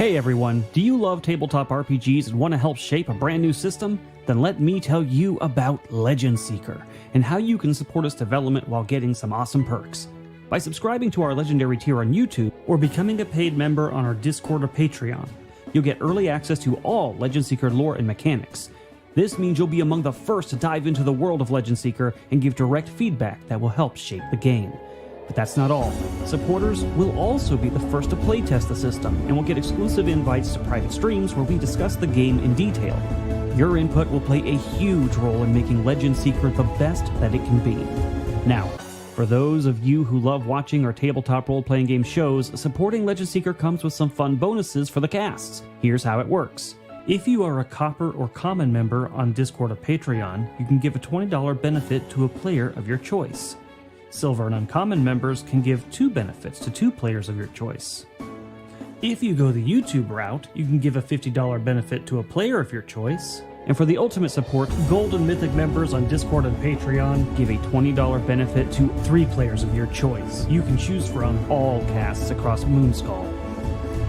Hey everyone, do you love tabletop RPGs and want to help shape a brand new system? Then let me tell you about Legend Seeker and how you can support its development while getting some awesome perks. By subscribing to our legendary tier on YouTube or becoming a paid member on our Discord or Patreon, you'll get early access to all Legend Seeker lore and mechanics. This means you'll be among the first to dive into the world of Legend Seeker and give direct feedback that will help shape the game. But that's not all. Supporters will also be the first to playtest the system and will get exclusive invites to private streams where we discuss the game in detail. Your input will play a huge role in making Legend Seeker the best that it can be. Now, for those of you who love watching our tabletop role-playing game shows, supporting Legend Seeker comes with some fun bonuses for the casts. Here's how it works. If you are a Copper or Common member on Discord or Patreon, you can give a $20 benefit to a player of your choice. Silver and Uncommon members can give 2 benefits to 2 players of your choice. If you go the YouTube route, you can give a $50 benefit to a player of your choice. And for the ultimate support, Gold and Mythic members on Discord and Patreon give a $20 benefit to 3 players of your choice. You can choose from all casts across Moonskull.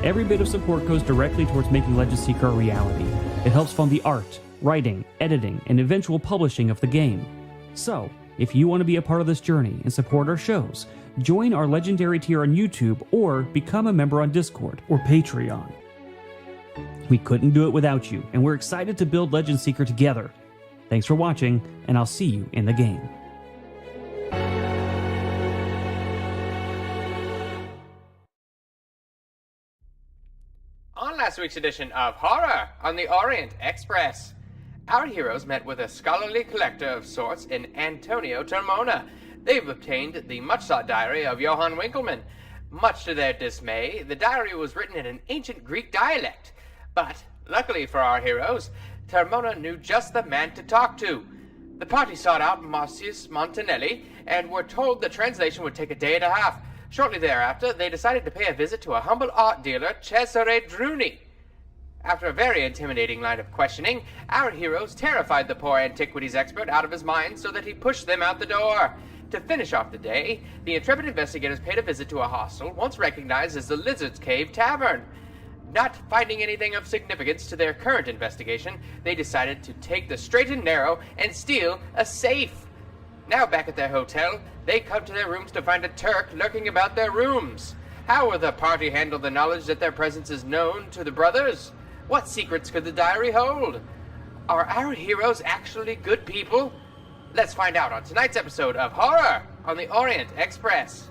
Every bit of support goes directly towards making Legend Seeker a reality. It helps fund the art, writing, editing, and eventual publishing of the game. So, if you want to be a part of this journey and support our shows, join our legendary tier on YouTube or become a member on Discord or Patreon. We couldn't do it without you, and we're excited to build Legend Seeker together. Thanks for watching, and I'll see you in the game. On last week's edition of Horror on the Orient Express, our heroes met with a scholarly collector of sorts in Antonio Termona. They've obtained the much-sought diary of Johann Winkelmann. Much to their dismay, the diary was written in an ancient Greek dialect. But, luckily for our heroes, Termona knew just the man to talk to. The party sought out Marcius Montanelli and were told the translation would take a day and a half. Shortly thereafter, they decided to pay a visit to a humble art dealer, Cesare Druni. After a very intimidating line of questioning, our heroes terrified the poor antiquities expert out of his mind so that he pushed them out the door. To finish off the day, the intrepid investigators paid a visit to a hostel once recognized as the Lizard's Cave Tavern. Not finding anything of significance to their current investigation, they decided to take the straight and narrow and steal a safe. Now back at their hotel, they come to their rooms to find a Turk lurking about their rooms. How will the party handle the knowledge that their presence is known to the brothers? What secrets could the diary hold? Are our heroes actually good people? Let's find out on tonight's episode of Horror on the Orient Express.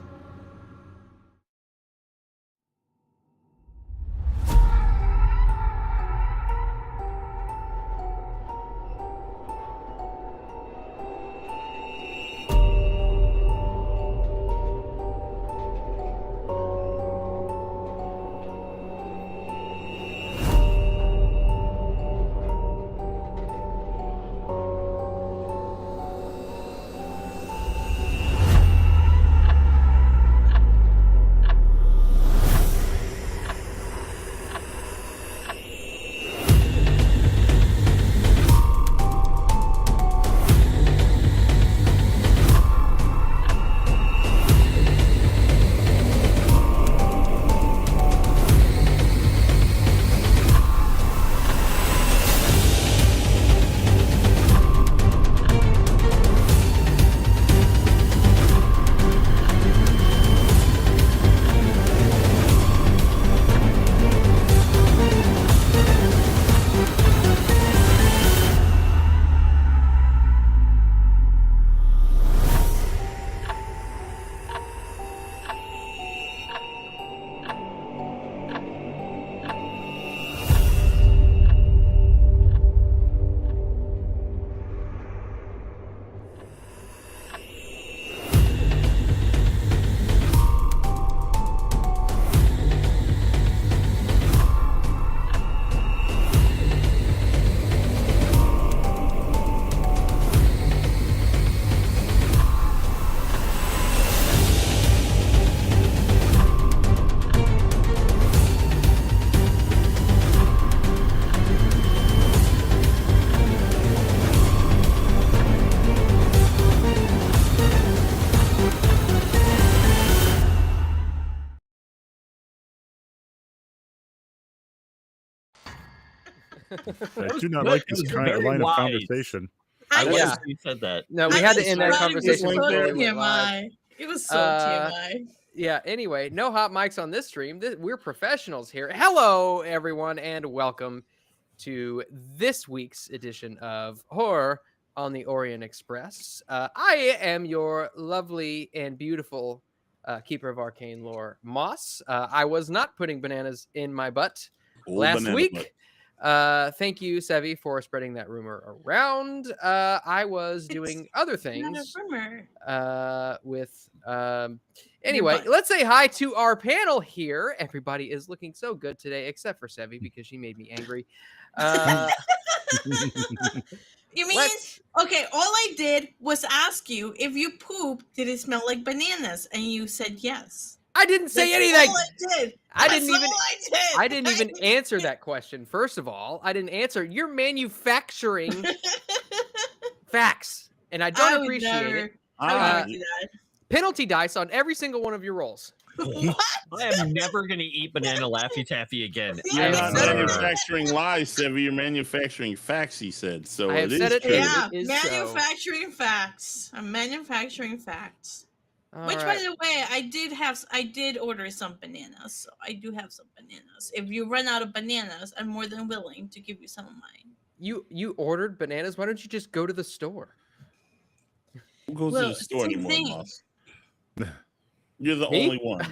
I do not like this kind of line of conversation. I wish yeah. you said that. No, we had to end that It conversation. was so before we went live. TMI. It was so TMI. Yeah, anyway, no hot mics on this stream. We're professionals here. Hello, everyone, and welcome to this week's edition of Horror on the Orient Express. I am your lovely and beautiful keeper of arcane lore, Moss. I was not putting bananas in my butt last week. Thank you, Sevvy, for spreading that rumor around. I was doing other things with anyway, let's say hi to our panel here. Everybody is looking so good today, except for Sevvy, because she made me angry. You mean okay? All I did was ask you if you poop, did it smell like bananas, and you said yes. I didn't say anything. I didn't even answer that question. First of all, I didn't answer. You're manufacturing facts, and I don't appreciate it. I would do that. Penalty dice on every single one of your rolls. I am never going to eat banana Laffy Taffy again. You're not manufacturing lies, Sevvy. You're manufacturing facts, he said. So I have said it. Yeah, it is manufacturing facts. I'm manufacturing facts. Which, by the way, I did order some bananas, so I do have some bananas. If you run out of bananas, I'm more than willing to give you some of mine. You ordered bananas? Why don't you just go to the store? Who goes to the store anymore, Moss? You're the only one.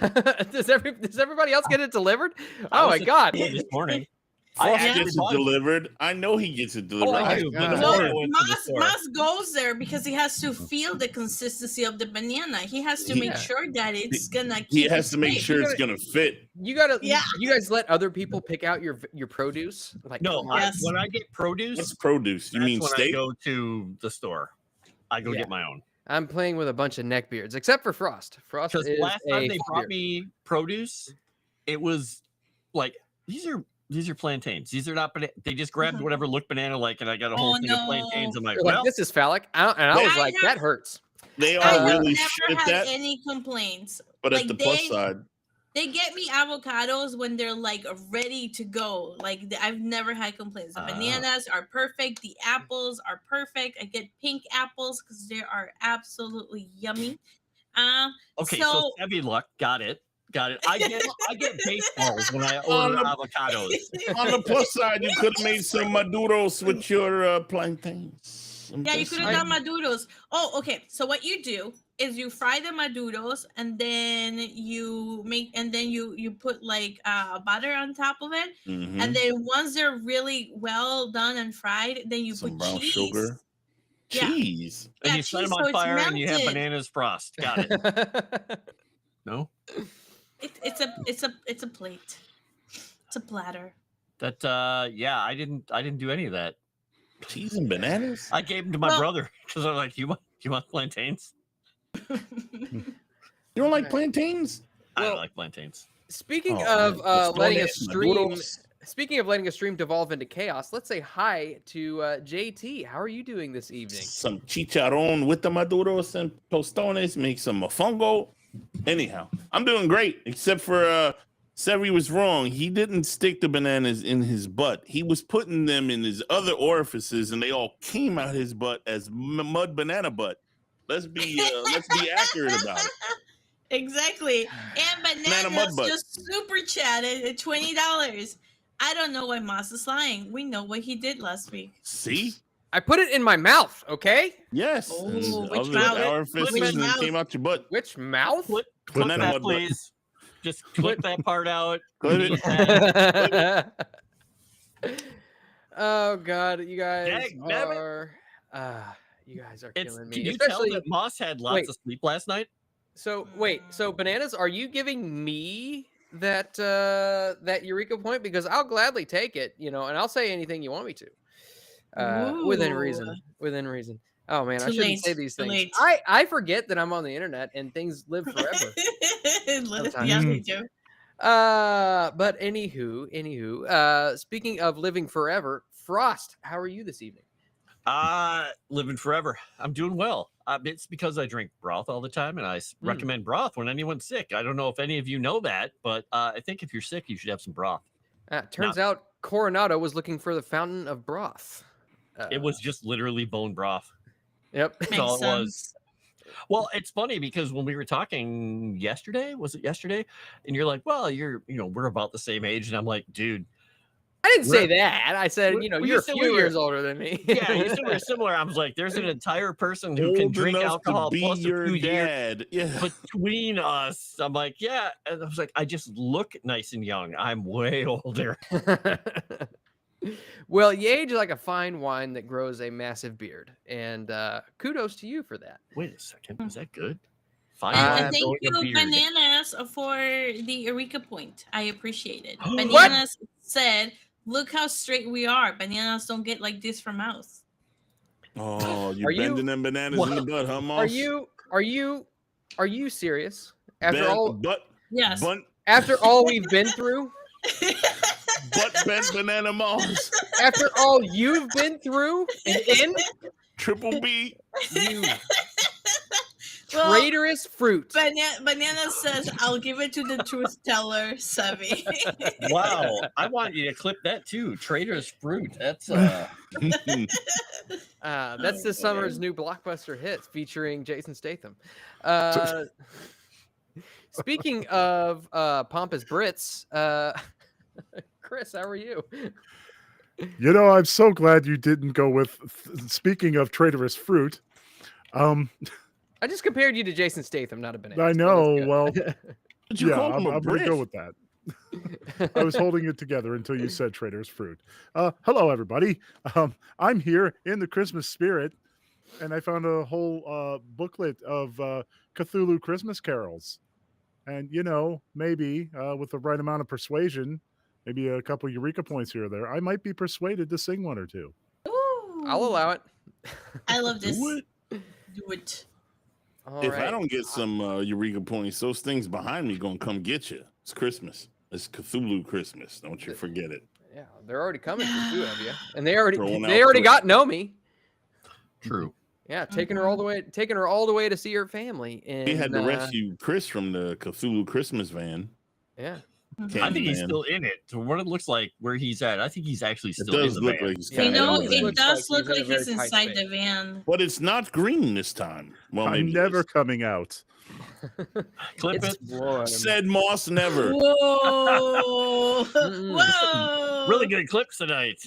Does everybody else get it delivered? Oh my God! This morning. Froste gets it delivered. I know he gets it delivered. Moss goes there because he has to feel the consistency of the banana. He has to make sure that it's gonna. He has to make sure it's gonna fit. You gotta. Yeah. You guys let other people pick out your produce. Like no, when I get produce, what's produce? You mean steak? I go to the store. I go get my own. I'm playing with a bunch of neckbeards, except for Frost. Frost is last time they brought me produce, it was like these are plantains. These are not banana. They just grabbed whatever looked banana-like, and I got a whole thing of plantains. I'm like, well, this is phallic. I was like, that hurts. They are really shit at that. Any complaints? But at the plus side, they get me avocados when they're like ready to go. Like I've never had complaints. The bananas are perfect. The apples are perfect. I get pink apples because they are absolutely yummy. Okay, so heavy luck. Got it. I get baseballs when I order avocados. On the plus side, you could have made some maduros with your plantains. Yeah, you could have done maduros. Oh, okay. So what you do is you fry the maduros, and then you put like butter on top of it, and then once they're really well done and fried, then you put brown sugar. Cheese. And you set them on fire, and you have bananas Frost. Got it. No. It's a plate. It's a platter. That I didn't do any of that. Cheese and bananas. I gave them to my brother because I'm like, you want plantains? You don't like plantains? I don't like plantains. Speaking of letting a stream devolve into chaos, let's say hi to JT. How are you doing this evening? Some chicharron with the maduros and tostones. Make some mofongo. Anyhow, I'm doing great, except for Sevvy was wrong. He didn't stick the bananas in his butt. He was putting them in his other orifices, and they all came out his butt as mud banana butt. Let's be accurate about it. Exactly. And bananas just super chatted at $20. I don't know why Moss is lying. We know what he did last week. See? I put it in my mouth, okay? Yes. Which mouth? Came out your butt. Which mouth? Clip that, please. Just clip that part out. Clip it. Oh God, you guys are killing me. Can you tell that Moss had lots of sleep last night? So bananas, are you giving me that Eureka point? Because I'll gladly take it, and I'll say anything you want me to. Within reason. Oh man, I shouldn't say these things. I forget that I'm on the internet and things live forever. Yeah, me too. But anywho, speaking of living forever, Frost, how are you this evening? Living forever. I'm doing well. It's because I drink broth all the time, and I recommend broth when anyone's sick. I don't know if any of you know that, but I think if you're sick, you should have some broth. Turns out Coronado was looking for the fountain of broth. It was just literally bone broth. Yep. That's Makes all it was. sense. Well, it's funny because when we were talking yesterday, was it yesterday? And you're like, well, we're about the same age. And I'm like, dude. I didn't say that. I said, Well, you're you a said few we were- years older than me. Yeah, you said we're similar. I was like, there's an entire person who can Old drink enough alcohol to be plus a your few years dad. Yeah. between us. I'm like, yeah. And I was like, I just look nice and young. I'm way older. Well, you age like a fine wine that grows a massive beard. And kudos to you for that. Wait a second. Is that good? Fine And wine thank growing a you, beard. Bananas, for the Eureka point. I appreciate it. What? Bananas said, "Look how straight we are. Bananas don't get like this from mouse." Oh, Are you're you- bending them bananas in the butt, huh, Moss? Are you serious? After Yes. all we've been through, butt bent banana Moss. after all you've been through and in, Triple B. you Well, traitorous fruit. Banana says, "I'll give it to the truth teller, Sevvy." Wow. I want you to clip that too. Trader's fruit. That's That's this summer's new blockbuster hit featuring Jason Statham. Speaking of pompous Brits, Chris, how are you? I'm so glad you didn't go with. Speaking of traitorous fruit, I just compared you to Jason Statham, not a banana. I know. Well, But you yeah, called him a I'm going to Brit. go with that. I was holding it together until you said traitorous fruit. Hello, everybody. I'm here in the Christmas spirit, and I found a whole booklet of Cthulhu Christmas carols. And, maybe with the right amount of persuasion, maybe a couple Eureka points here or there, I might be persuaded to sing one or two. Ooh, I'll allow it. I love this. Do it. Do it. All If right. I don't get some Eureka points, those things behind me gonna come get you. It's Christmas. It's Cthulhu Christmas. Don't you forget it. Yeah, they're already coming for two of you, and they already Throwing they out already three. got Nomi. true. Yeah, taking her all the way to see her family. And He had to rescue Chris from the Cthulhu Christmas van. Yeah, I think he's Candyman. still in it. So what it looks like where he's at, I think he's actually It still in does the look van. like he's Yeah, You kind know, of. it it looks does like look he's in like a he's very tight inside space. the van. But it's not green this time. Well, I'm maybe it never is. coming out. Clip it's it. warm. Said Moss never. Whoa! Mm-mm. Whoa! Really good clips tonight.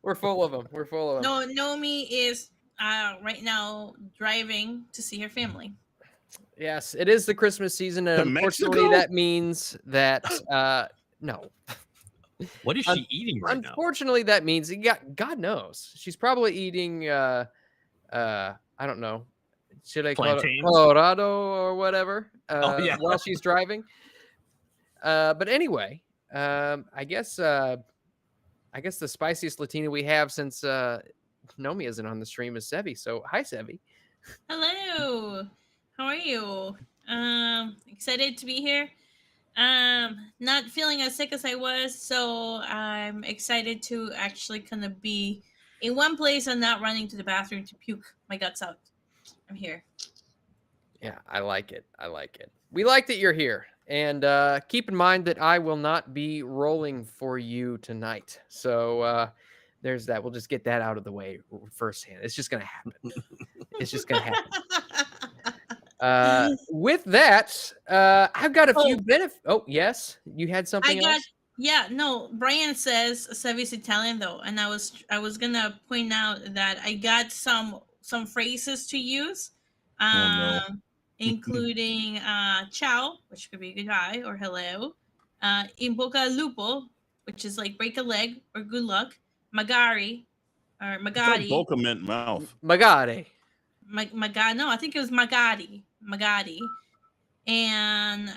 We're full of them. We're full of them. No, Nomi is right now driving to see her family. Yes, it is the Christmas season, and To unfortunately, Mexico? that means that no. What is she eating right now? Unfortunately, that means God knows she's probably eating. I don't know. Should I call it Plantains? Colorado or whatever? Yeah. While she's driving. But anyway, I guess the spiciest Latina we have since Nomi isn't on the stream is Sevvy. So hi, Sevvy. Hello. How are you? Excited to be here. Not feeling as sick as I was, so I'm excited to actually kind of be in one place and not running to the bathroom to puke my guts out. I'm here. Yeah, I like it. We like that you're here. And keep in mind that I will not be rolling for you tonight. So there's that. We'll just get that out of the way firsthand. It's just going to happen. It's just going to happen. With that, I've got a few benefits. Oh, yes. You had something else? Yeah, no. Brian says Sevvy's Italian though, and I was gonna point out that I got some phrases to use, including ciao, which could be goodbye or hello, in bocca al lupo, which is like break a leg or good luck, magari or I thought magari, Boca meant mouth. Magari. no, I think it was magari, and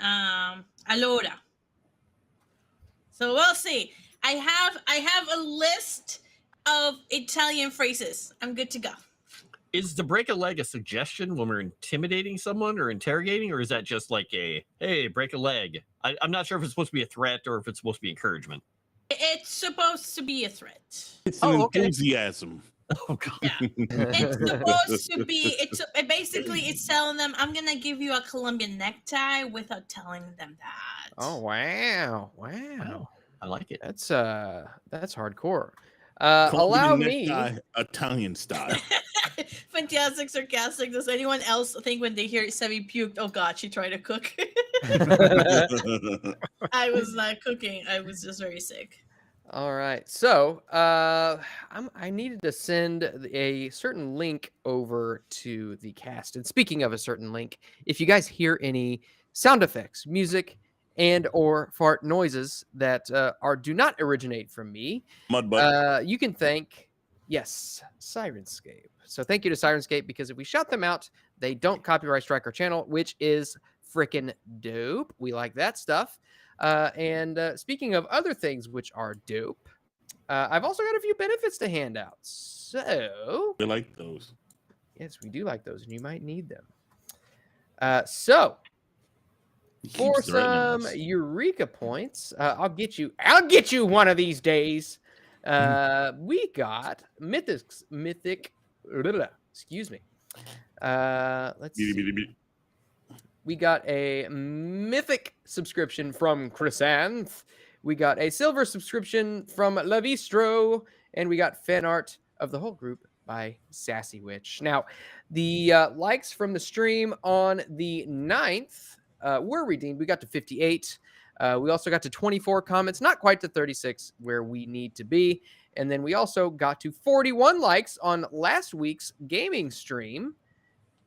allora. So we'll see. I have a list of Italian phrases. I'm good to go. Is the break a leg a suggestion when we're intimidating someone or interrogating, or is that just like a, hey, break a leg? I'm not sure if it's supposed to be a threat or if it's supposed to be encouragement. It's supposed to be a threat. It's an okay. enthusiasm. Oh, God. Yeah. It's supposed to be. It's telling them I'm gonna give you a Colombian necktie without telling them that. Oh, wow. Wow. I like it. That's hardcore. Call Allow me me. necktie Italian style. Fantastic, sarcastic. Does anyone else think when they hear Sevvy puked, oh god, she tried to cook? I was not cooking. I was just very sick. All right. So I needed to send a certain link over to the cast. And speaking of a certain link, if you guys hear any sound effects, music, and or fart noises that do not originate from me, Mud butt. you can thank, yes, Sirenscape. So thank you to Sirenscape, because if we shout them out, they don't copyright strike our channel, which is freaking dope. We like that stuff. And speaking of other things which are dope, I've also got a few benefits to hand out. So We like those. yes, we do like those, and you might need them. So He keeps for threatening some us. Eureka points, I'll get you one of these days. We got mythic. Excuse me. Let's see. We got a mythic subscription from Chrysanth. We got a silver subscription from Lavistro, and we got fan art of the whole group by Sassy Witch. Now, the likes from the stream on the 9th were redeemed. We got to 58. We also got to 24 comments, not quite to 36 where we need to be. And then we also got to 41 likes on last week's gaming stream.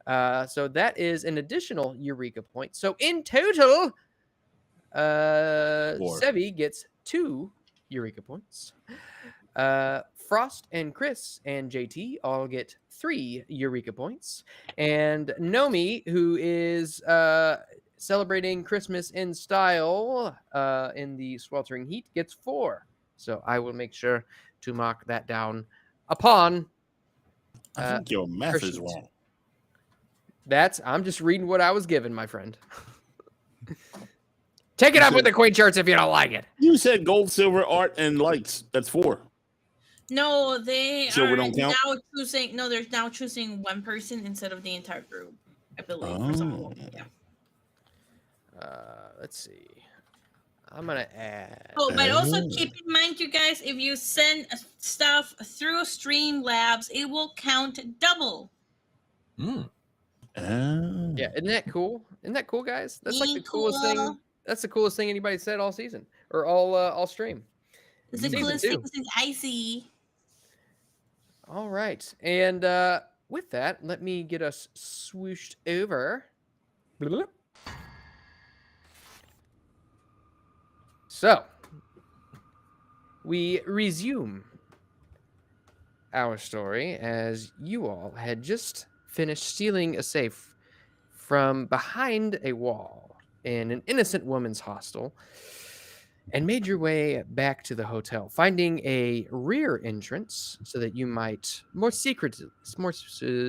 So that is an additional Eureka point. So in total, Sevvy gets 2 Eureka points. Froste and Chris and JT all get 3 Eureka points. And Nomi, who is celebrating Christmas in style in the sweltering heat, gets 4. So I will make sure to mark that down upon. I think your math is Christians. wrong. I'm just reading what I was given, my friend. Take it up with the queen shirts if you don't like it. You said gold, silver, art, and lights. That's 4. No, they Silver are don't count? now choosing. No, they're now choosing one person instead of the entire group. I believe. For some of them, yeah. Let's see. I'm gonna add. Oh, but also keep in mind, you guys, if you send stuff through Streamlabs, it will count double. Yeah, isn't that cool? Isn't that cool, guys? That's like the coolest thing. That's the coolest thing anybody said all season or all stream. It's the Season coolest 2. thing since icy. All right, and with that, let me get us swooshed over. So we resume our story as you all had just finished stealing a safe from behind a wall in an innocent woman's hostel and made your way back to the hotel, finding a rear entrance so that you might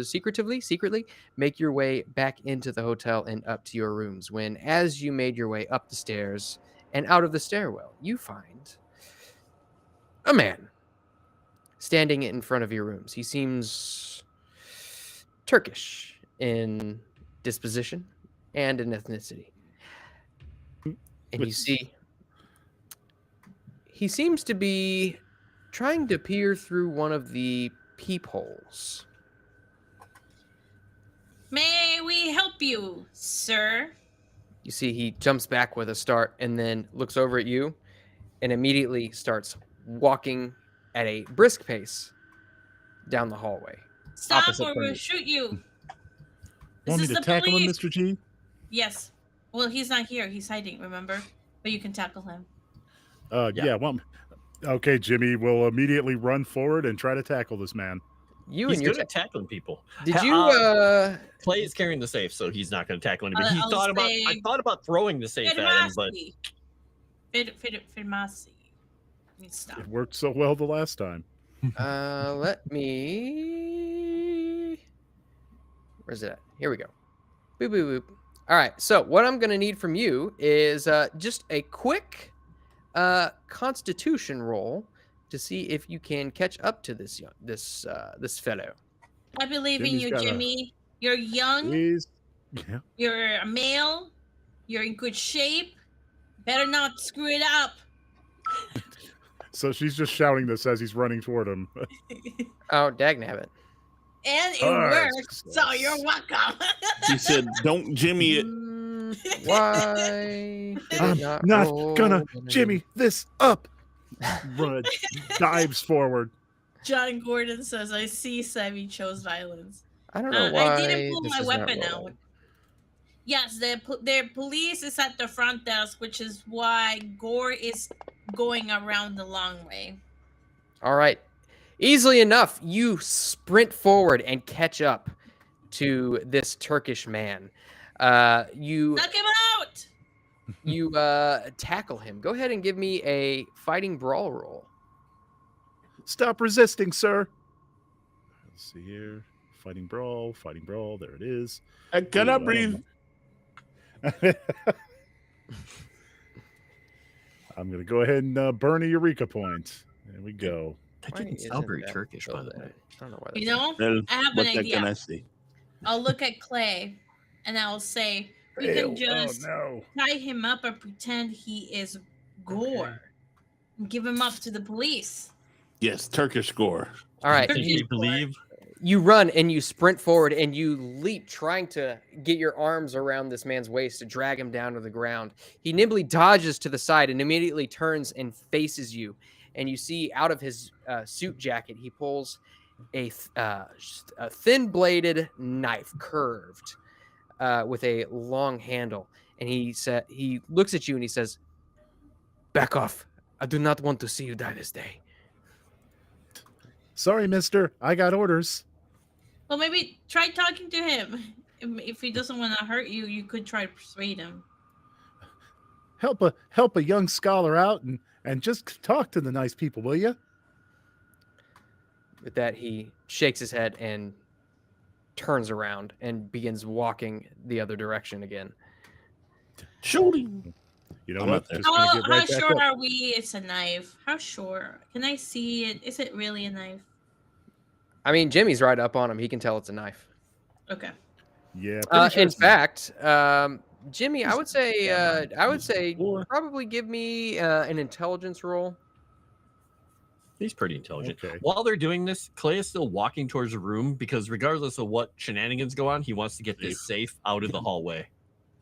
secretly make your way back into the hotel and up to your rooms. When, as you made your way up the stairs and out of the stairwell, you find a man standing in front of your rooms. He seems Turkish in disposition and in ethnicity. And you see, he seems to be trying to peer through one of the peepholes. May we help you, sir? You see, he jumps back with a start and then looks over at you and immediately starts walking at a brisk pace down the hallway. Stop opposite or from we'll you. shoot you. Want me is to the tackle him, police. Mr. G? Yes. Well, he's not here. He's hiding, remember? But you can tackle him. Yeah. Well, okay, Jimmy. We'll immediately run forward and try to tackle this man. You He's and your good at tackling people. Did you Clay is carrying the safe, so he's not going to tackle anybody. I'll I thought about throwing the safe at him, but Firmasi. Stop. It worked so well the last time. let me. Where's it at? Here we go. Boop, boop, boop. All right. So what I'm going to need from you is just a quick Constitution roll to see if you can catch up to this fellow. I believe Jimmy's in you, got a- Jimmy. You're young. Yeah. You're a male. You're in good shape. Better not screw it up. So she's just shouting this as he's running toward him. Oh, dagnabbit. And it Alright, works, so you're welcome. She said, "Don't Jimmy it." Why? did I'm it not roll gonna when it- Jimmy this up. Run, dives forward. John Gordon says, I see Sevvy chose violence. I don't know why. I didn't pull this my is not weapon rolling. out. Yes, their police is at the front desk, which is why Gore is going around the long way. All right. Easily enough, you sprint forward and catch up to this Turkish man. You Knock him out! you tackle him. Go ahead and give me a fighting brawl roll. Stop resisting, sir. Let's see here. Fighting brawl. There it is. I cannot breathe. I'm gonna go ahead and burn a Eureka point. There we go. That Why didn't isn't sound very that Turkish, by the so way. bad? I don't know why. You that's know, Well, I have what an the idea. can I say? I'll look at Clay and I'll say, we can just no. tie him up and pretend he is Gore. And give him up to the police. Yes, Turkish score. All right. Turkish You believe? You run and you sprint forward and you leap, trying to get your arms around this man's waist to drag him down to the ground. He nimbly dodges to the side and immediately turns and faces you. And you see out of his suit jacket, he pulls a thin-bladed knife, curved, with a long handle. And he looks at you and he says, "Back off. I do not want to see you die this day." Sorry, mister. I got orders. Well, maybe try talking to him. If he doesn't want to hurt you, you could try to persuade him. Help a young scholar out and just talk to the nice people, will you? With that, he shakes his head and turns around and begins walking the other direction again. Shooting. You know I'm what? up there. Just gonna How get right back sure up. are we it's a knife? How sure? Can I see it? Is it really a knife? I mean, Jimmy's right up on him. He can tell it's a knife. Okay. Yeah. pretty sure In it's a knife. fact, Jimmy, I would say Or- probably give me an intelligence roll. He's pretty intelligent. Okay. While they're doing this, Clay is still walking towards the room because regardless of what shenanigans go on, he wants to get this safe out of the hallway.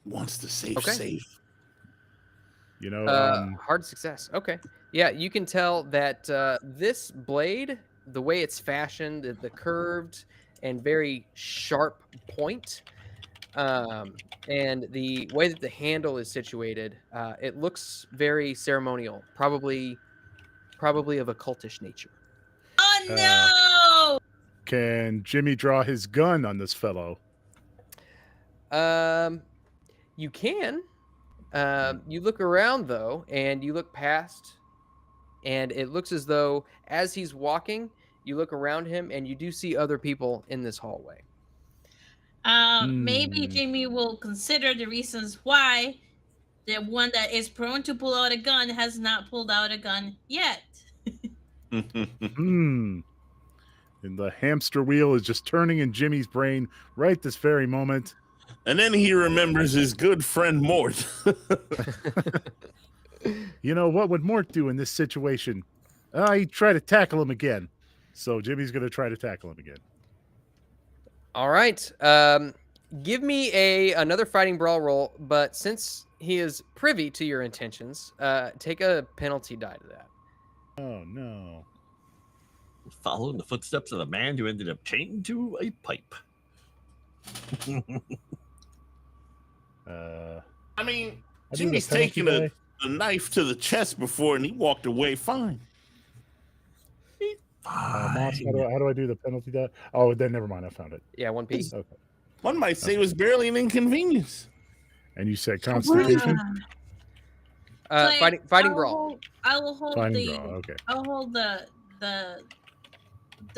Wants to save Okay. safe. You know, Hard success. Okay. Yeah, you can tell that this blade, the way it's fashioned, the curved and very sharp point, and the way that the handle is situated, it looks very ceremonial, probably of a cultish nature. Oh no! can Jimmy draw his gun on this fellow? You can. You look around though, and you look past, and it looks as though as he's walking, you look around him, and you do see other people in this hallway. Maybe Hmm. Jimmy will consider the reasons why the one that is prone to pull out a gun has not pulled out a gun yet. Hmm. And the hamster wheel is just turning in Jimmy's brain right this very moment. And then he remembers his good friend Mort. You know, what would Mort do in this situation? He'd try to tackle him again. So Jimmy's going to try to tackle him again. All right. Give me another fighting brawl roll, but since he is privy to your intentions, take a penalty die to that. Oh, no. Following the footsteps of the man who ended up chained to a pipe. I mean, I do Jimmy's the penalty taken die. a knife to the chest before and he walked away fine. Moss, how do I do the penalty die? Oh, then never mind. I found it. Yeah, one piece. Okay. One might say it was barely an inconvenience. And you said Constitution? Clay, Fighting I will brawl. hold- I will hold Fighting the. brawl. Okay. I'll hold the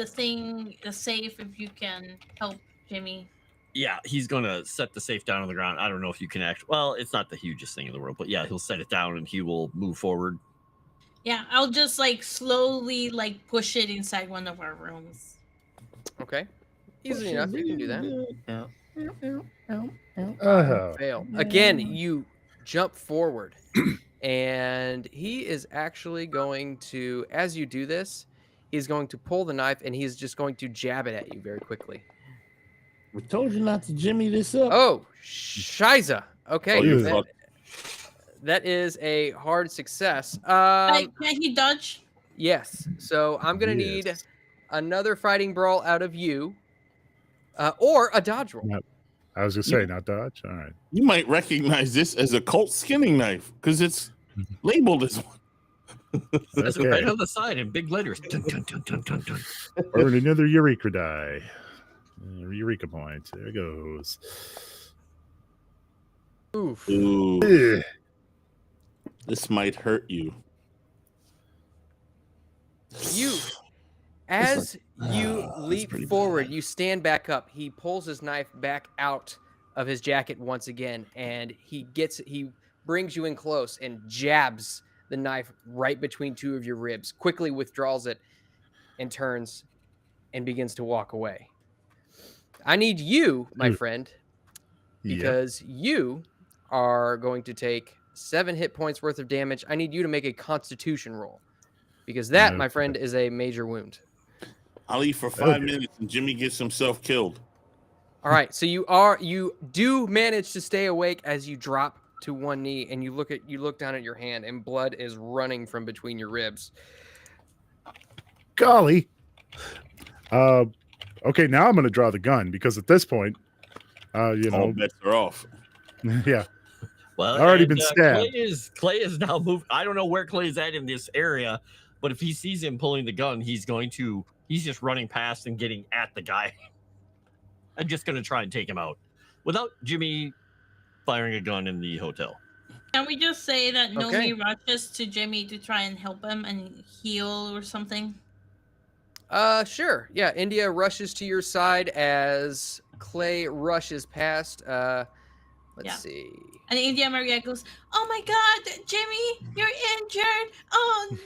thing, the safe, if you can help Jimmy. Yeah, he's gonna set the safe down on the ground. I don't know if you can well, it's not the hugest thing in the world, but yeah, he'll set it down and he will move forward. Yeah, I'll just like slowly like push it inside one of our rooms. Okay. Easy enough. You can do that. Uh, Fail. Again, you jump forward And he is actually going to, as you do this, he's going to pull the knife and he's just going to jab it at you very quickly. We told you not to jimmy this up. Oh, shiza. Okay, Oh, you Ew. fuck. that is a hard success. Can he dodge? Yes. So I'm going to need Yes. another fighting brawl out of you or a dodge roll. Not- I was gonna say not dodge. All right. You might recognize this as a Colt skinning knife because it's labeled as one. That's Okay. right on the side in big letters. Dun, dun, dun, dun, dun, dun. Earn another Eureka die. Eureka point. There it goes. Oof. Ooh, Ugh. this might hurt you. You, as you that's leap pretty forward, bad. you stand back up. He pulls his knife back out of his jacket once again, and he brings you in close and jabs the knife right between two of your ribs, quickly withdraws it and turns and begins to walk away. I need you, my friend, Yep. because you are going to take 7 hit points worth of damage. I need you to make a constitution roll because that, my friend, is a major wound. I'll eat for 5 minutes and Jimmy gets himself killed. All right, so you do manage to stay awake as you drop to one knee and you look down at your hand and blood is running from between your ribs. Golly. Okay, now I'm gonna draw the gun because at this point, All bets are off. yeah. Well, Already been stabbed. Clay is now moved. I don't know where Clay's at in this area, but if he sees him pulling the gun, he's just running past and getting at the guy. I'm just gonna try and take him out without Jimmy firing a gun in the hotel. Can we just say that Okay. Nomi rushes to Jimmy to try and help him and heal or something? Sure. Yeah, India rushes to your side as Clay rushes past. Let's Yeah. see. And India Maria goes, "Oh my God, Jimmy, you're injured! Oh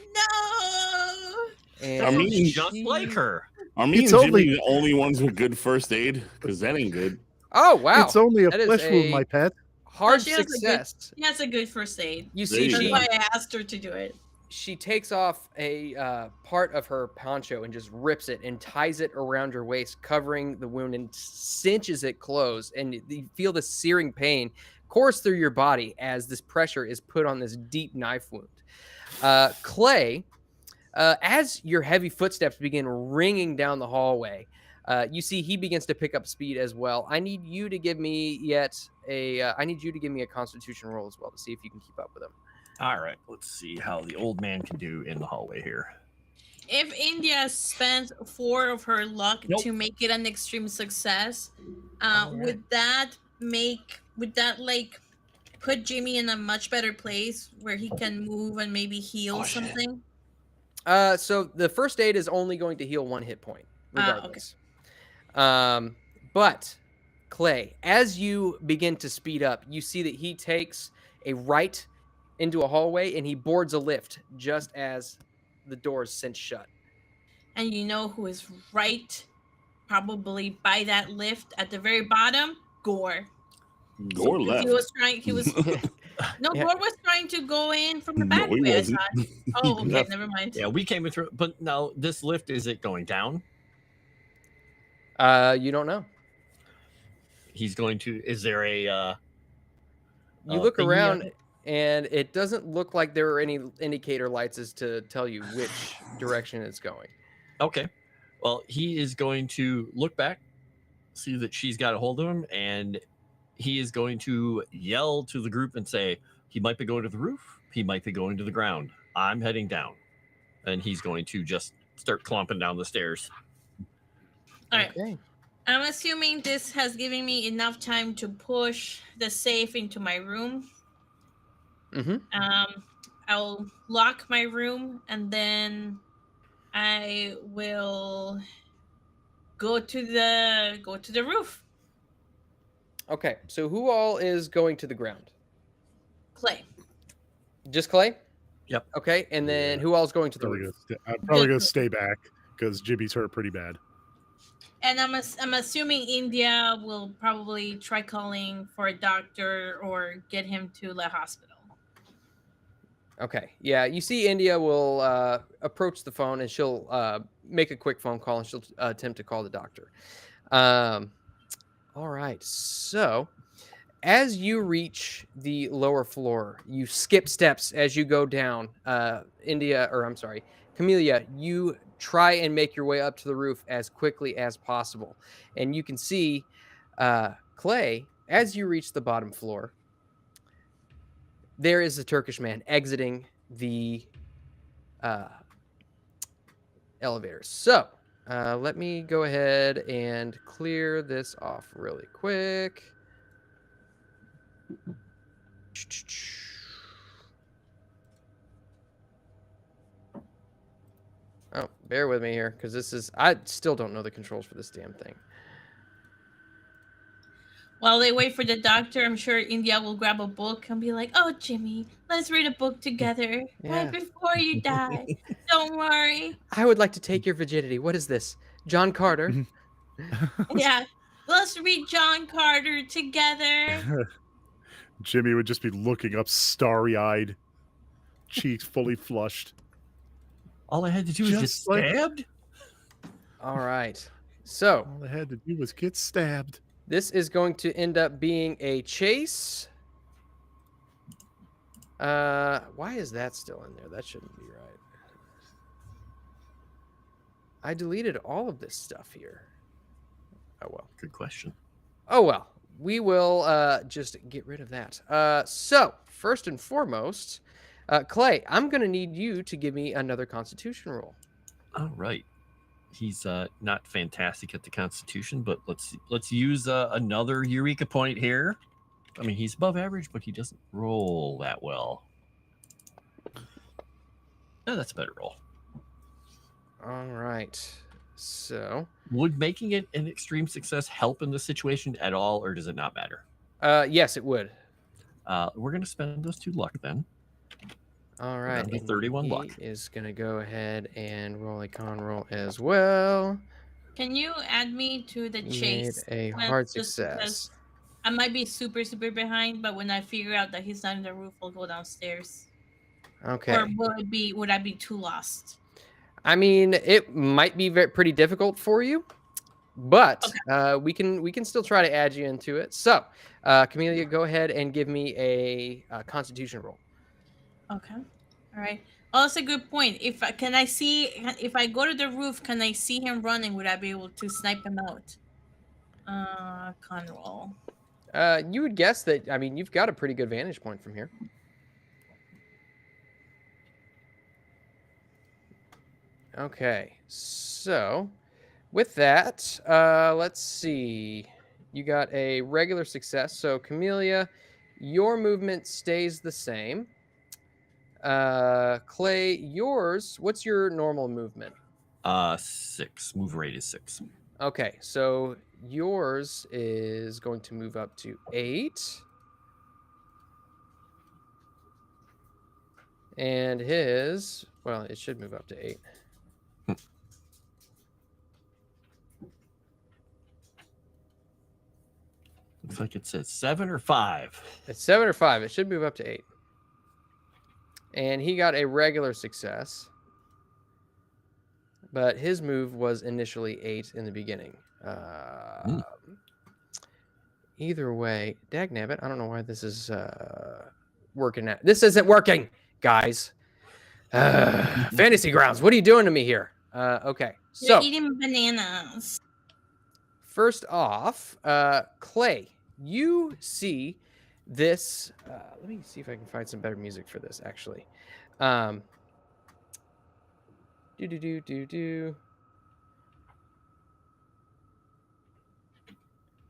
no!" And I mean, Just like her. Are me It's and Jimmy only- the only ones with good first aid? Because that ain't good. Oh wow, It's only a That is flesh wound, a- my pet. hard She has a good- success. He has a good first aid. You There see, you That's go. why I asked her to do it. she takes off a part of her poncho and just rips it and ties it around your waist, covering the wound and cinches it closed. And you feel the searing pain course through your body as this pressure is put on this deep knife wound. Clay, as your heavy footsteps begin ringing down the hallway, you see he begins to pick up speed as well. I need you to give me a Constitution roll as well to see if you can keep up with him. All right, let's see how the old man can do in the hallway here. If India spends 4 of her luck Nope. to make it an extreme success, Alright. would that like put Jimmy in a much better place where he can move and maybe heal Oh, shit. something? So the first aid is only going to heal 1 hit point, Okay. regardless. But Clay, as you begin to speed up, you see that he takes a right into a hallway and he boards a lift just as the doors cinch shut. And you know who is right, probably by that lift at the very bottom? Gore. Gore left. He was no, Yeah. Gore was trying to go in from the back No, he way, I wasn't. thought. Oh, okay, left. never mind. Yeah, we came in through, but now this lift, is it going down? You don't know. He's going to, is there a, You look thingy on around it? and it doesn't look like there are any indicator lights as to tell you which direction it's going. Okay. Well, he is going to look back, see that she's got a hold of him, and he is going to yell to the group and say, he might be going to the roof, he might be going to the ground. I'm heading down. And he's going to just start clomping down the stairs. All right. Okay. I'm assuming this has given me enough time to push the safe into my room. Mm-hmm. I'll lock my room and then I will go to the roof. Okay. So who all is going to the ground? Clay. Just Clay? Yep. Okay. And then who all is going to the roof? I'm probably gonna stay back because Jimmy's hurt pretty bad. And I'm assuming India will probably try calling for a doctor or get him to the hospital. Okay. Yeah, you see India will approach the phone and she'll make a quick phone call and she'll attempt to call the doctor. All right. So as you reach the lower floor, you skip steps as you go down. Camellia, you try and make your way up to the roof as quickly as possible. And you can see Clay, as you reach the bottom floor, there is a Turkish man exiting the elevators. So let me go ahead and clear this off really quick. Oh, bear with me here, because I still don't know the controls for this damn thing. While they wait for the doctor, I'm sure India will grab a book and be like, "Oh, Jimmy, let's read a book together Yeah. right before you die. Don't worry." I would like to take your virginity. What is this? John Carter? Yeah, let's read John Carter together. Jimmy would just be looking up starry-eyed, cheeks fully flushed. All I had to do was get Just like- stabbed. All right. So All I had to do was get stabbed. this is going to end up being a chase. Why is that still in there? That shouldn't be right. I deleted all of this stuff here. Oh, well. Good question. Oh, well. We will just get rid of that. So, first and foremost, Clay, I'm going to need you to give me another Constitution roll. All right. He's not fantastic at the Constitution, but let's use another Eureka point here. I mean, he's above average, but he doesn't roll that well. Oh, that's a better roll. All right. So, would making it an extreme success help in this situation at all, or does it not matter? Yes, it would. We're going to spend those 2 luck then. All right. Down to 31 luck. He is going to go ahead and roll a con roll as well. Can you add me to the He chase? made a Well, hard just success. because I might be super, super behind, but when I figure out that he's not in the roof, I'll go downstairs. Okay. Or would I be too lost? I mean, it might be pretty difficult for you, but we can still try to add you into it. So, Camellia, go ahead and give me a Constitution roll. Okay. All right. Oh, that's a good point. If I go to the roof, can I see him running? Would I be able to snipe him out? Con roll. You would guess that. I mean, you've got a pretty good vantage point from here. Okay, so with that, let's see. You got a regular success. So, Camellia, your movement stays the same. Clay, yours, what's your normal movement? 6. Move rate is 6. Okay, so yours is going to move up to 8. And his, well, it should move up to 8. Looks like it says 7 or 5. It's 7 or 5. It should move up to 8. And he got a regular success. But his move was initially 8 in the beginning. Either way, dagnabbit, I don't know why this is working out. This isn't working, guys. Fantasy Grounds, what are you doing to me here? Okay, so You're eating bananas. first off, Clay, you see this. Let me see if I can find some better music for this, actually.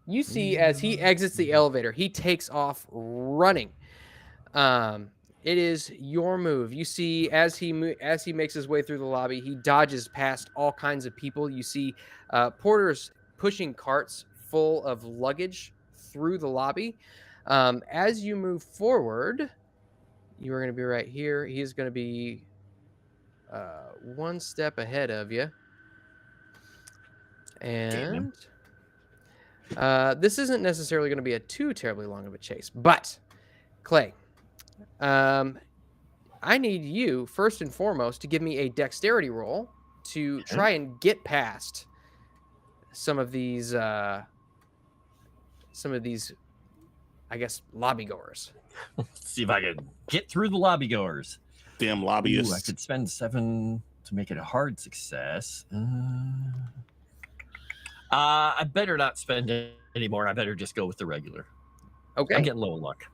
You see as he exits the elevator, he takes off running. It is your move. You see as he makes his way through the lobby, he dodges past all kinds of people. You see porters pushing carts full of luggage through the lobby. As you move forward, you are going to be right here. He is going to be one step ahead of you. And this isn't necessarily going to be a too terribly long of a chase. But, Clay, I need you first and foremost to give me a dexterity roll to try and get past some of these, I guess, lobbygoers. Let's see if I can get through the lobbygoers. Damn Ooh, lobbyists. I could spend 7 to make it a hard success. I better not spend it anymore. I better just go with the regular. Okay. I'm getting low in luck.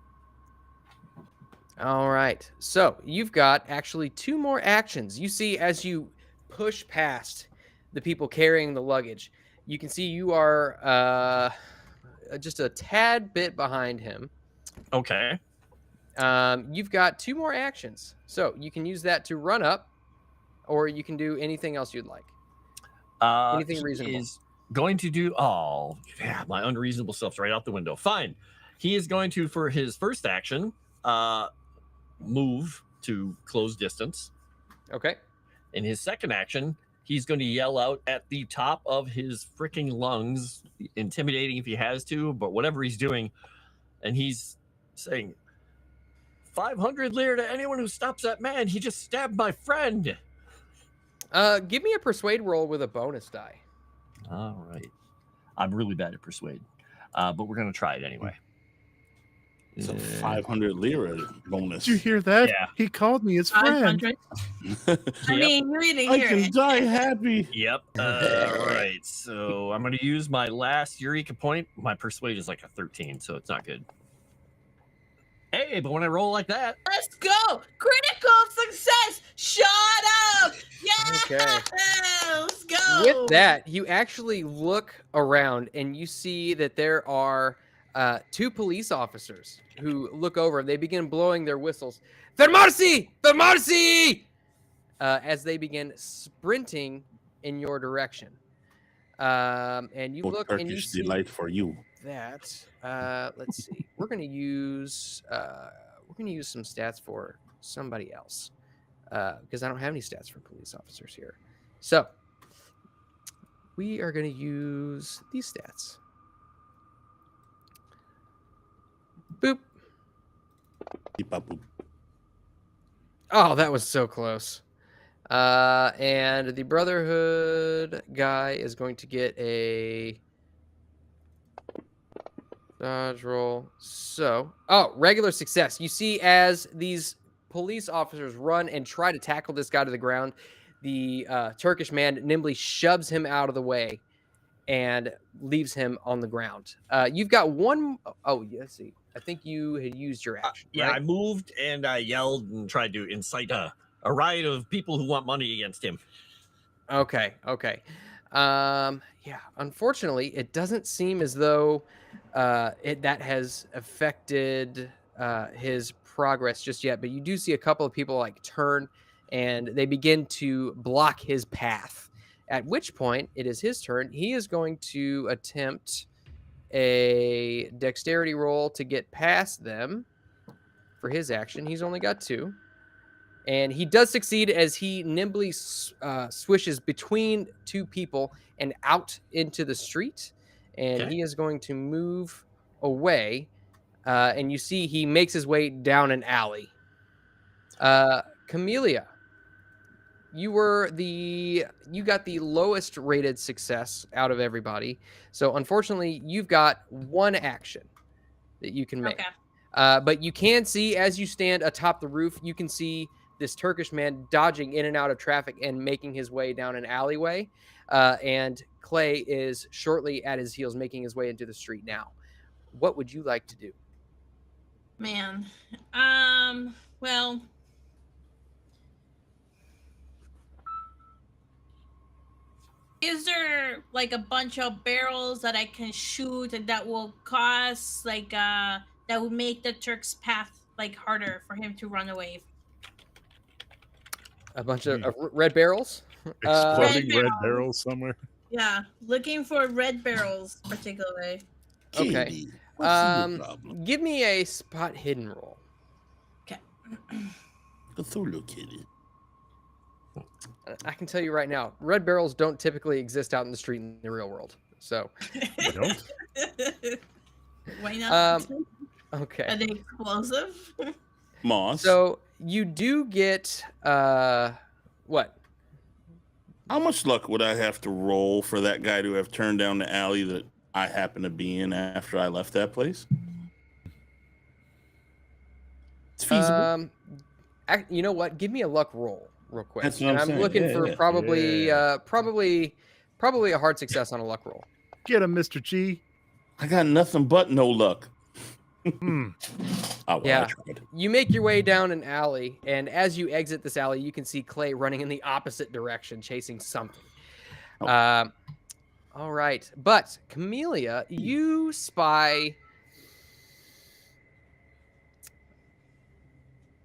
All right. So you've got actually 2 more actions. You see, as you push past the people carrying the luggage, you can see you are just a tad bit behind him. Okay. You've got 2 more actions. So you can use that to run up, or you can do anything else you'd like. Anything He reasonable. is going to do. Oh, yeah, my unreasonable self's right out the window. Fine. He is going to, for his first action, move to close distance. Okay. In his second action, he's going to yell out at the top of his freaking lungs, intimidating if he has to, but whatever he's doing, and he's saying, 500 lire to anyone who stops that man. He just stabbed my friend. Give me a persuade roll with a bonus die. All right. I'm really bad at persuade, but we're going to try it anyway. It's a 500 lira bonus. Did you hear that? Yeah. He called me his friend. 500. I mean, you didn't I hear can it. die happy. Yep. All right. So I'm going to use my last Eureka point. My persuade is like a 13, so it's not good. Hey, but when I roll like that. Let's go! Critical success! Shut up! Yeah! Okay. Let's go! With that, you actually look around and you see that there are 2 police officers who look over and they begin blowing their whistles. Fermarsi! Fermarsi! As they begin sprinting in your direction. And you What look and you Turkish see delight for you. that. Let's see. We're gonna use some stats for somebody else because I don't have any stats for police officers here. So we are gonna use these stats. Boop. Beep-a-boop. Oh, that was so close. And the Brotherhood guy is going to get a dodge roll. So, regular success. You see, as these police officers run and try to tackle this guy to the ground, the Turkish man nimbly shoves him out of the way and leaves him on the ground. You've got one. Oh, yeah, let's see. I think you had used your action. Yeah, right? I moved and I yelled and tried to incite a riot of people who want money against him. Okay. Yeah, unfortunately, it doesn't seem as though that has affected his progress just yet, but you do see a couple of people like turn and they begin to block his path, at which point it is his turn. He is going to attempt a dexterity roll to get past them for his action. He's only got 2. And he does succeed as he nimbly swishes between 2 people and out into the street. And Okay. he is going to move away. And you see he makes his way down an alley. Camellia, you got the lowest rated success out of everybody. So unfortunately, you've got 1 action that you can make. Okay. But you can see as you stand atop the roof, you can see this Turkish man dodging in and out of traffic and making his way down an alleyway. And Clay is shortly at his heels, making his way into the street now. What would you like to do? Man. Well. Is there like a bunch of barrels that I can shoot and that will cause like that would make the Turk's path like harder for him to run away? A bunch of red barrels? Exploding Red red barrels somewhere. Yeah, looking for red barrels particularly. Okay. Katie, what's your problem? Give me a spot hidden roll. Okay. Cthulhu kitty. I can tell you right now, red barrels don't typically exist out in the street in the real world. So, They don't? Why not? okay. Are they explosive? Moss. So you do get what? How much luck would I have to roll for that guy to have turned down the alley that I happened to be in after I left that place? It's feasible. You know what? Give me a luck roll real quick. That's what I'm saying. looking for probably Yeah. probably a hard success on a luck roll. Get him, Mr. G. I got nothing but no luck. Hmm. Oh, well, Yeah. I tried. You make your way down an alley, and as you exit this alley, you can see Clay running in the opposite direction, chasing something. Oh. All right, but Camellia, you spy.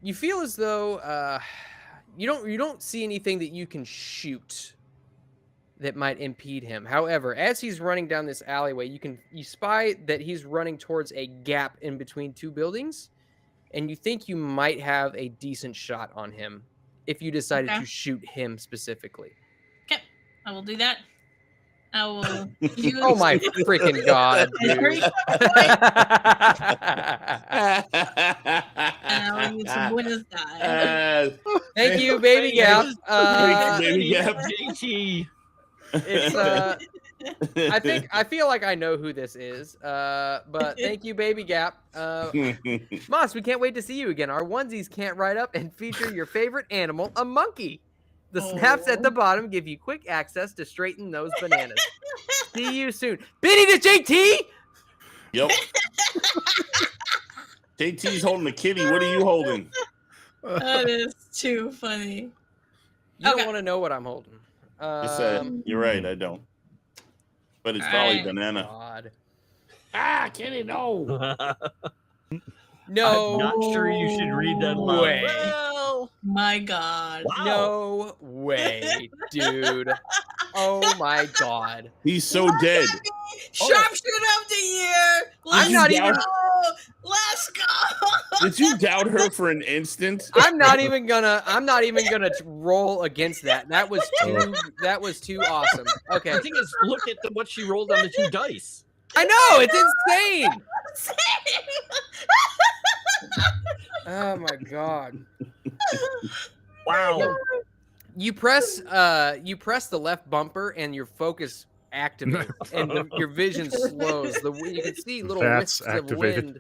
You feel as though you don't see anything that you can shoot that might impede him. However, as he's running down this alleyway, you spy that he's running towards a gap in between two buildings, and you think you might have a decent shot on him if you decided to shoot him specifically. Okay, I will do that. I will use. Oh my freaking god, dude. And I will use some buenos die. Thank you, baby Gap. Baby Gap. JT. It's I feel like I know who this is. But thank you, baby Gap. Moss, we can't wait to see you again. Our onesies can't write up and feature your favorite animal, a monkey. The snaps at the bottom give you quick access to straighten those bananas. See you soon. Biddy to JT! Yep. JT's holding the kitty. What are you holding? That is too funny. You don't want to know what I'm holding. You're right. I don't. But it's probably Alright. banana. God. Kitty, no. No. I'm not sure you should read that aloud. way. Well, My God. wow. No way, dude. Oh my god. He's so dead. Sharpshooter of the year. I'm not even. Let's go. Did you doubt her for an instant? I'm not even gonna roll against that. That was too awesome. Okay. The thing is, look at what she rolled on the 2 dice. I know, it's insane. Oh my god. Wow. You press the left bumper and your focus activates and your vision slows. You can see little Vats wisps activated. of wind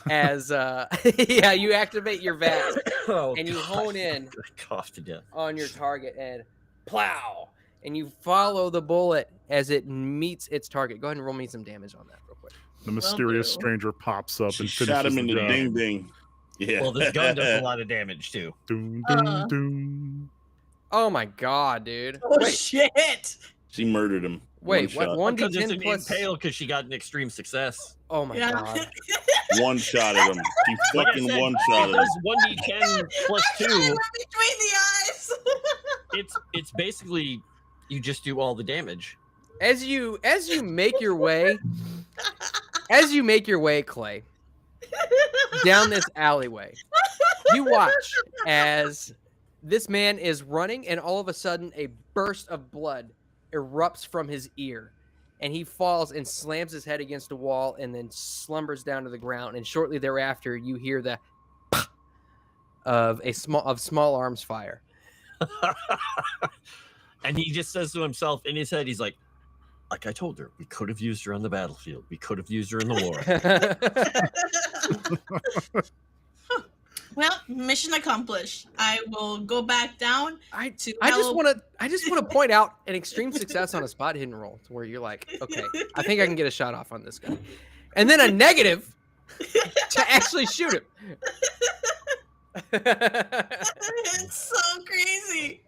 as yeah, you activate your vats Oh, and you God. hone in I coughed to death. on your target and plow, and you follow the bullet as it meets its target. Go ahead and roll me some damage on that real quick. The mysterious do. stranger pops up She and shot finishes him in the job. ding ding. Yeah. Well, this gun does a lot of damage too. Doom, doom, doom. Oh my god, dude. Oh Wait, shit. She murdered him. wait, what? shot. 1d10 Because it's an plus. impale because she got an extreme success. Oh my Yeah. god. One shot at him. She Like I fucking said, one shot it at him. does 1d10 plus 2. Between the eyes. It's basically you just do all the damage. As you make your way, Clay, down this alleyway, you watch as this man is running, and all of a sudden, a burst of blood erupts from his ear, and he falls and slams his head against a wall, and then slumbers down to the ground. And shortly thereafter, you hear the of small arms fire. And he just says to himself in his head, he's like I told her, we could have used her on the battlefield. We could have used her in the war. Well, mission accomplished. I will go back down. I just want to point out an extreme success on a spot hidden roll, to where you're like, okay, I think I can get a shot off on this guy, and then a negative to actually shoot him. It's so crazy.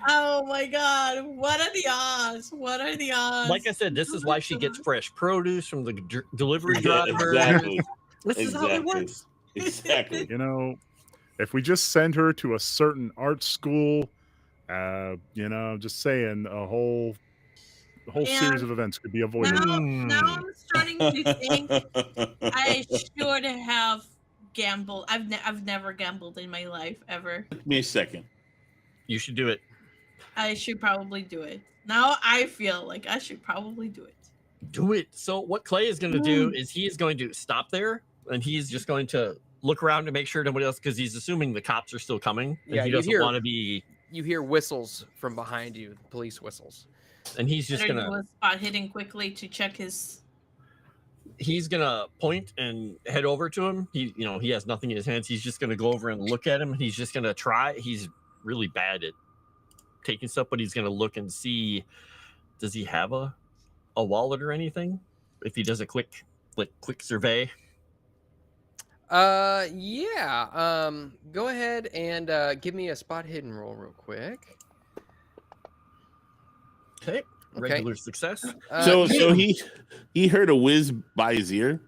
Oh my god. What are the odds? What are the odds? Like I said, this is why she gets fresh produce from the delivery Yeah, driver. exactly. This is how it works. Exactly. You know, if we just send her to a certain art school, just saying, a whole Yeah. series of events could be avoided. Now I'm starting to think I should have gambled. I've never gambled in my life ever. Give me a second. You should do it. I should probably do it. Now I feel like I should probably do it. Do it. So what Clay is going to do is he is going to stop there, and he's just going to look around to make sure nobody else, because he's assuming the cops are still coming. And Yeah, he you doesn't hear- want to be. You hear whistles from behind you, police whistles. And he's just Better gonna do a spot hidden quickly to check his. he's gonna point and head over to him. He has nothing in his hands. He's just gonna go over and look at him. He's just gonna try. He's really bad at taking stuff, but he's gonna look and see, does he have a wallet or anything? If he does a quick survey. Yeah. Go ahead and give me a spot hidden roll real quick. Okay. Regular success. So he heard a whiz by his ear.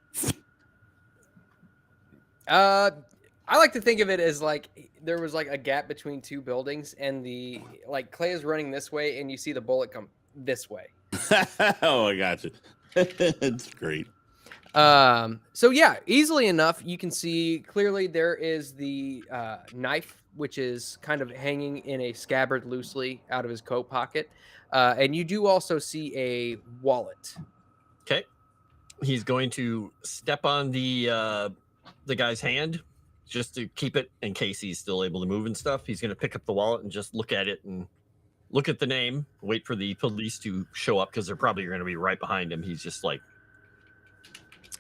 I like to think of it as like there was like a gap between two buildings, and Clay is running this way, and you see the bullet come this way. Oh, I got you. It's great. So yeah, easily enough, you can see clearly there is the knife, which is kind of hanging in a scabbard loosely out of his coat pocket. And you do also see a wallet. Okay. He's going to step on the guy's hand just to keep it in case he's still able to move and stuff. He's going to pick up the wallet and just look at it and look at the name, wait for the police to show up because they're probably going to be right behind him. He's just like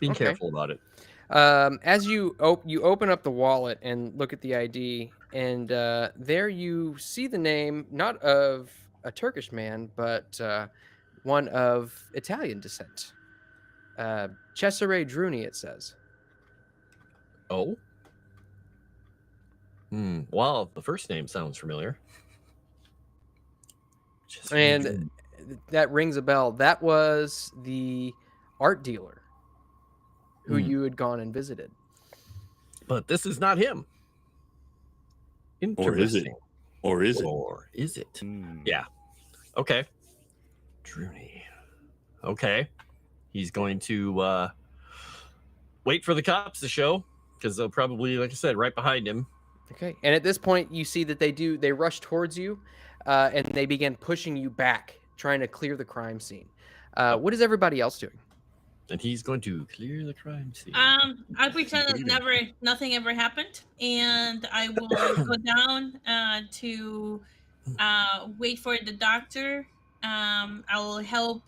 being careful about it. As you open up the wallet and look at the ID, and there you see the name, not of a Turkish man, but one of Italian descent. Cesare Druni, it says. Oh. Wow, the first name sounds familiar. And that rings a bell. That was the art dealer who you had gone and visited. But this is not him. Interesting. Or is it? Or is it? Yeah. Okay. Druni. Okay. He's going to wait for the cops to show because they'll probably, like I said, right behind him. Okay. And at this point, you see that they rush towards you and they begin pushing you back, trying to clear the crime scene. What is everybody else doing? And he's going to clear the crime scene. I pretend that nothing ever happened, and I will go down to wait for the doctor. I will help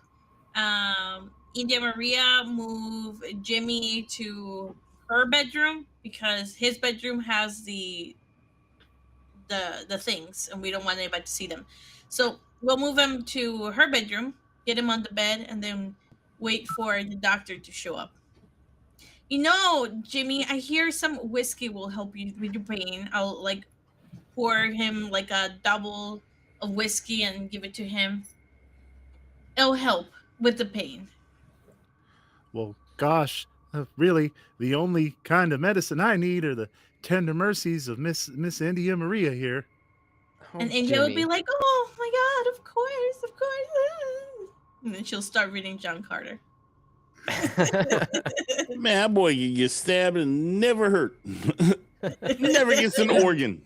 India Maria move Jimmy to her bedroom because his bedroom has the things, and we don't want anybody to see them. So we'll move him to her bedroom, get him on the bed, and then wait for the doctor to show up. Jimmy, I hear some whiskey will help you with your pain. I'll pour him a double of whiskey and give it to him. It'll help with the pain. Well, gosh, really, the only kind of medicine I need are the tender mercies of Miss India Maria here. And India would be like, "Oh my God, of course." And then she'll start reading John Carter. Man, that boy get stabbed and never hurt. Never gets an organ.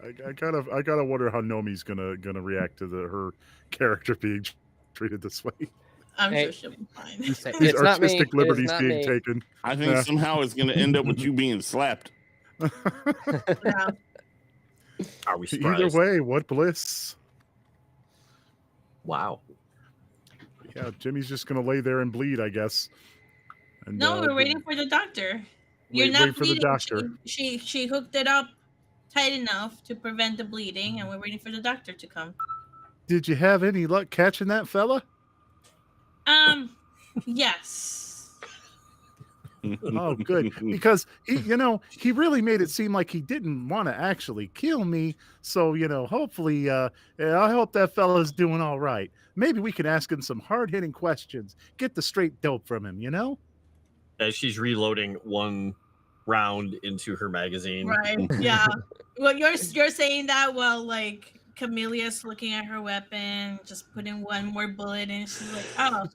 I gotta wonder how Nomi's gonna react to her character being treated this way. I'm sure she'll be fine. These artistic liberties being taken. I think somehow it's gonna end up with you being slapped. Yeah. Are we surprised? Either way, what bliss. Wow. Yeah, Jimmy's just gonna lay there and bleed, I guess. And, No, we're waiting for the doctor. You're wait not for the bleeding. doctor. She hooked it up tight enough to prevent the bleeding, and we're waiting for the doctor to come. Did you have any luck catching that fella? Yes. Oh, good. Because he really made it seem like he didn't want to actually kill me. So, hopefully, I hope that fella's doing all right. Maybe we can ask him some hard-hitting questions. Get the straight dope from him, As she's reloading one round into her magazine. Right. Yeah. Well, you're saying that while Camelia's looking at her weapon, just putting one more bullet in. She's like, "Oh,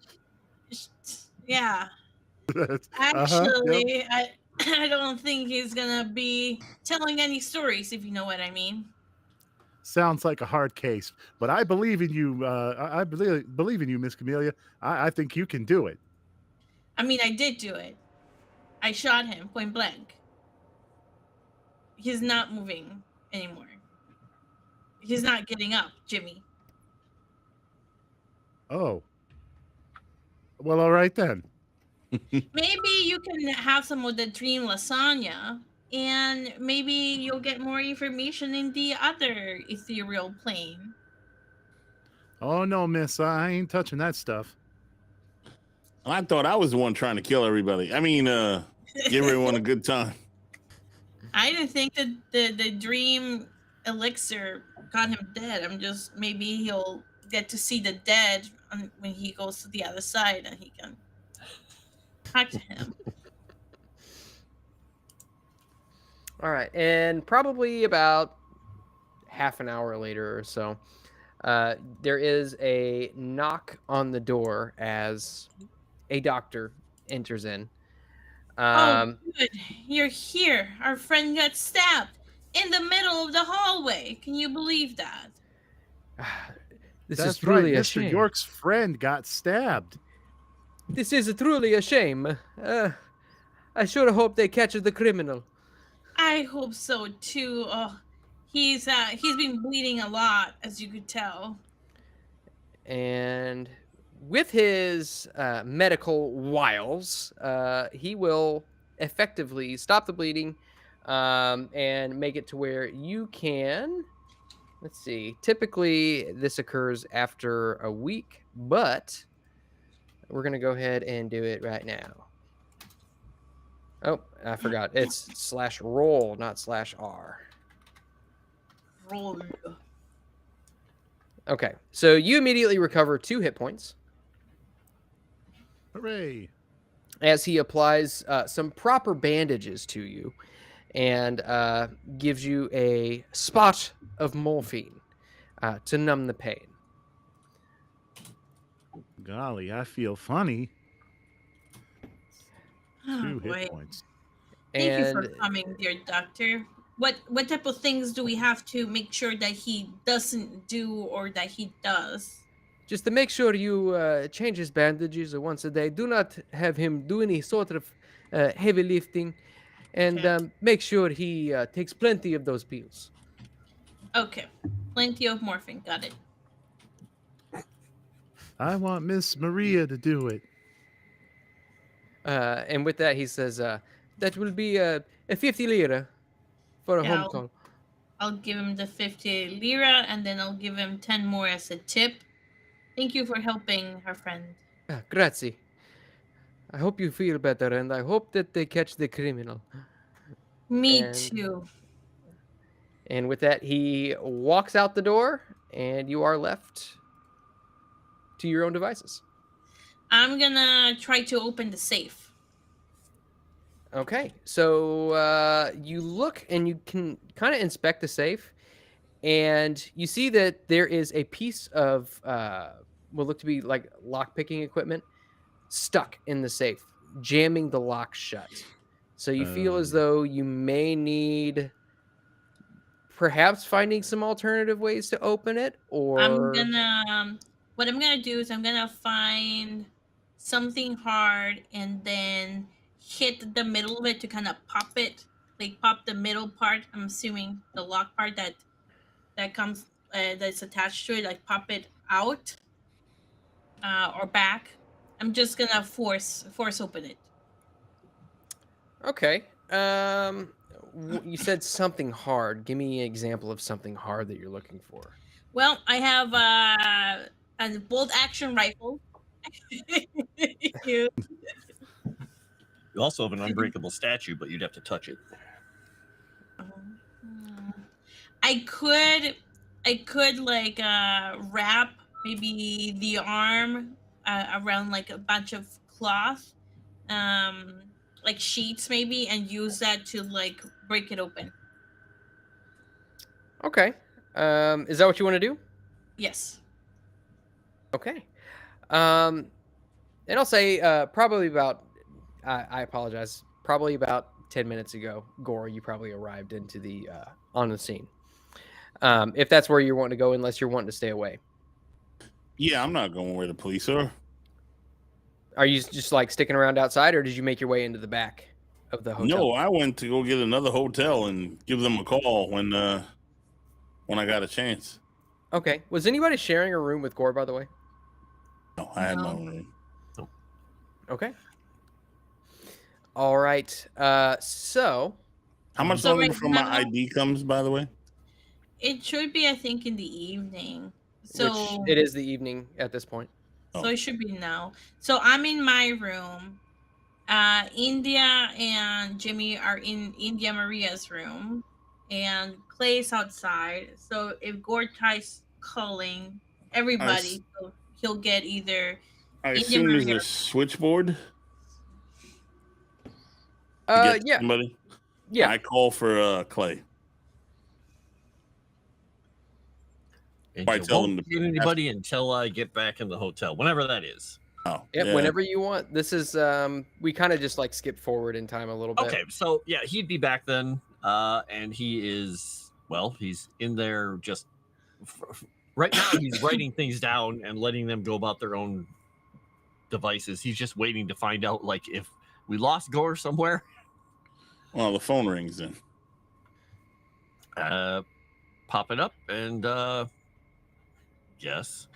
yeah." Actually, yep. I don't think he's gonna be telling any stories, if you know what I mean. Sounds like a hard case, but I believe in you. I believe in you, Miss Camellia. I think you can do it. I mean, I did do it. I shot him point blank. He's not moving anymore. He's not getting up, Jimmy. Oh. Well, all right then. Maybe you can have some of the dream lasagna, and maybe you'll get more information in the other ethereal plane. Oh no, miss, I ain't touching that stuff. I thought I was the one trying to kill everybody. I mean, give everyone a good time. I didn't think that the dream elixir got him dead. I'm just, maybe he'll get to see the dead when he goes to the other side and he can talk to him. All right, and probably about half an hour later or so, there is a knock on the door as a doctor enters in. Oh, good. You're here. Our friend got stabbed in the middle of the hallway. Can you believe that? This That's is truly right. a Mr. shame. York's friend got stabbed. This is truly a shame. I sure hope they catch the criminal. I hope so too. Oh, he's been bleeding a lot, as you could tell. And with his medical wiles, he will effectively stop the bleeding and make it to where you can. Let's see. Typically, this occurs after a week, but we're going to go ahead and do it right now. Oh, I forgot. It's /roll, not /r. Roll. Okay, so you immediately recover 2 hit points Hooray. as he applies some proper bandages to you and gives you a spot of morphine to numb the pain. Golly, I feel funny. Oh, 2 boy. hit points. Thank you for And coming, dear doctor. What type of things do we have to make sure that he doesn't do or that he does? just to make sure you change his bandages once a day. Do not have him do any sort of heavy lifting, and Okay. make sure he takes plenty of those pills. Okay. Plenty of morphine. Got it. I want Miss Maria to do it. And with that, he says, that will be a 50 lira for a Yeah, home call. I'll give him the 50 lira and then I'll give him 10 more as a tip. Thank you for helping our friend. Grazie. I hope you feel better, and I hope that they catch the criminal. Me And- too. And with that, he walks out the door, and you are left to your own devices. I'm gonna try to open the safe. Okay, so you look and you can kind of inspect the safe, and you see that there is a piece of what look to be like lock-picking equipment stuck in the safe, jamming the lock shut. So you feel as though you may need perhaps finding some alternative ways to open it, or What I'm gonna do is I'm gonna find something hard and then hit the middle of it to kind of pop it, like pop the middle part. I'm assuming the lock part that comes that's attached to it, like pop it out or back. I'm just gonna force open it. Okay. You said something hard. Give me an example of something hard that you're looking for. Well, I have a bolt action rifle. You- You also have an unbreakable statue, but you'd have to touch it. I could like wrap maybe the arm around like a bunch of cloth, like sheets maybe, and use that to like break it open. Okay. Is that what you want to do? Yes. Okay. And I'll say probably about, I apologize, probably about 10 minutes ago, Gore, you probably arrived into the on the scene. If that's where you're wanting to go, unless you're wanting to stay away. Yeah, I'm not going where the police are. Are you just like sticking around outside, or did you make your way into the back? of the hotel? No, I went to go get another hotel and give them a call when I got a chance. Okay. Was anybody sharing a room with Gore, by the way? No, I had my own room. Okay. All right. So How much So longer right before now- my ID comes, by the way? It should be, I think, in the evening. So which it is the evening at this point. So it should be now. So I'm in my room. India and Jimmy are in India Maria's room, and Clay's outside. So if Gortai's calling everybody, so he'll get either. I India assume there's Maria. a switchboard. to get Yeah. somebody. Yeah. I call for Clay. And I you tell won't them to get anybody until I get back in the hotel, whenever that is. Oh, Yep, yeah. whenever you want. This is we kind of just like skip forward in time a little bit. Okay, so yeah, he'd be back then, and he is he's in there just right now. He's writing things down and letting them go about their own devices. He's just waiting to find out like if we lost Gore somewhere. Well, the phone rings in. Pop it up and yes.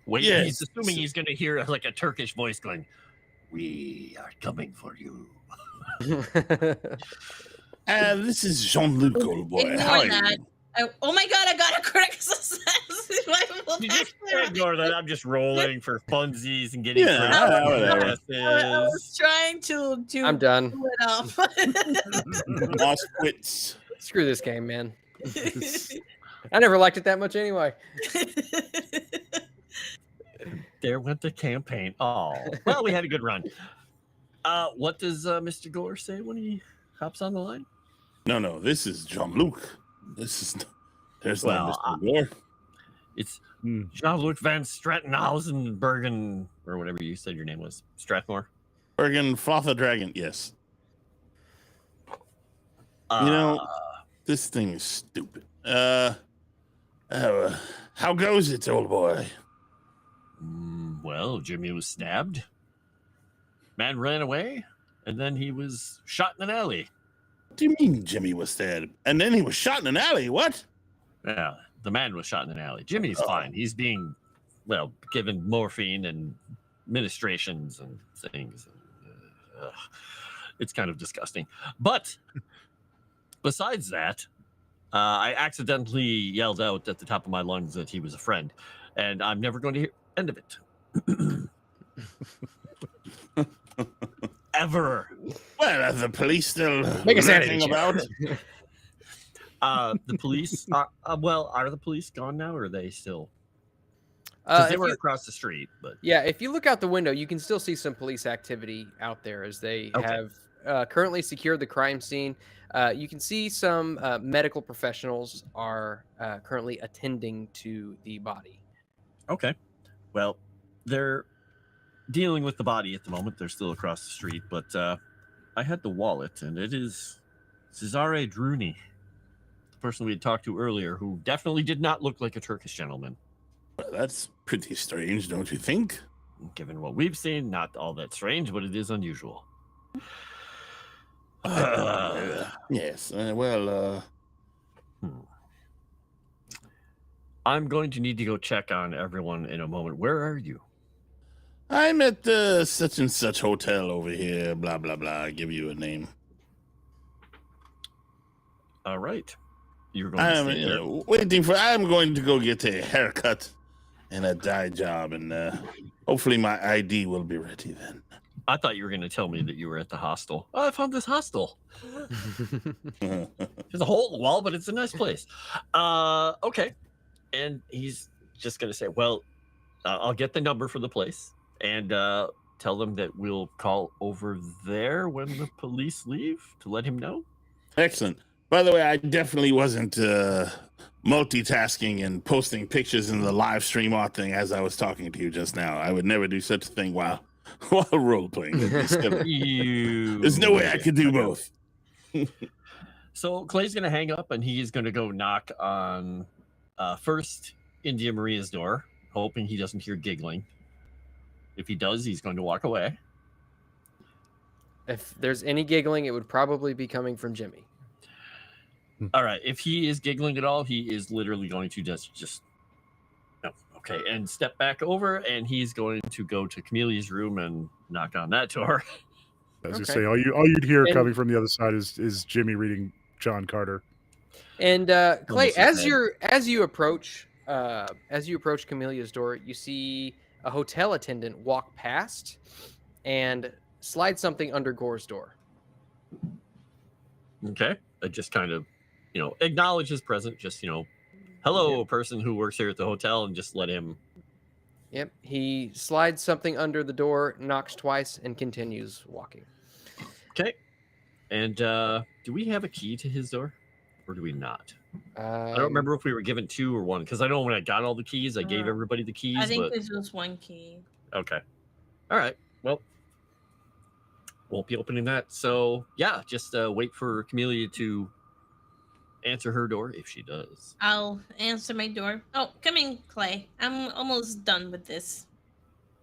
Wait, Yes. he's assuming he's going to hear like a Turkish voice going, "We are coming for you." This is Jean-Luc, old boy. Ignore How are that. you? Oh my god, I got a critical success. You just ignore that. I'm just rolling for funsies and getting Yeah, critical whatever. I was successes. trying to I'm done. pull it up. Lost wits. Screw this game, man. I never liked it that much anyway. There went the campaign. Oh, well, we had a good run. What does Mr. Gore say when he hops on the line? No, this is Jean-Luc. There's Well, no Mr. Gore. It's Jean-Luc Van Strattenhausen Bergen, or whatever you said your name was. Strathmore. Bergen Frotha Dragon, yes. This thing is stupid. How goes it, old boy? Well, Jimmy was stabbed. Man ran away, and then he was shot in an alley. What do you mean Jimmy was stabbed? And then he was shot in an alley? What? Yeah, the man was shot in an alley. Jimmy's fine. He's being, given morphine and ministrations and things. It's kind of disgusting. But besides that, I accidentally yelled out at the top of my lungs that he was a friend, and I'm never going to hear the end of it. Ever. Well, are the police still Make a sanity lurking check. about? The police are the police gone now, or are they still? 'Cause they If were you- across the street, but Yeah, if you look out the window, you can still see some police activity out there as they Okay. have currently secured the crime scene. You can see some medical professionals are currently attending to the body. okay. Well, they're dealing with the body at the moment. They're still across the street, but I had the wallet, and it is Cesare Druni, the person we had talked to earlier, who definitely did not look like a Turkish gentleman. Well, that's pretty strange, don't you think? Given what we've seen, not all that strange, but it is unusual. Yes. I'm going to need to go check on everyone in a moment. Where are you? I'm at such and such hotel over here. Blah blah blah. I give you a name. All right. You're going to stay there. I'm going to go get a haircut and a dye job, and hopefully my ID will be ready then. I thought you were going to tell me that you were at the hostel. Oh, I found this hostel. There's a hole in the wall, but it's a nice place. Okay. And he's just going to say, well, I'll get the number for the place and tell them that we'll call over there when the police leave to let him know. Excellent. By the way, I definitely wasn't multitasking and posting pictures in the live stream art thing as I was talking to you just now. I would never do such a thing while role playing. There's no way I could do both. So Clay's going to hang up and he's going to go knock on first India Maria's door, hoping he doesn't hear giggling. If he does, he's going to walk away. If there's any giggling, it would probably be coming from Jimmy. All right. If he is giggling at all, he is literally going to just no. Okay, and step back over, and he's going to go to Camelia's room and knock on that door. As you Okay. say, all you'd hear And- coming from the other side is Jimmy reading John Carter. And Clay, Almost as you approach Camelia's door, you see a hotel attendant walk past and slide something under Gore's door. Okay, I just kind of, acknowledge his presence. Just hello, person who works here at the hotel, and just let him. Yep, he slides something under the door, knocks twice, and continues walking. Okay, and do we have a key to his door, or do we not? I don't remember if we were given 2 or 1, because I know when I got all the keys, I gave everybody the keys. I think but... there's just 1 key. Okay. All right. Well, won't be opening that. So yeah, just wait for Camellia to answer her door if she does. I'll answer my door. Oh, come in, Clay. I'm almost done with this.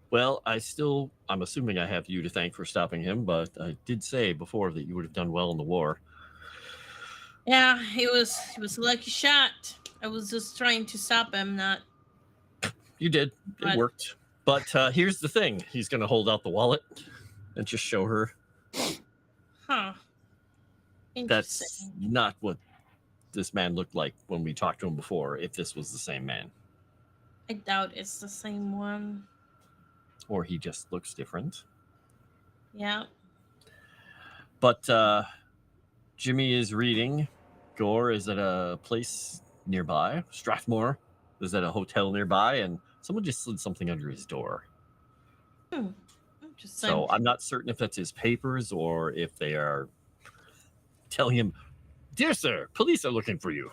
Well, I'm assuming I have you to thank for stopping him, but I did say before that you would have done well in the war. Yeah, he was a lucky shot. I was just trying to stop him, not. You did. It worked. But here's the thing. He's going to hold out the wallet and just show her. Huh. That's not what this man looked like when we talked to him before, if this was the same man. I doubt it's the same one. Or he just looks different. Yeah. But Jimmy is reading. Gore is at a place nearby. Strathmore is at a hotel nearby, and someone just slid something under his door. Interesting. So I'm not certain if that's his papers or if they are telling him, "Dear sir, police are looking for you."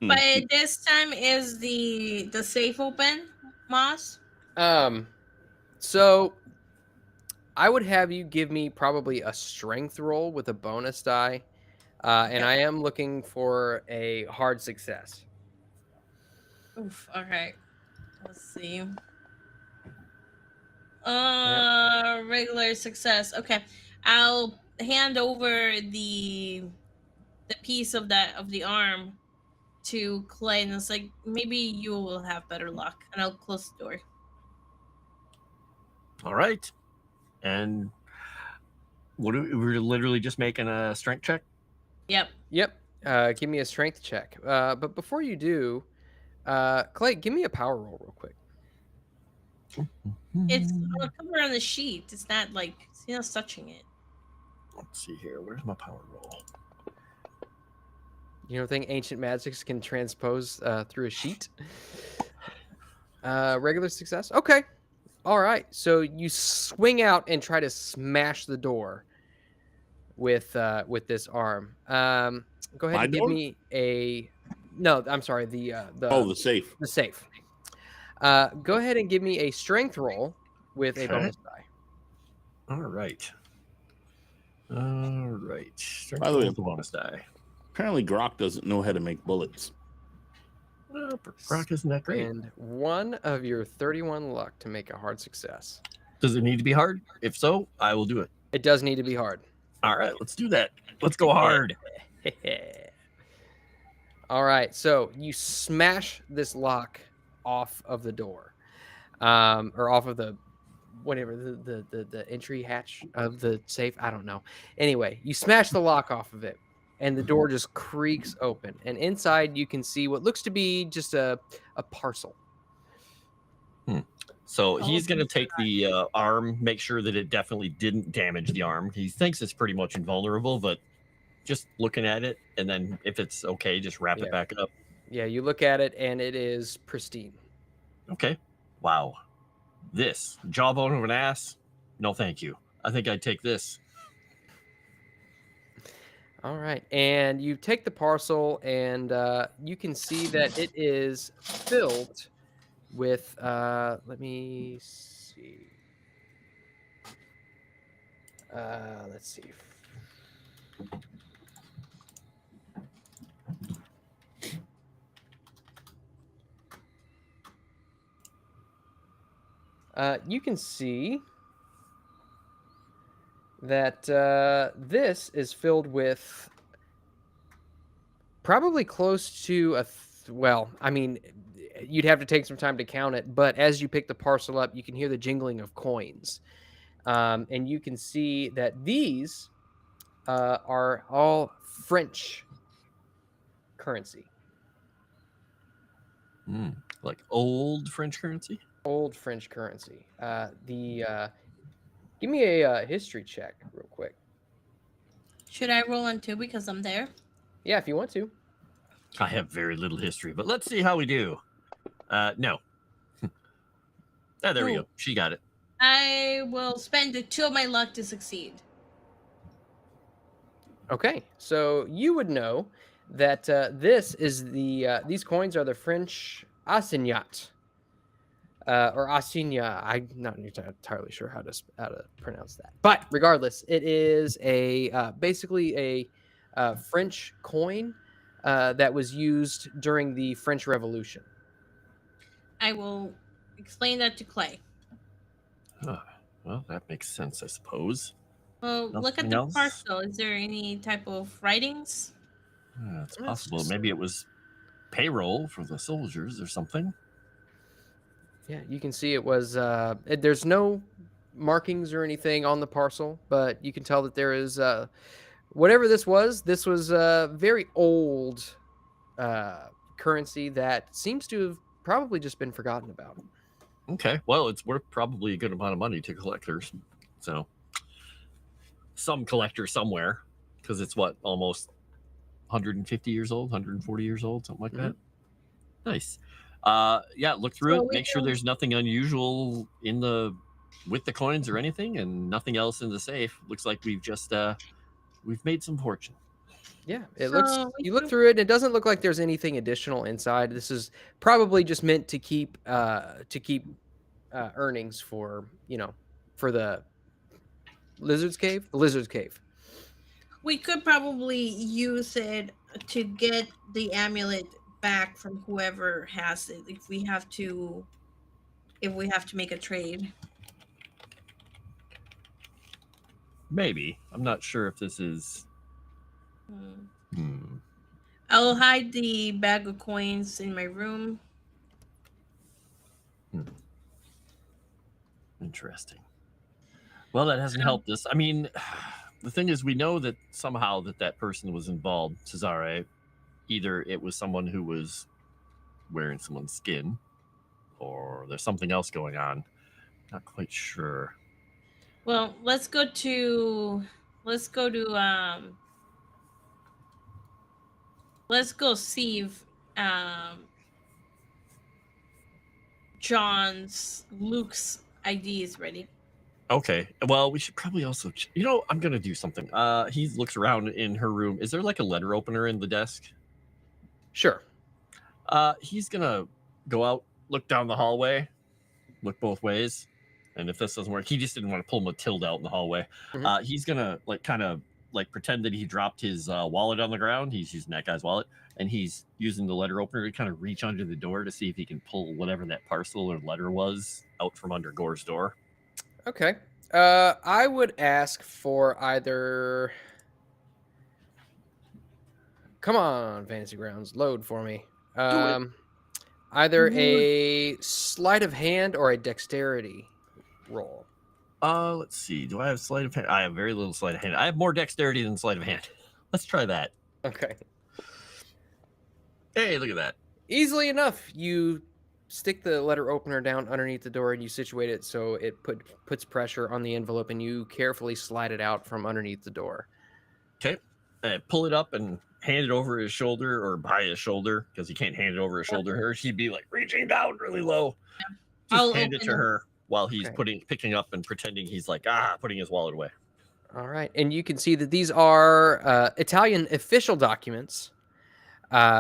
But this time is the safe open, Moss? So I would have you give me probably a strength roll with a bonus die. And I am looking for a hard success. Oof, okay. Let's see. Regular success. Okay. I'll hand over the piece of the arm to Clay, and it's like, maybe you will have better luck. And I'll close the door. All right. And we're literally just making a strength check? Yep. Give me a strength check. But before you do, Clay, give me a power roll real quick. It's on the cover on the sheet. It's not like he's not touching it. Let's see here. Where's my power roll? You don't think ancient magics can transpose through a sheet? Regular success? Okay. All right. So you swing out and try to smash the door with this arm. Go ahead My and door? give me a. No, I'm sorry. The safe. The safe. Go ahead and give me a strength roll with a Okay. bonus die. All right. Strength By the way, roll with the bonus die. Apparently, Grok doesn't know how to make bullets. Brock isn't that great. And 1 of your 31 luck to make a hard success. Does it need to be hard? If so, I will do it. It does need to be hard. All right, let's do that. Let's go hard. All right, so you smash this lock off of the door, or off of the whatever the entry hatch of the safe. I don't know. Anyway, you smash the lock off of it, and the door just creaks open. And inside, you can see what looks to be just a parcel. So he's going to take the arm, make sure that it definitely didn't damage the arm. He thinks it's pretty much invulnerable, but just looking at it, and then if it's okay, just wrap it back up. Yeah, you look at it, and it is pristine. Okay. Wow. This jawbone of an ass? No, thank you. I think I'd take this. All right, and you take the parcel, and you can see that it is filled with. Let me see. Let's see. You can see that this is filled with probably close to well, I mean, you'd have to take some time to count it, but as you pick the parcel up, you can hear the jingling of coins. And you can see that these are all French currency. Like old French currency? Old French currency. Give me a history check real quick. Should I roll on 2 because I'm there? Yeah, if you want to. I have very little history, but let's see how we do. No. There we go. She got it. I will spend 2 of my luck to succeed. Okay, so you would know that this is these coins are the French assignat. Or assignat. I'm not entirely sure how to pronounce that. But regardless, it is basically a French coin that was used during the French Revolution. I will explain that to Clay. Well, that makes sense, I suppose. Well, look at Nothing the else? parcel. Is there any type of writings? It's possible. Maybe it was payroll for the soldiers or something. Yeah, you can see it was. There's no markings or anything on the parcel, but you can tell that there is whatever this was. This was a very old currency that seems to have probably just been forgotten about. Okay, well, it's worth probably a good amount of money to collectors. So, some collector somewhere, because it's almost 150 years old, 140 years old, something like that. Nice. Yeah, look through it. Make sure there's nothing unusual with the coins or anything, and nothing else in the safe. Looks like we've just we've made some fortune. Yeah, it looks. You look through it, and it doesn't look like there's anything additional inside. This is probably just meant to keep earnings for for the Lizard's Cave. The Lizard's Cave. We could probably use it to get the amulet back from whoever has it if we have to make a trade. Maybe. I'm not sure if this is. I'll hide the bag of coins in my room. Interesting. Well, that hasn't helped us. I mean, the thing is, we know that somehow that person was involved, Cesare. Either it was someone who was wearing someone's skin, or there's something else going on. Not quite sure. Well, let's go to see if Luke's ID is ready. Okay. Well, we should probably also. I'm gonna do something. He looks around in her room. Is there like a letter opener in the desk? Sure. He's gonna go out, look down the hallway, look both ways, and if this doesn't work, he just didn't want to pull Matilda out in the hallway. He's gonna pretend that he dropped his wallet on the ground. He's using that guy's wallet, and he's using the letter opener to kind of reach under the door to see if he can pull whatever that parcel or letter was out from under Gore's door. Okay. I would ask for either. Come on, Fantasy Grounds, load for me. Either a sleight of hand or a dexterity roll. Let's see. Do I have sleight of hand? I have very little sleight of hand. I have more dexterity than sleight of hand. Let's try that. Okay. Hey, look at that. Easily enough, you stick the letter opener down underneath the door and you situate it so it puts pressure on the envelope, and you carefully slide it out from underneath the door. Okay. Pull it up and hand it over his shoulder or by his shoulder, because he can't hand it over his shoulder. Or she'd be like reaching down really low. Just hand it to her while he's picking up and pretending he's like putting his wallet away. All right, and you can see that these are Italian official documents,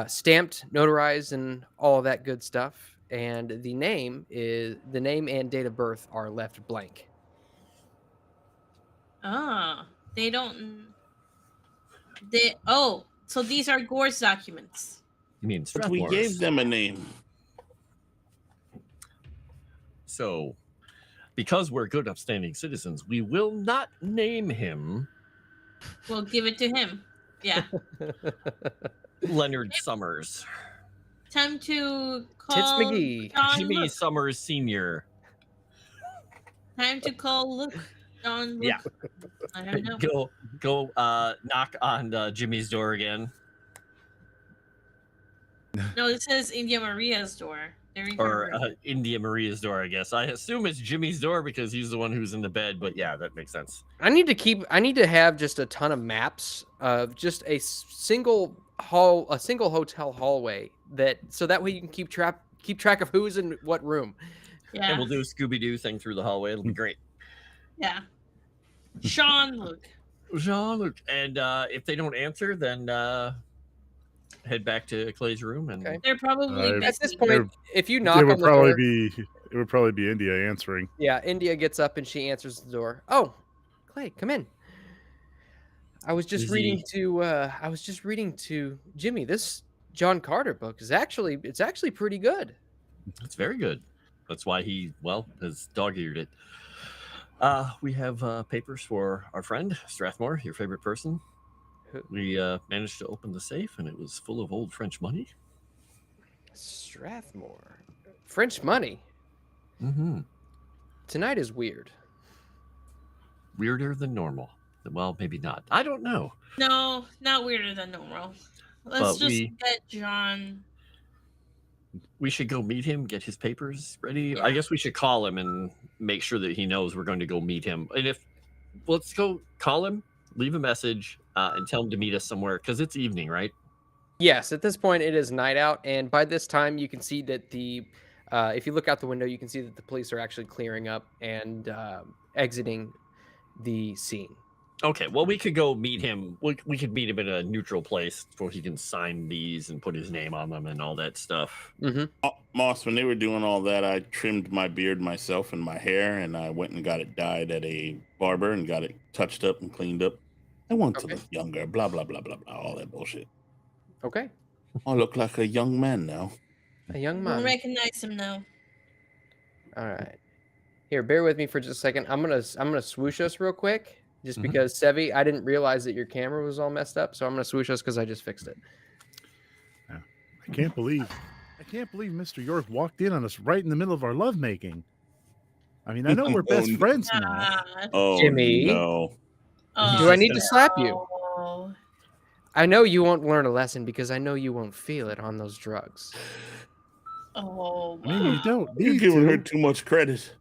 stamped, notarized, and all of that good stuff. And the name and date of birth are left blank. They don't. So these are Gore's documents. You mean But we gave them a name. So because we're good, upstanding citizens, we will not name him We'll give it to him. Yeah. Leonard Summers. Time to Tits call McGee. John Jimmy Luke. Summers Sr. Time to call Luke. John Luke. Yeah. I don't know. Go knock on Jimmy's door again. No, it says India Maria's door. They're in her Or room. India Maria's door, I guess. I assume it's Jimmy's door because he's the one who's in the bed, but yeah, that makes sense. I need to have just a ton of maps of just a single hotel hallway so that way you can keep track of who's in what room. Yeah. And we'll do a Scooby-Doo thing through the hallway. It'll be great. Yeah. Sean Luke. Jean-Luc. And if they don't answer, then head back to Clay's room. And Okay. They're probably At At this busy. point, if you knock It on would the door, probably be India answering. yeah, India gets up and she answers the door. Oh, Clay, come in. I was just reading to Jimmy. This John Carter book is actually pretty good. it's very good. That's why he, has dog-eared it. We have papers for our friend, Strathmore, your favorite person. We managed to open the safe, and it was full of old French money. Strathmore. French money. Mm-hmm. Tonight is weird. Weirder than normal. Well, maybe not. I don't know. No, not weirder than normal. Let's But just get John. We should go meet him, get his papers ready. Yeah. I guess we should call him and make sure that he knows we're going to go meet him. And let's go call him, leave a message, and tell him to meet us somewhere because it's evening, right? Yes, at this point it is night out, and by this time you can see that if you look out the window, you can see that the police are actually clearing up and exiting the scene. Okay, well, we could go meet him. We could meet him in a neutral place where he can sign these and put his name on them and all that stuff. Mm-hmm. Moss, when they were doing all that, I trimmed my beard myself and my hair, and I went and got it dyed at a barber and got it touched up and cleaned up. I want to Okay. look younger, blah, blah, blah, blah, blah, all that bullshit. Okay, I look like a young man now. a young Don't man. recognize him now. All right, here, bear with me for just a second. I'm gonna swoosh us real quick, just Mhm. because Sevvy, I didn't realize that your camera was all messed up, so I'm gonna swoosh us because I just fixed it. I can't believe Mr. York walked in on us right in the middle of our lovemaking. I mean, I know we're best no. friends now. Ah, Oh, Jimmy? no. Do I need to slap you? oh. I know you won't learn a lesson because I know you won't feel it on those drugs. Oh, I mean, you don't You're need giving her to. too much credit.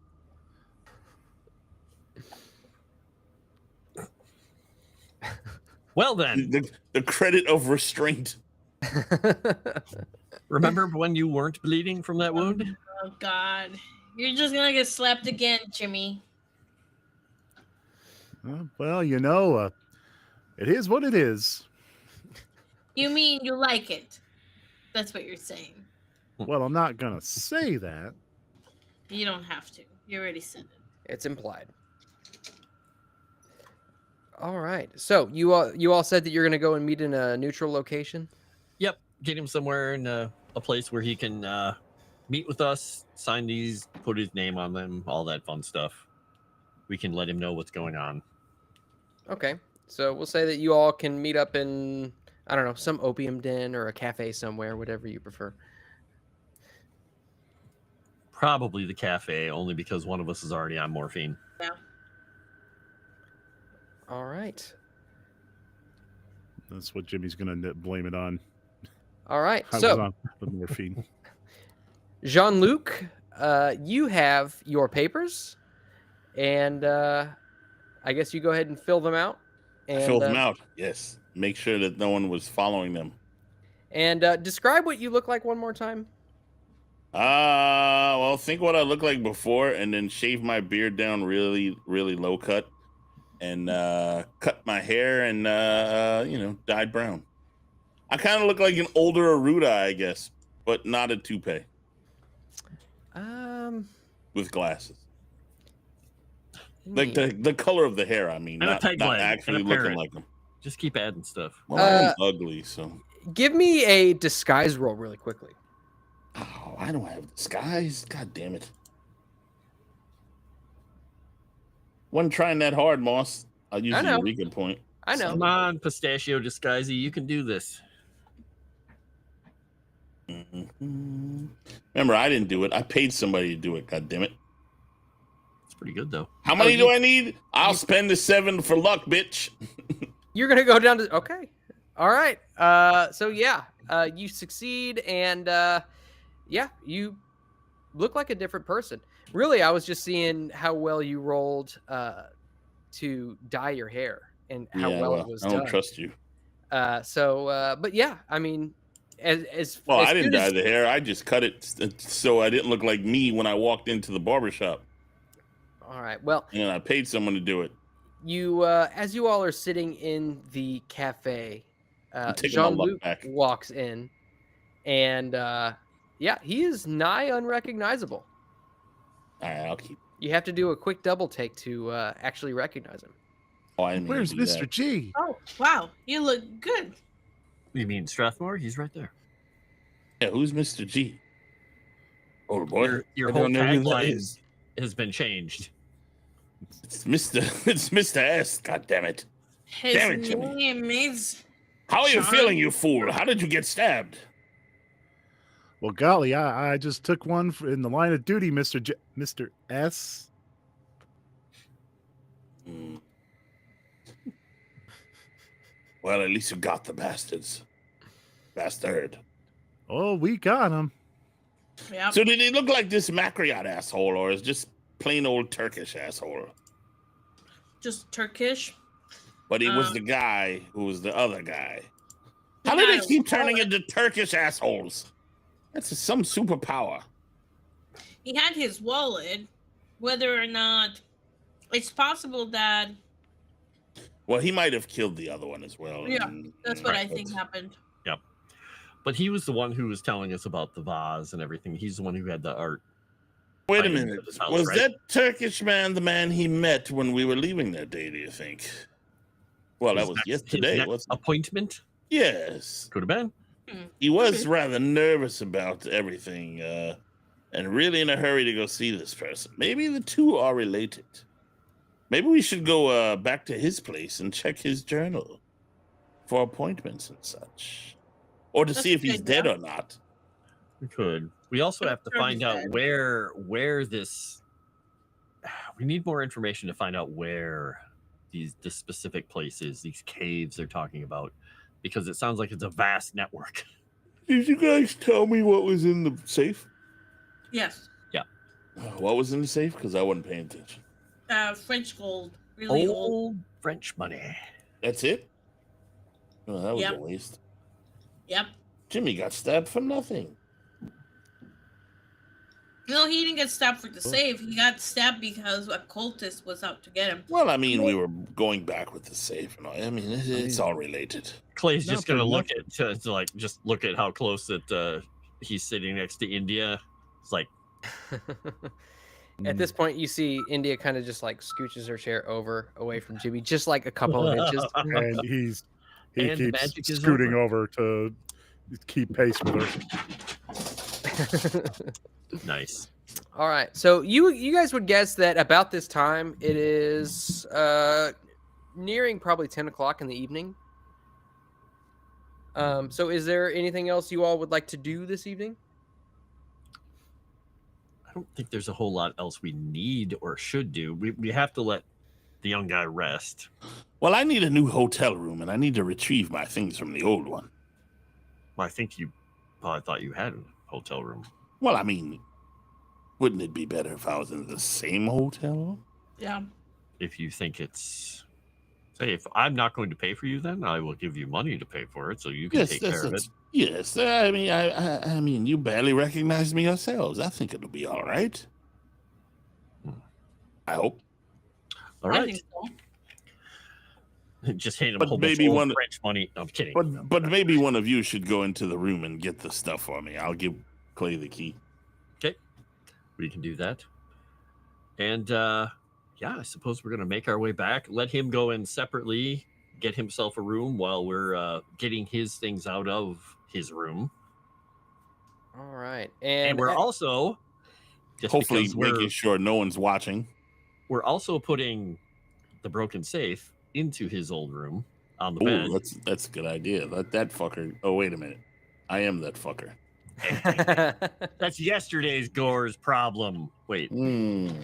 Well, then, The credit of restraint. remember when you weren't bleeding from that wound? oh God. You're just gonna get slapped again, Jimmy. Well, it is what it is. You mean you like it? That's what you're saying. Well, I'm not gonna say that. You don't have to. You already said it. It's implied. All right. So you all said that you're gonna go and meet in a neutral location. Yep, get him somewhere in a place where he can meet with us, sign these, put his name on them, all that fun stuff. We can let him know what's going on. Okay. So we'll say that you all can meet up in, I don't know, some opium den or a cafe somewhere, whatever you prefer. Probably the cafe, only because one of us is already on morphine. All right. That's what Jimmy's gonna blame it on. All right. I was So on the morphine. Jean-Luc, you have your papers, and I guess you go ahead and fill them out. And, Fill them out. Yes. Make sure that no one was following them. And describe what you look like one more time. Well, think what I looked like before, and then shave my beard down really, really low cut, and cut my hair and dyed brown. I kind of look like an older Aruda, I guess, but not a toupee with glasses. Like the color of the hair, I mean, And a not peg leg, actually and a looking parrot. like them. Just keep adding stuff. Well, I am ugly, so. Give me a disguise roll really quickly. Oh, I don't have disguise. God damn it. Wasn't trying that hard, Moss. I'll use I the know. Eureka point. I know. Come on, Pistachio Disguisey, you can do this. Mhm. Remember, I didn't do it. I paid somebody to do it. God damn it! It's pretty good though. How many do I need? I'll spend the 7 for luck, bitch. You're gonna go down to okay. All right. So yeah, you succeed, and yeah, you look like a different person. Really, I was just seeing how well you rolled to dye your hair and how well it was I don't done. trust you. But yeah, I mean, as Well, as I didn't good dye as- the hair. I just cut it so I didn't look like me when I walked into the barbershop. All right. Well, And I paid someone to do it. you as you all are sitting in the cafe, I'm taking my luck Jean-Luc back. walks in, and yeah, he is nigh unrecognizable. All right, I'll keep. You have to do a quick double take to actually recognize him. Oh, I didn't mean Where's to do Mr. that. G? Oh, wow. You look good. You mean Strathmore? He's right there. Yeah, who's Mr. G? Oh boy, Your I whole don't know who that tagline is. has been changed. It's Mr. It's Mr. S. God damn it! His Damn it, Jimmy. name is. How are you Sean? feeling, you fool? How did you get stabbed? Well, golly, I just took one in the line of duty, Mr. S. Hmm. Well, at least you got the bastards. Bastard. Oh, we got him. Yeah. So did he look like this Makriot asshole, or is just plain old Turkish asshole? Just Turkish. But he was the guy who was the other guy. The How did guy they keep who- turning into Turkish assholes? That's some superpower. He had his wallet. Whether or not it's possible that. Well, he might have killed the other one as well. Yeah, and- That's what I think happened. But he was the one who was telling us about the vase and everything. He's the one who had the art. Wait a Right into minute. this house, Was right? that Turkish man the man he met when we were leaving that day, do you think? Well, that was His yesterday, next wasn't it? appointment? Yes. Could have been. He was rather nervous about everything and really in a hurry to go see this person. Maybe the two are related. Maybe we should go back to his place and check his journal for appointments and such. Or to That's see if a he's good dead idea. or not. We could. We also have to Sure find he's out dead. where this. We need more information to find out where the specific places, these caves they're talking about, because it sounds like it's a vast network. Did you guys tell me what was in the safe? Yes. What was in the safe? Because I wasn't paying attention. French gold. Really old. Old French money. That's it? Oh, that was Yep. a waste. Yep. Jimmy got stabbed for nothing. No, he didn't get stabbed for the save. He got stabbed because a cultist was out to get him. Well, I mean, we were going back with the safe and all. I mean, it's all related. Clay's Not just gonna for look at to like just look at how close that he's sitting next to India. It's like At this point, you see India kind of just like scooches her chair away from Jimmy, just like a couple of inches. And he And the keeps magic is scooting over. over to keep pace with her. nice. All right, so you guys would guess that about this time it is nearing probably 10 o'clock in the evening. So is there anything else you all would like to do this evening? I don't think there's a whole lot else we need or should do. We have to let the young guy rest. Well, I need a new hotel room, and I need to retrieve my things from the old one. Well, I think you probably thought you had a hotel room. Well, I mean, wouldn't it be better if I was in the same hotel? Yeah. If you think it's say, if I'm not going to pay for you, then I will give you money to pay for it, so you can take care of it. Yes, I mean, I mean, you barely recognize me yourselves. I think it'll be all right. I hope. All I right, think so. just hand him But a whole bunch maybe of old one- French money. No, I'm kidding. But maybe one of you should go into the room and get the stuff for me. I'll give Clay the key. We can do that. And yeah, I suppose we're gonna make our way back. Let him go in separately, get himself a room while we're getting his things out of his room. All right, And we're also just Hopefully because we're making sure no one's watching. we're also putting the broken safe into his old room on the bed. Ooh, that's a good idea. Let that fucker. Oh, wait a minute. I am that fucker. That's yesterday's Gore's problem. Wait. And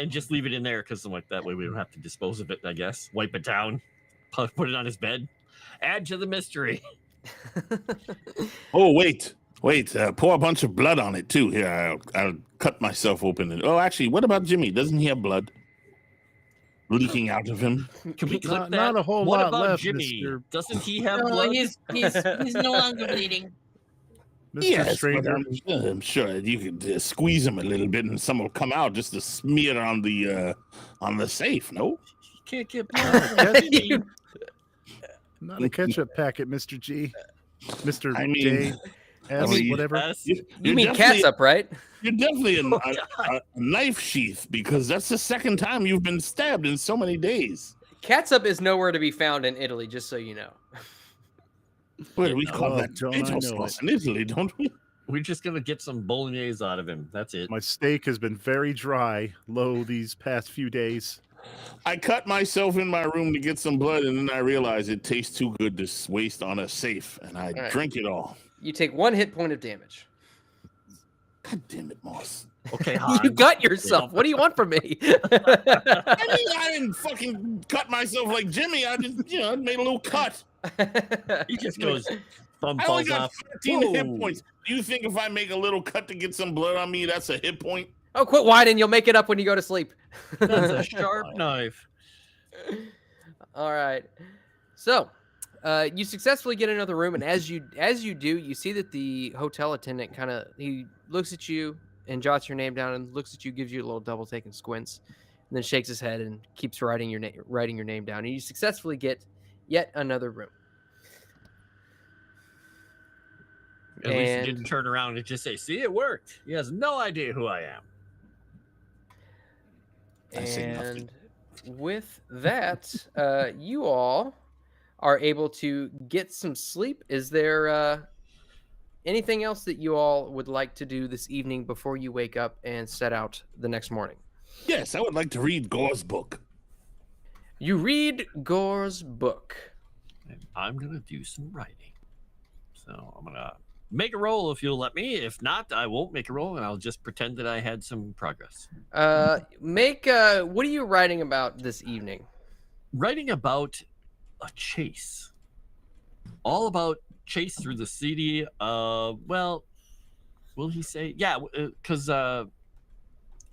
just leave it in there because like that way we don't have to dispose of it, I guess. Wipe it down, put it on his bed. Add to the mystery. Oh, wait. Pour a bunch of blood on it, too. Here, I'll cut myself open. Oh, actually, what about Jimmy? Doesn't he have blood leaking out of him? Can we clip that? Not a whole what lot about left, Jimmy? Mr. Doesn't he have No, blood? he's no longer bleeding. Mr. Yes, Stranger. but I'm sure you could squeeze him a little bit and some will come out just to smear on the safe, no? Can't get Not a ketchup packet, Mr. G. Mr. I mean- J. S, whatever. Yes. You mean catsup, right? You're definitely Oh, a knife sheath because that's the second time you've been stabbed in so many days. Catsup is nowhere to be found in Italy, just so you know. Well, we call Oh, that don't I tomato know sauce in Italy, don't we? We're just gonna get some bolognese out of him. That's it. My steak has been very dry, low these past few days. I cut myself in my room to get some blood, and then I realized it tastes too good to waste on a safe, and I right. drink it all. You take 1 hit point of damage. God damn it, Moss. Okay, You Han. got yourself. What do you want from me? I mean, I didn't fucking cut myself like Jimmy. I just, made a little cut. He just goes, thumb I only falls got off. 13 hit Whoa. points. Do you think if I make a little cut to get some blood on me, that's a hit point? Oh, quit whining. You'll make it up when you go to sleep. That's a sharp knife. All right. So, you successfully get another room, and as you do, you see that the hotel attendant he looks at you and jots your name down, and looks at you, gives you a little double take and squints, and then shakes his head and keeps writing your name down. And you successfully get yet another room. At least And- he didn't turn around and just say, "See, it worked." He has no idea who I am. I say nothing. And with that, you all are able to get some sleep. Is there anything else that you all would like to do this evening before you wake up and set out the next morning? Yes, I would like to read Gore's book. You read Gore's book. And I'm gonna do some writing. So I'm gonna make a roll if you'll let me. If not, I won't make a roll, and I'll just pretend that I had some progress. What are you writing about this evening? Writing about a chase. All about chase through the city. Well, will he say? Yeah, because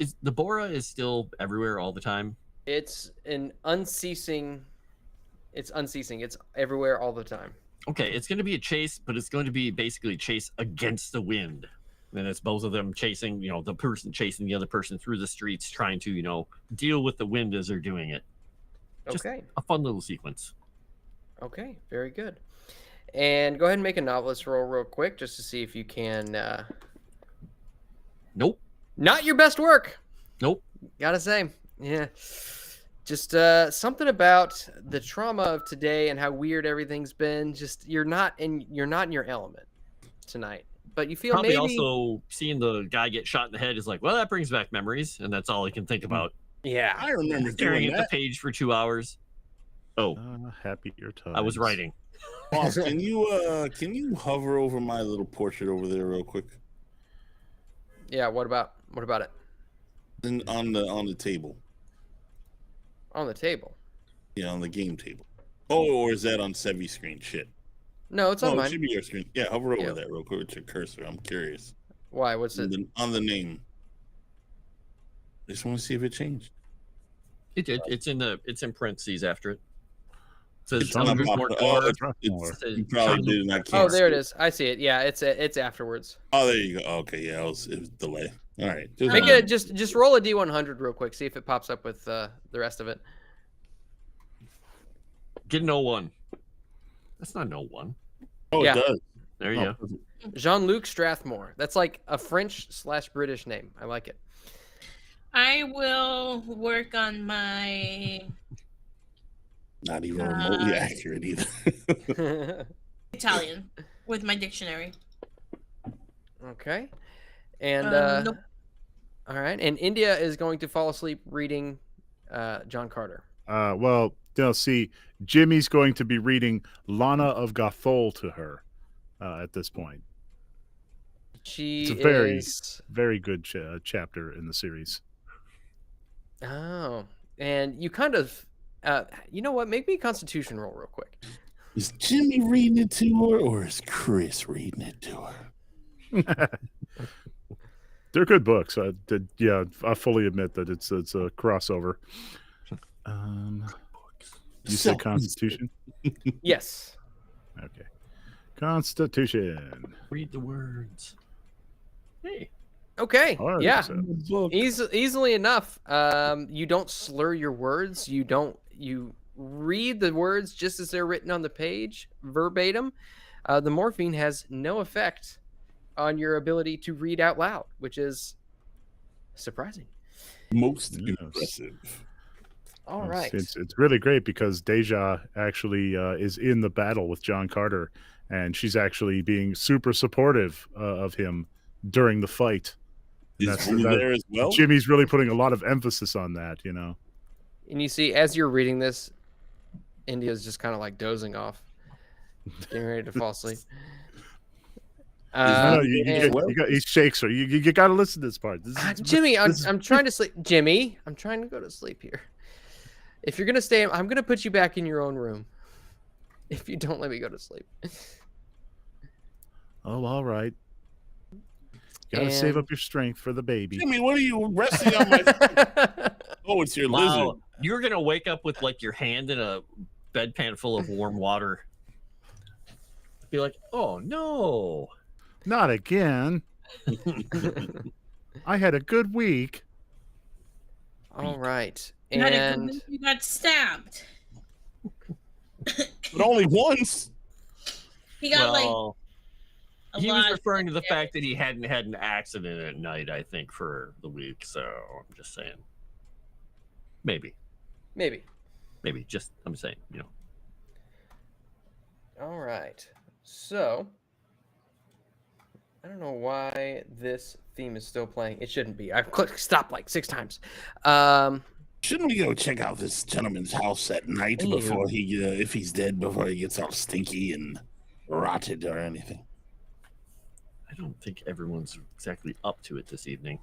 is the Bora is still everywhere all the time. It's unceasing. It's everywhere all the time. Okay, it's going to be a chase, but it's going to be basically a chase against the wind. And it's both of them chasing, the person chasing the other person through the streets, trying to, deal with the wind as they're doing it. Just Okay. a fun little sequence. Okay, very good. And go ahead and make a novelist roll real quick just to see if you can. Nope. Not your best work, Nope. gotta say. Yeah. Just something about the trauma of today and how weird everything's been. Just you're not in your element tonight. But you feel Probably maybe also seeing the guy get shot in the head is like, well, that brings back memeries, and that's all he can think about. yeah. I remember Staring doing at that. the page for 2 hours. Oh, Happier times. I was writing. Boss, can you hover over my little portrait over there real quick? Yeah, what about it? And on the table. On the table. Yeah, on the game table. Oh, or is that on Sevvy's screen? Shit. No, it's on Oh, it mine. should be your screen. Yeah, hover over Yeah. that real quick with your cursor. I'm curious. Why? What's it? On the name. I just want to see if it changed. It did. It's in parentheses after it. It says It's not Eldritch popped More up. Gore. Oh, More. You probably did, and I can't. Oh, there it see is. I see it. Yeah, it's afterwards. Oh, there you go. Okay, yeah, it was delay. All right. Just Make it just roll a D100 real quick. See if it pops up with the rest of it. Get an 01. That's not an 01. Oh, Yeah. it does. There you go. Jean-Luc Strathmore. That's like a French/British name. I like it. I will work on my Not even remotely accurate either. Italian with my dictionary. Okay. And Nope. all right. And India is going to fall asleep reading John Carter? Well, see, Jimmy's going to be reading Lana of Gothol to her at this point. She It's a very, is... very good chapter in the series. Oh, and you kind of, you know what? Make me a Constitution roll real quick. Is Jimmy reading it to her, or is Chris reading it to her? They're good books. I fully admit that it's a crossover. You said Constitution? Yes. Okay. Constitution. Read the words. Hey. Okay. All right, yeah. so- Easily enough. You don't slur your words. You read the words just as they're written on the page, verbatim. The morphine has no effect on your ability to read out loud, which is surprising. Most Yes. impressive. All right. It's really great because Deja actually is in the battle with John Carter, and she's actually being super supportive of him during the fight. Is he there as well? Jimmy's really putting a lot of emphasis on that, you know. And you see, as you're reading this, India's just kind of like dozing off, getting ready to fall asleep. No, he shakes her. You got to listen to this part. Jimmy, I'm trying to sleep. Jimmy, I'm trying to go to sleep here. If you're gonna stay, I'm gonna put you back in your own room. If you don't let me go to sleep. Oh, all right. Got to save up your strength for the baby. Jimmy, what are you resting on my? Oh, it's your lizard. Wow. You're gonna wake up with like your hand in a bedpan full of warm water. Be like, oh no. Not again. I had a good week. All right. Not a good And week, you got stabbed. But only once. He got Well, a he was lot referring to the of fact that he hadn't had an accident at night, I think, for the week. So I'm just saying. Maybe. Just I'm saying, you know. all right. So I don't know why this theme is still playing. It shouldn't be. I've clicked stop like 6 times. Shouldn't we go check out this gentleman's house at night before he, if he's dead, before he gets all stinky and rotted or anything? I don't think everyone's exactly up to it this evening.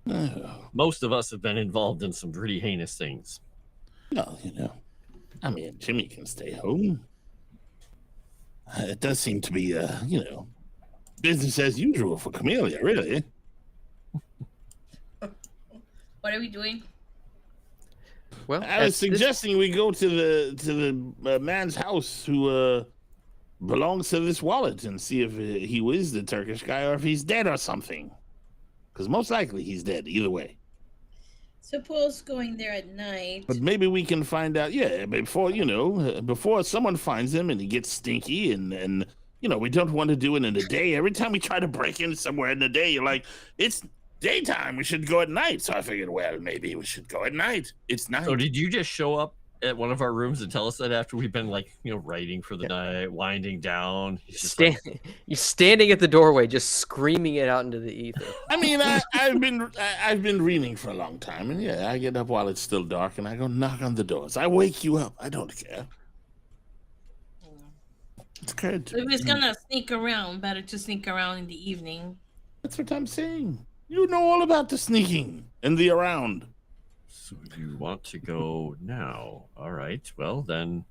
Oh, Most of us have been involved in some pretty heinous things. well, I mean, Jimmy can stay home. It does seem to be, business as usual for Camellia, really. What are we doing? Well, I was suggesting we go to the man's house who belongs to this wallet and see if he was the Turkish guy or if he's dead or something. Because most likely he's dead, either way. Suppose going there at night. But maybe we can find out, before someone finds him and he gets stinky and we don't want to do it in the day. Every time we try to break in somewhere in the day, you're like, it's daytime, we should go at night. So I figured, well, maybe we should go at night. It's night. So did you just show up at one of our rooms and tell us that after we've been writing for the night, winding down? You're standing at the doorway, just screaming it out into the ether. I mean, I've been reading for a long time, and I get up while it's still dark, and I go knock on the doors. I wake you up. I don't care. It's good. If he's gonna sneak around, better to sneak around in the evening. That's what I'm saying. You know all about the sneaking and the around. So you want to go now? All right. Well then,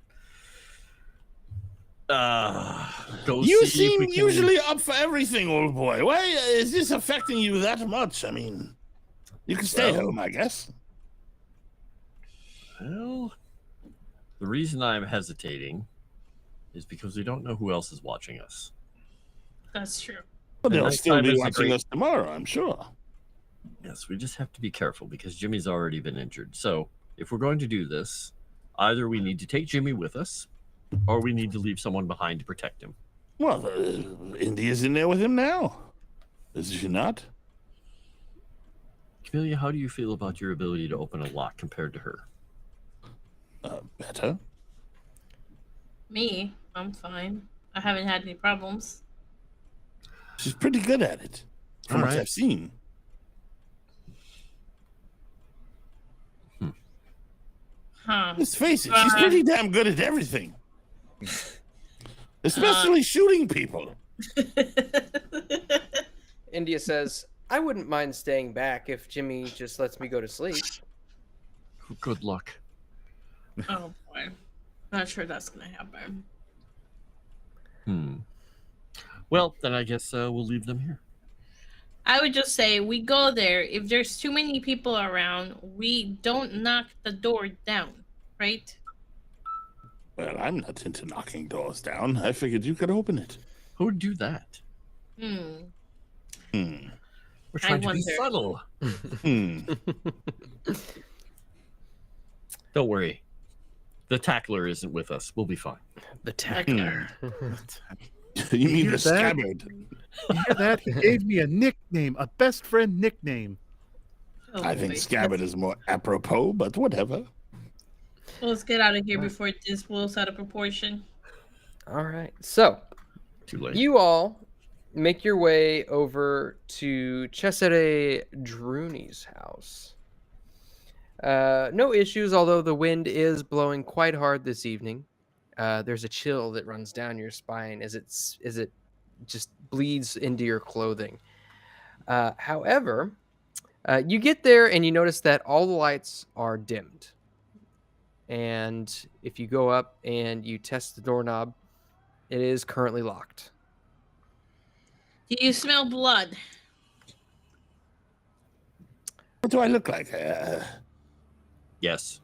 go. You see if seem we can... usually up for everything, old boy. Why is this affecting you that much? I mean, you can stay home, I guess. Well, the reason I'm hesitating is because we don't know who else is watching us. That's true. Well, they'll Next still time be is a watching great- us tomorrow, I'm sure. Yes, we just have to be careful because Jimmy's already been injured. So if we're going to do this, either we need to take Jimmy with us, or we need to leave someone behind to protect him. Well, India's in there with him now. Is she not? Camellia, how do you feel about your ability to open a lock compared to her? Better. Me, I'm fine. I haven't had any problems. She's pretty good at it, from what Alright. I've seen. Huh. Let's face it, she's pretty damn good at everything. Especially shooting people. India says, I wouldn't mind staying back if Jimmy just lets me go to sleep. Good luck. Oh boy. Not sure that's gonna happen. Well, then I guess we'll leave them here. I would just say we go there. If there's too many people around, we don't knock the door down, right? Well, I'm not into knocking doors down. I figured you could open it. Who would do that? Hmm. We're trying to be wonder. subtle. Hmm. Don't worry. The tackler isn't with us. We'll be fine. The tackler. You mean hear the that? scabbard? You hear that? He gave me a nickname, a best friend nickname. Oh, I boy. think scabbard is more apropos, but whatever. Well, let's get out of here before this blows out of proportion. All right. So, Too late. you all make your way over to Cesare Druni's house. No issues, although the wind is blowing quite hard this evening. There's a chill that runs down your spine as it just bleeds into your clothing. However, you get there and you notice that all the lights are dimmed. And if you go up and you test the doorknob, it is currently locked. Do you smell blood? What do I look like? Yes.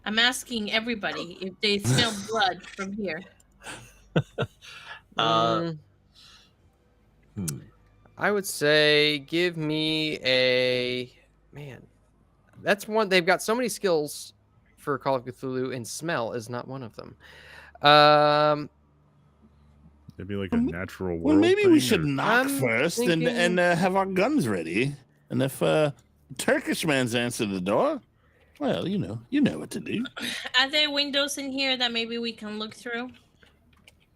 I'm asking everybody if they smell blood from here. Uh, I would say give me a man. That's one. They've got so many skills for Call of Cthulhu, and smell is not one of them. Maybe like a natural world. Well, maybe we thing, should or- knock I'm first thinking- and have our guns ready. And if Turkish man's answer the door, well, you know what to do. Are there windows in here that maybe we can look through?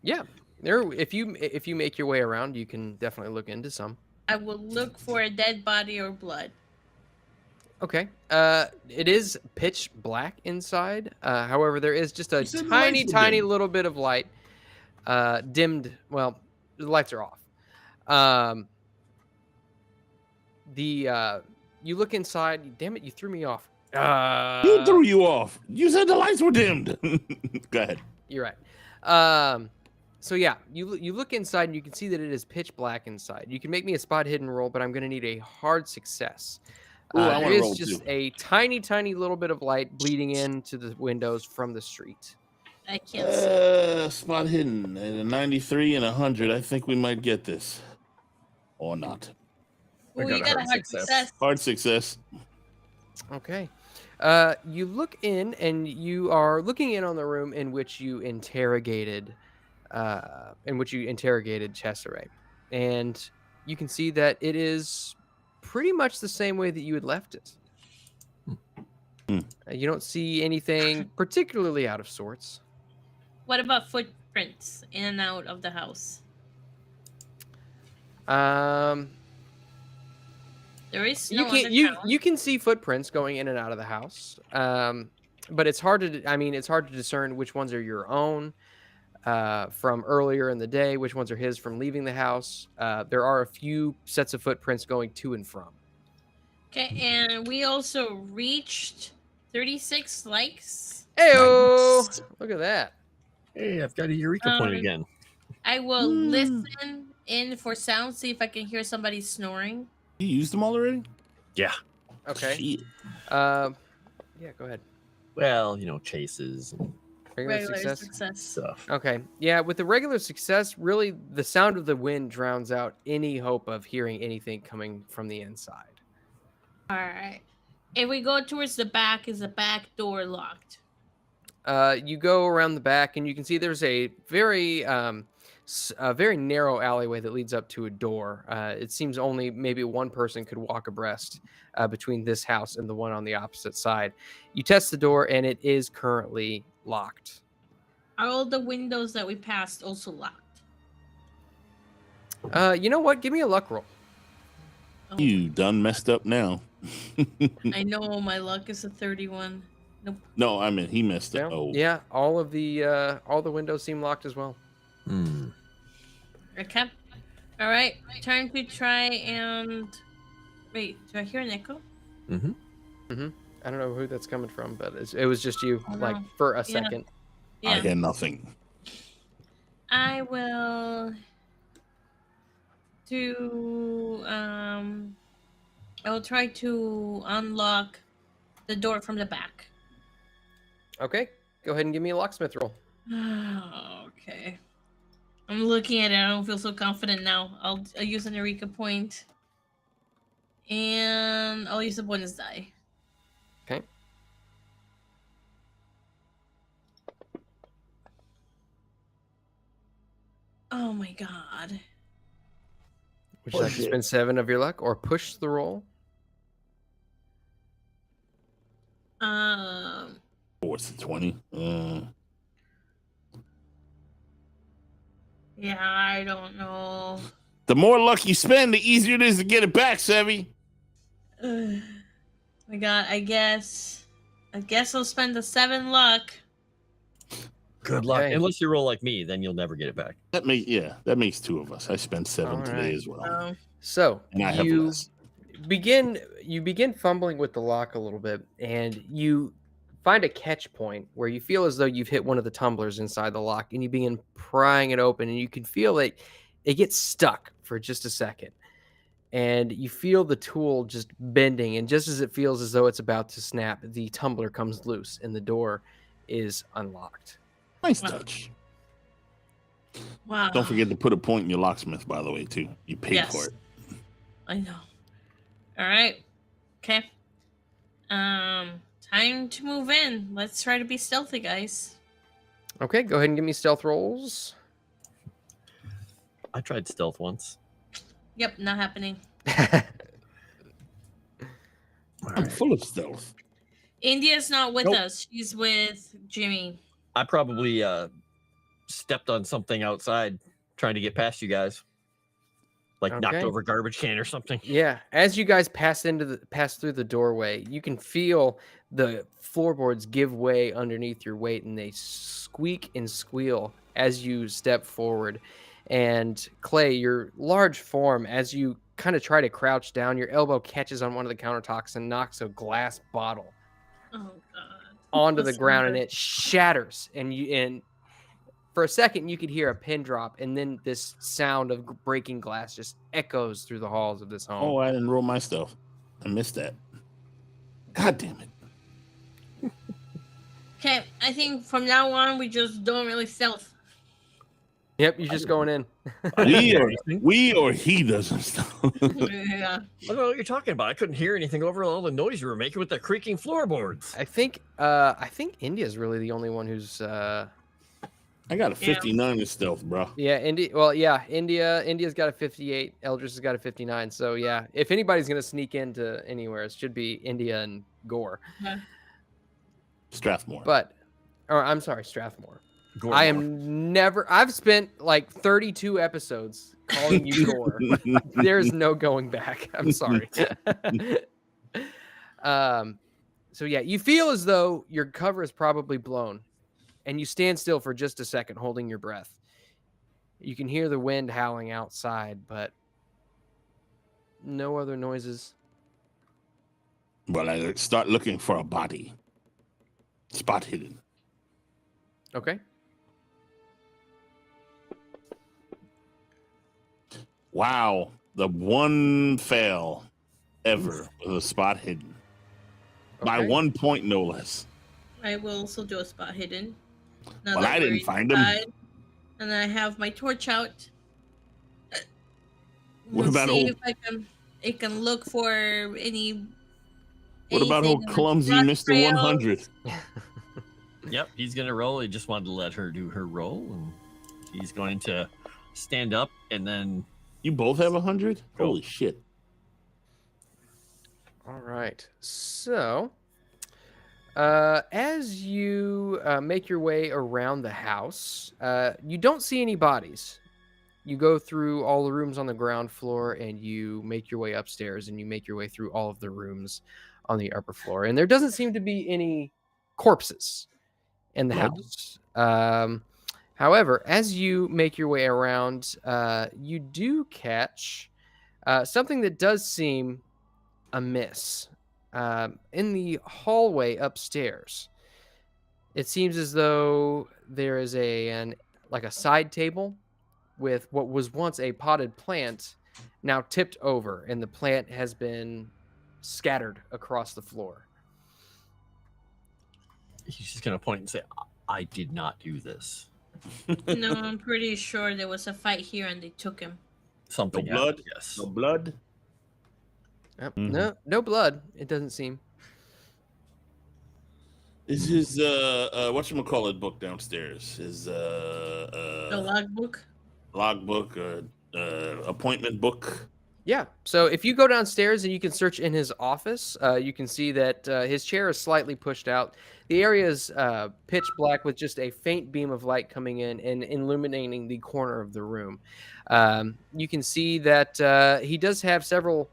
Yeah, there. If you make your way around, you can definitely look into some. I will look for a dead body or blood. Okay. It is pitch black inside. However, there is just a said the tiny, lights were tiny dimmed. little bit of light. Dimmed. Well, the lights are off. You look inside. Damn it! You threw me off. Who threw you off? You said the lights were dimmed. Go ahead. You're right. So yeah, you look inside and you can see that it is pitch black inside. You can make me a spot hidden roll, but I'm going to need a hard success. Ooh, I There wanna is roll just too. a tiny, tiny little bit of light bleeding into the windows from the street. I can't see. Spot hidden at a 93 and 100. I think we might get this. Or not. I Oh, you got a got a hard hard success. success. Hard success. Okay. You look in, and you are looking in on the room in which you interrogated, Cesare, and you can see that it is pretty much the same way that you had left it. You don't see anything particularly out of sorts. What about footprints in and out of the house? There is You no can underground. you can see footprints going in and out of the house, but it's hard to it's hard to discern which ones are your own from earlier in the day, which ones are his from leaving the house. There are a few sets of footprints going to and from. Okay, and we also reached 36 likes. Heyo! Nice. Look at that. Hey, I've got a Eureka point Um, again. I will listen in for sound, see if I can hear somebody snoring. You used them already? Yeah. Okay. Shit. Yeah, go ahead. Well, chases and Regular Success. success. stuff. Okay. Yeah, with the regular success, really the sound of the wind drowns out any hope of hearing anything coming from the inside. All right. If we go towards the back, is the back door locked? You go around the back, and you can see there's a very narrow alleyway that leads up to a door. It seems only maybe one person could walk abreast between this house and the one on the opposite side. You test the door, and it is currently locked. Are all the windows that we passed also locked? You know what? Give me a luck roll. Oh, You done messed up now. I know my luck is a 31. No, I mean he missed it. No? Oh, Yeah, all the windows seem locked as well. Hmm. Okay. All right. Time to try and wait. Do I hear an echo? Mm-hmm. I don't know who that's coming from, but it was just you, Oh, like no. for a Yeah. second. I Yeah. hear nothing. I will do. I will try to unlock the door from the back. Okay, go ahead and give me a locksmith roll. Okay. I'm looking at it. I don't feel so confident now. I'll use an Eureka point. And I'll use a bonus die. Okay. Oh my god. Would you like to spend 7 of your luck or push the roll? Oh, it's a 20. Yeah, I don't know. The more luck you spend, the easier it is to get it back, Sevvy. My god, I guess I'll spend the 7 luck. Good luck. Okay. Unless you roll like me, then you'll never get it back. That makes 2 of us. I spent 7 All today right. as well. So And I have you less. begin fumbling with the lock a little bit, and you find a catch point where you feel as though you've hit one of the tumblers inside the lock, and you begin prying it open, and you can feel that it gets stuck for just a second. And you feel the tool just bending, and just as it feels as though it's about to snap, the tumbler comes loose and the door is unlocked. Nice Wow. touch. Wow. Don't forget to put a point in your locksmith, by the way, too. You paid Yes. for it. I know. All right. Okay. Time to move in. Let's try to be stealthy, guys. Okay, go ahead and give me stealth rolls. I tried stealth once. Yep, not happening. I'm full of stealth. India's not with Nope. us. She's with Jimmy. I probably stepped on something outside trying to get past you guys. Like knocked Okay. over a garbage can or something. Yeah, as you guys pass through the doorway, you can feel the floorboards give way underneath your weight, and they squeak and squeal as you step forward. And Clay, your large form, as you kind of try to crouch down, your elbow catches on one of the countertops and knocks a glass bottle Oh god. onto the That's ground, and not it shatters. And for a second, you could hear a pin drop, and then this sound of breaking glass just echoes through the halls of this home. Oh, I didn't roll my stuff. I missed that. God damn it. Okay, I think from now on we just don't really stealth. Yep, you're just going in. We or he doesn't stuff. Yeah. I don't know what you're talking about. I couldn't hear anything over all the noise you were making with the creaking floorboards. I think India's really the only one who's I got a 59 in stealth, bro. yeah, India's got a 58, Eldritch has got a 59. So yeah, if anybody's gonna sneak into anywhere, it should be India and Gore. Strathmore. I'm sorry, Strathmore. Gore I more. am never. I've spent like 32 episodes calling you Gore. There's no going back. I'm sorry. So yeah, you feel as though your cover is probably blown, and you stand still for just a second, holding your breath. You can hear the wind howling outside, but no other noises. Well, I start looking for a body. Spot hidden. Okay. Wow. The one fail ever with a spot hidden. By Okay. 1 point, no less. I will also do a spot hidden. Now Well, that I didn't we're find him. inside, and I have my torch out. What We'll about see old- if I can look for any. What about anything old in the clumsy rust Mr. trails. 100? Yep, he's gonna roll. He just wanted to let her do her roll, and he's going to stand up and then You both have 100? Cool. Holy shit. All right. So, as you make your way around the house, you don't see any bodies. You go through all the rooms on the ground floor, and you make your way upstairs, and you make your way through all of the rooms on the upper floor. And there doesn't seem to be any corpses in the Blood? house. However, as you make your way around, you do catch something that does seem amiss. In the hallway upstairs, it seems as though there is a side table with what was once a potted plant now tipped over, and the plant has been scattered across the floor. He's just going to point and say, I did not do this. No, I'm pretty sure there was a fight here and they took him. Something No blood? happened, yes. No blood? Yep. Mhm. No blood, it doesn't seem. Is his whatchamacallit book downstairs? His The logbook. logbook, appointment book. Yeah. So if you go downstairs and you can search in his office, you can see that his chair is slightly pushed out. The area is pitch black with just a faint beam of light coming in and illuminating the corner of the room. You can see that he does have several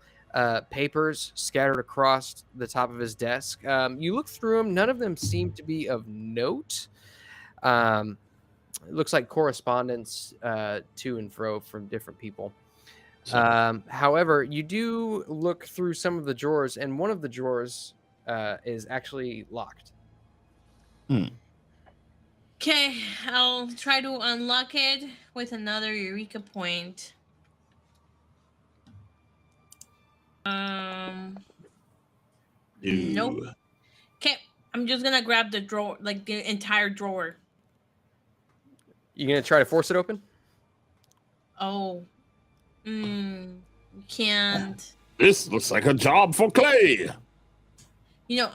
papers scattered across the top of his desk. You look through them. None of them seem to be of note. It looks like correspondence to and fro from different people. However, you do look through some of the drawers, and one of the drawers is actually locked. Okay, I'll try to unlock it with another Eureka point. Nope. Ew. Okay, I'm just gonna grab the drawer, like the entire drawer. You gonna try to force it open? Oh, can't. This looks like a job for Clay. You know,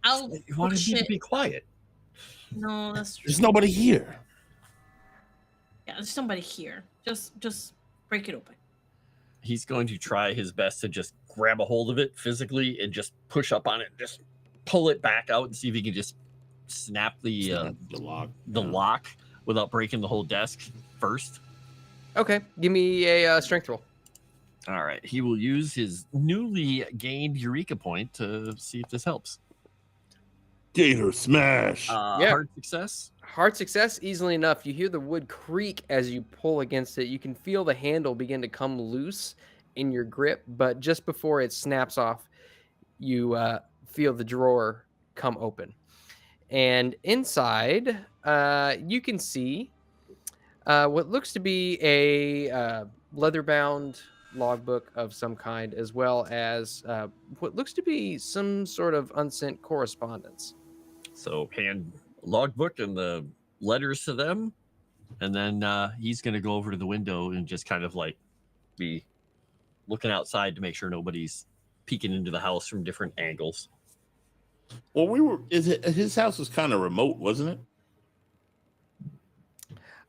I'll. You wanted push me to it. be quiet. No, that's true. There's nobody here. Yeah, there's somebody here. Just break it open. He's going to try his best to just grab a hold of it physically and just push up on it and just pull it back out and see if he can just snap the lock without breaking the whole desk first. Okay, give me a strength roll. All right. He will use his newly gained Eureka point to see if this helps. Gator smash. Yeah. Hard success. Hard success, easily enough. You hear the wood creak as you pull against it. You can feel the handle begin to come loose in your grip, but just before it snaps off, you feel the drawer come open. And inside, you can see what looks to be a leather-bound logbook of some kind, as well as what looks to be some sort of unsent correspondence. So hand logbook and the letters to them, and then he's going to go over to the window and just kind of like be looking outside to make sure nobody's peeking into the house from different angles. Well, his house was kind of remote, wasn't it?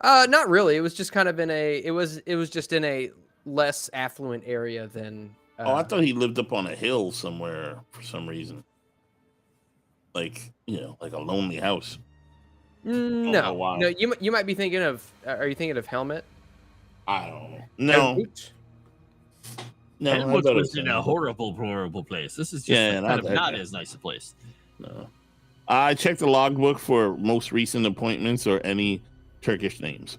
Not really. It was just kind of it was just in a less affluent area than. I thought he lived up on a hill somewhere for some reason. Like, like a lonely house. No, wow. no. You might be thinking of. Are you thinking of Helmet? I don't know. No. No, Helmut was in a horrible, horrible place. This is just not as nice a place. No. I checked the logbook for most recent appointments or any Turkish names.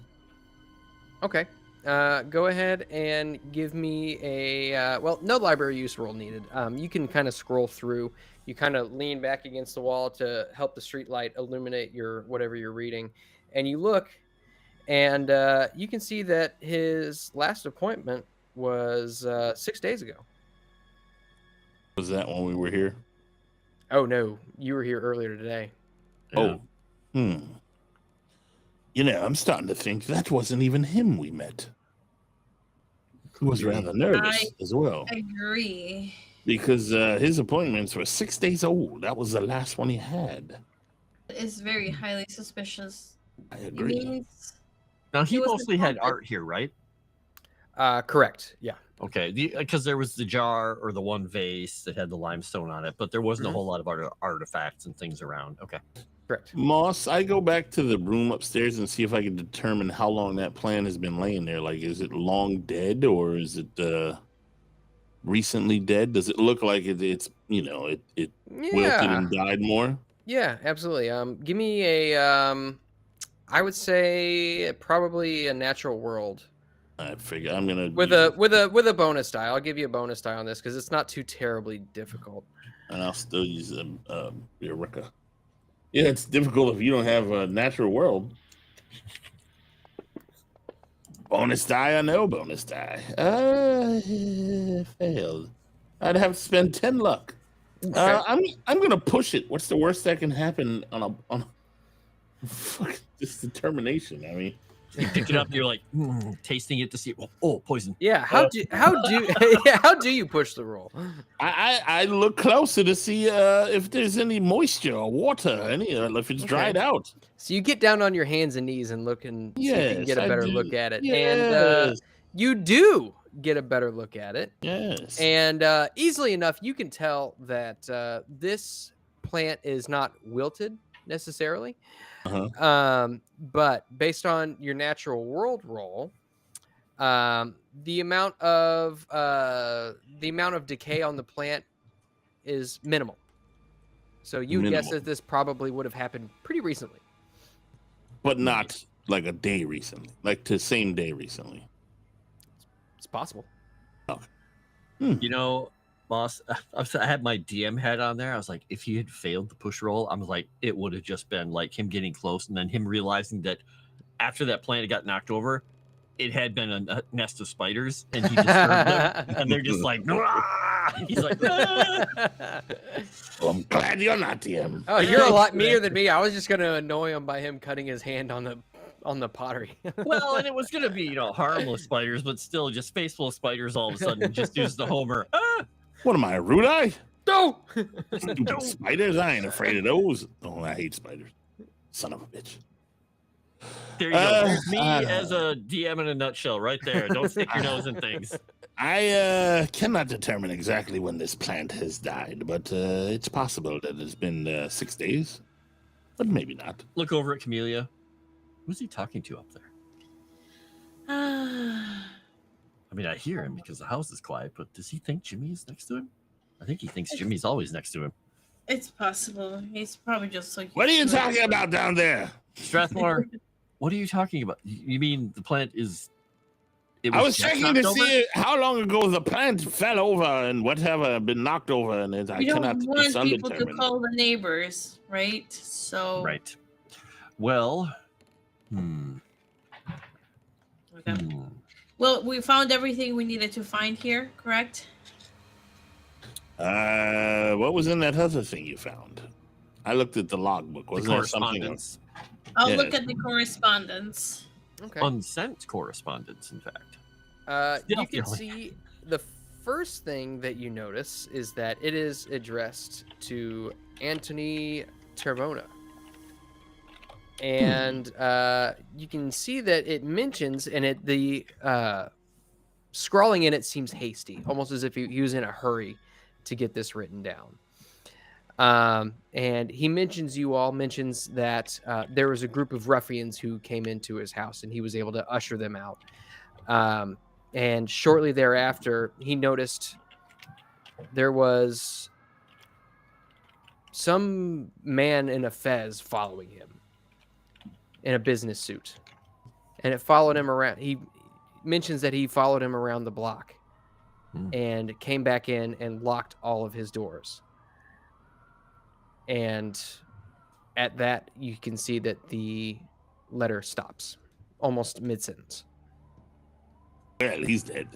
Okay. Go ahead and give me a no library use roll needed. You can kind of scroll through. You kind of lean back against the wall to help the street light illuminate whatever you're reading, and you look, and you can see that his last appointment was 6 days ago. Was that when we were here? Oh no, you were here earlier today. Yeah. Oh, I'm starting to think that wasn't even him we met. He was rather nervous as well. I agree. Because his appointments were 6 days old. That was the last one he had. It's very highly suspicious. I agree. Now, he mostly had art here, right? Correct. Yeah. Okay. Because there was the jar or the one vase that had the limestone on it, but there wasn't a whole lot of artifacts and things around. Okay. Correct. Moss, I go back to the room upstairs and see if I can determine how long that plan has been laying there. Like, is it long dead or is it recently dead? Does it look like it's wilted and died more? Yeah, absolutely. Give me a I would say probably a natural world I figure I'm gonna with a bonus die. I'll give you a bonus die on this because it's not too terribly difficult. and I'll still use Eureka. Yeah, it's difficult if you don't have a natural world. Bonus die or no bonus die? Failed. I'd have to spend 10 luck. Okay. I'm gonna push it. What's the worst that can happen on fuck this determination? I mean, You pick it up, you're like tasting it to see. Oh, poison. Yeah. How do you push the roll? I look closer to see if there's any moisture or water, if it's dried out. So you get down on your hands and knees and look and see if you can get a I better do. look at it. Yes. And you do get a better look at it. Yes. And easily enough, you can tell that this plant is not wilted necessarily. But based on your natural world roll, the amount of decay on the plant is minimal. So you would guess that this probably would have happened pretty recently. But not like a day recently, like the same day recently. It's possible. You know, boss, I had my DM hat on there. I was like, if he had failed the push roll, I was like, it would have just been like him getting close and then him realizing that after that plant got knocked over, it had been a nest of spiders and he disturbed them. And they're just like, he's like, Well, I'm glad you're not DM. Oh, you're a lot meaner than me. I was just going to annoy him by him cutting his hand on the pottery. well, and it was going to be, harmless spiders, but still just face full of spiders all of a sudden. Just use the Homer. What am I, a rude eye? No! Stupid spiders? I ain't afraid of those. Oh, I hate spiders. Son of a bitch. There you go. There's me as a DM in a nutshell right there. Don't stick your nose in things. I cannot determine exactly when this plant has died, but it's possible that it's been 6 days, but maybe not. Look over at Camellia. Who's he talking to up there? I mean, I hear him because the house is quiet, but does he think Jimmy is next to him? I think he thinks Jimmy's always next to him. It's possible. He's probably just like. What are you talking about down there? Strathmore, what are you talking about? You mean the plant is... I was checking to see how long ago the plant fell over and whatever been knocked over, and I We cannot. don't want It's people to undetermined. call the neighbors, right? So. Right. Well, Okay. Well, we found everything we needed to find here, correct? What was in that other thing you found? I looked at the logbook. the Wasn't there something? correspondence. I'll Yeah. look at the correspondence. Okay. Unsent correspondence, in fact. You can see the first thing that you notice is that it is addressed to Anthony Termona. And you can see that it mentions, and the scrawling in it seems hasty, almost as if he was in a hurry to get this written down. And he mentions that there was a group of ruffians who came into his house, and he was able to usher them out. And shortly thereafter, he noticed there was some man in a fez following him in a business suit. And it followed him around. He mentions that he followed him around the block and came back in and locked all of his doors. And at that, you can see that the letter stops almost mid-sentence. Well, he's dead.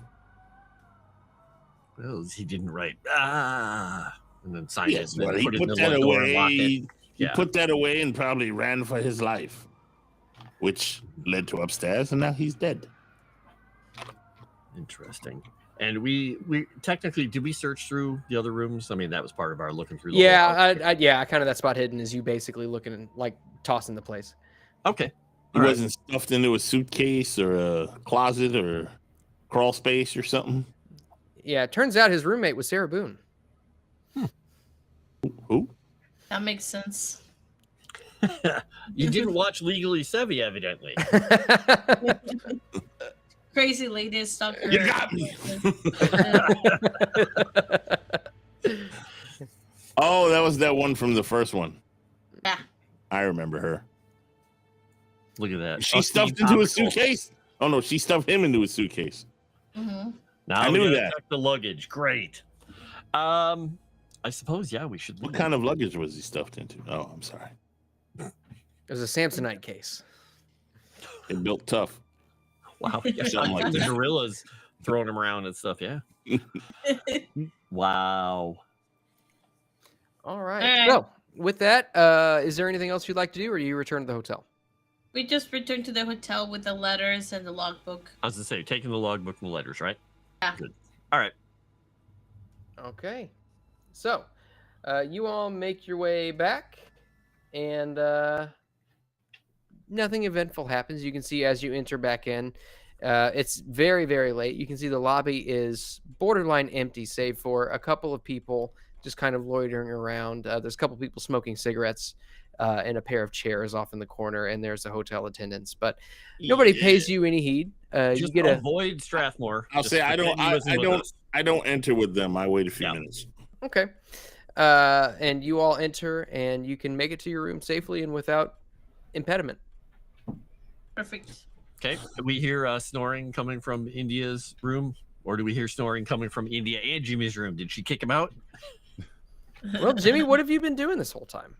Well, he didn't write, and then sign Yes, it. And well, then he put it in put the that one door and lock away. it. He Yeah. put that away and probably ran for his life, which led to upstairs, and now he's dead. Interesting. And we technically, did we search through the other rooms? I mean, that was part of our looking through. The whole house. I kind of that spot hidden is you basically looking and like tossing the place. Okay. He All right. wasn't stuffed into a suitcase or a closet or crawl space or something. Yeah, it turns out his roommate was Sarah Boone. Who? That makes sense. You didn't watch Legally Sevvy, evidently. Crazy lady stalker. You got me. Oh, that was that one from the first one. Yeah. I remember her. Look at that. She stuffed into a suitcase. Oh no, she stuffed him into a suitcase. Mm-hmm. Now I we knew gotta that. check the luggage. Great. I suppose we should. What kind of luggage was he stuffed into? Oh, I'm sorry. It was a Samsonite case. It built tough. Wow. Yeah, Something like the that. gorillas throwing him around and stuff. Yeah. Wow. All right. All right. So, with that, is there anything else you'd like to do, or do you return to the hotel? We just returned to the hotel with the letters and the logbook. I was gonna say, taking the logbook and the letters, right? Yeah. Good. All right. Okay. So, you all make your way back, and nothing eventful happens. You can see as you enter back in, it's very, very late. You can see the lobby is borderline empty, save for a couple of people just kind of loitering around. There's a couple of people smoking cigarettes in a pair of chairs off in the corner, and there's the hotel attendants. But nobody pays you any heed. You Just get a avoid Strathmore. I'll Just say pretend you listen with us. I don't enter with them. I wait a few Yeah. minutes. okay, and you all enter, and you can make it to your room safely and without impediment. Perfect. Okay. Do we hear snoring coming from India's room, or do we hear snoring coming from India and Jimmy's room? Did she kick him out? Well, Jimmy, what have you been doing this whole time?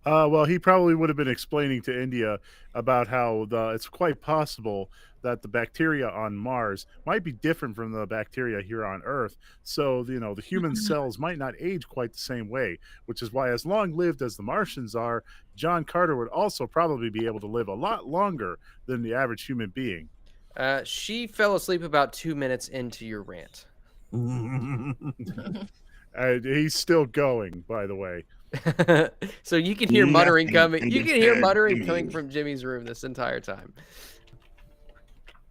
Well, he probably would have been explaining to India about how it's quite possible that the bacteria on Mars might be different from the bacteria here on Earth. So, the human cells might not age quite the same way, which is why, as long-lived as the Martians are, John Carter would also probably be able to live a lot longer than the average human being. She fell asleep about 2 minutes into your rant. He's still going, by the way. So you can hear muttering Nothing coming. can You can be hear said, muttering Jimmy. coming from Jimmy's room this entire time.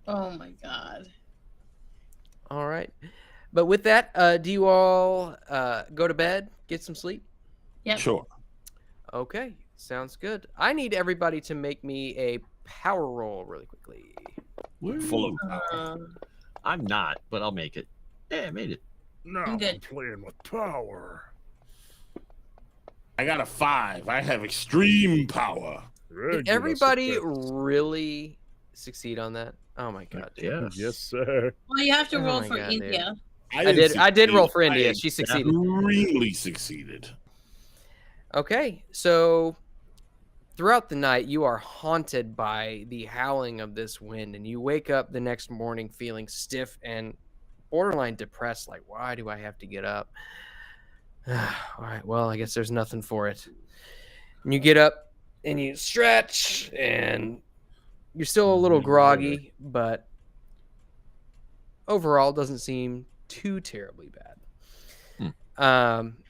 Oh my god. All right. But with that, do you all go to bed, get some sleep? Yep. Sure. Okay, sounds good. I need everybody to make me a power roll really quickly. Full of I'm not, but I'll make it. Yeah, I made it. No, I'm good. playing with power. I got a 5. I have extreme power. Did everybody really succeed on that? Oh my god, dude. Yes. Yes, sir. Well, you have to Oh roll my for God, dude. India. I did roll for I India. She succeeded. extremely succeeded. Okay, so throughout the night, you are haunted by the howling of this wind, and you wake up the next morning feeling stiff and borderline depressed. Like, why do I have to get up? All right, well, I guess there's nothing for it. And you get up and you stretch, and you're still a little groggy, but overall doesn't seem too terribly bad.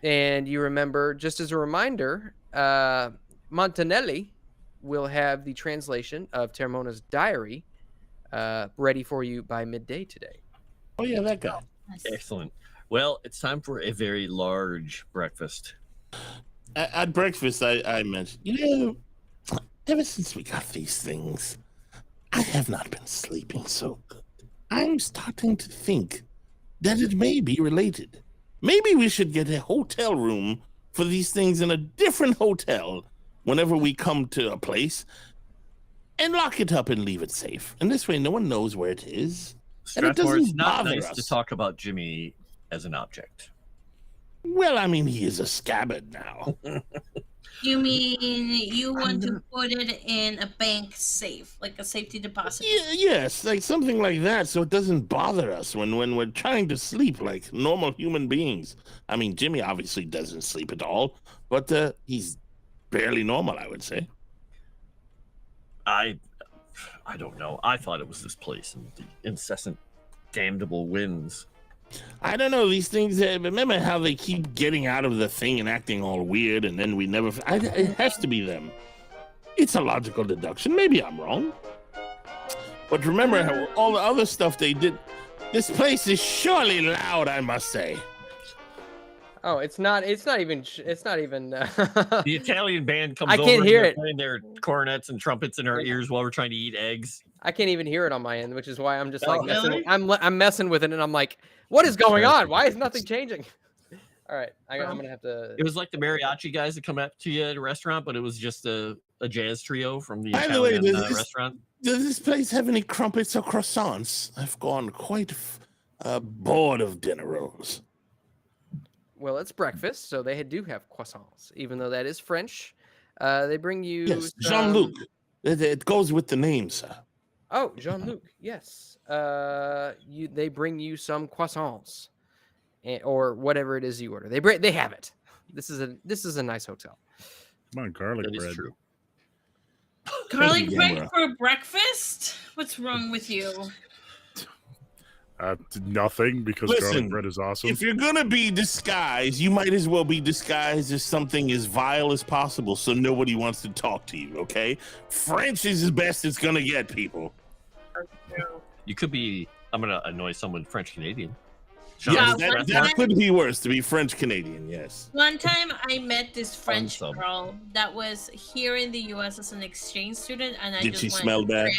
And you remember, just as a reminder, Montanelli will have the translation of Termona's diary ready for you by midday today. Oh yeah, that guy. Excellent. Well, it's time for a very large breakfast. At breakfast, I mentioned, ever since we got these things, I have not been sleeping so good. I'm starting to think that it may be related. Maybe we should get a hotel room for these things in a different hotel whenever we come to a place and lock it up and leave it safe. And this way, no one knows where it is. And it Strathmore, it's doesn't not bother nice us. to talk about Jimmy as an object. Well, I mean, he is a scabbard now. You mean you want to put it in a bank safe, like a safety deposit? Yes, like something like that, so it doesn't bother us when we're trying to sleep like normal human beings. I mean, Jimmy obviously doesn't sleep at all, but he's barely normal, I would say. I don't know. I thought it was this place and the incessant damnable winds. I don't know, these things, remember how they keep getting out of the thing and acting all weird, and then we never... it has to be them. It's a logical deduction. Maybe I'm wrong. But remember how all the other stuff they did... This place is surely loud, I must say. Oh, it's not even. The Italian band comes I over can't and hear they're it. playing their cornets and trumpets in our ears while we're trying to eat eggs. I can't even hear it on my end, which is why I'm just Oh, like messing. really? I'm messing with it, and I'm like, what is going on? Why is nothing changing? All right, I'm gonna have to. It was like the mariachi guys that come up to you at a restaurant, but it was just a jazz trio from the By the way, Italian restaurant. restaurant. Does this place have any crumpets or croissants? I've gone quite bored of dinner rolls. Well, it's breakfast, so they do have croissants, even though that is French. They bring you. Yes, Jean-Luc. It goes with the name, sir. Oh, Jean-Luc. Yes. They bring you some croissants, or whatever it is you order. They have it. This is a nice hotel. Come on, garlic That is bread. true. Garlic you, bread Gamera. for breakfast? What's wrong with you? Nothing, because Listen, garlic bread is awesome. If you're gonna be disguised, you might as well be disguised as something as vile as possible, so nobody wants to talk to you. Okay, French is the best it's gonna get, people. You could be. I'm gonna annoy someone French Canadian. Yes, Yeah, that could be worse to be French Canadian. Yes. One time I met this French Awesome. girl that was here in the US as an exchange student, and I Did just she wanted smell to bad?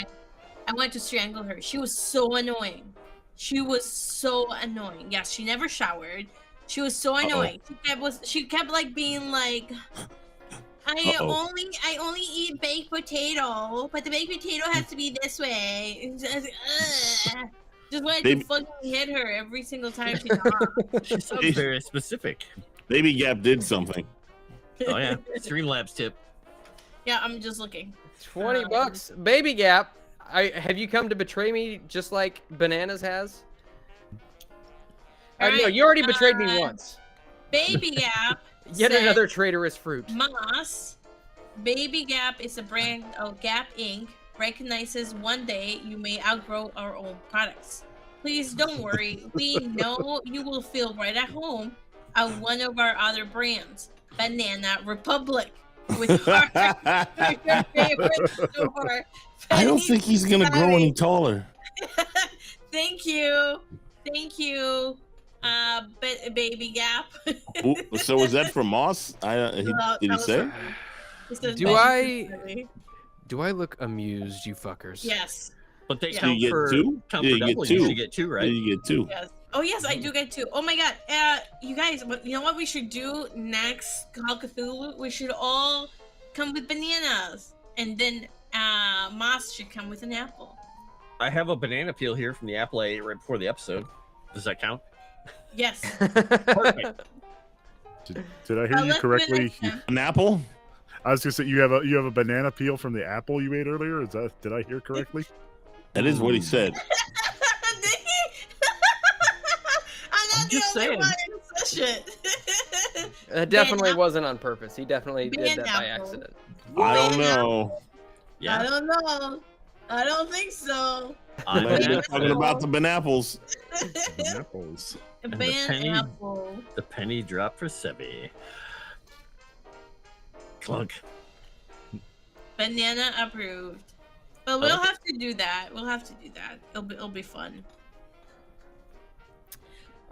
I went to strangle her. She was so annoying. She was so annoying. Yes, she never showered. She was so annoying. She kept like being like, I only eat baked potato, but the baked potato has to be this way. Just wanted to fucking hit her every single time she talked. She's so very specific. Baby Gap did something. Oh yeah, Streamlabs tip. Yeah, I'm just looking. $20, Baby Gap. Have you come to betray me just like Bananas has? No, Alright, you already betrayed me once. Baby Gap. Yet said, another traitorous fruit. Moss. Baby Gap is a brand of Gap Inc. Recognizes one day you may outgrow our own products. Please don't worry. We know you will feel right at home at one of our other brands, Banana Republic. With your favorite store. I don't think he's gonna grow any taller. Thank you, Baby Gap. Ooh, so was that from Moss? Did he say? Do I look amused, you fuckers? Yes. But they Yeah. count You get for two? count Yeah, for you get double. two. You should get two, right? You get two. Yes. Oh yes, I do get two. Oh my god. You guys, you know what we should do next Call of Cthulhu? We should all come with bananas, and then Moss should come with an apple. I have a banana peel here from the apple I ate right before the episode. Does that count? Yes. Perfect. Did I hear you correctly? An apple? I was gonna say you have a banana peel from the apple you ate earlier. Did I hear correctly? That is what he said. I'm not just the only saying. one who said shit. That definitely wasn't on purpose. He definitely did that by Apple. accident. I don't know. Yeah. I don't know. I don't think so. I'm Maybe an they're apple. talking about the banapples. Apples. A the ban penny- apple. The penny drop for Sevvy. Clunk. Banana approved. But we'll have to do that. It'll be fun.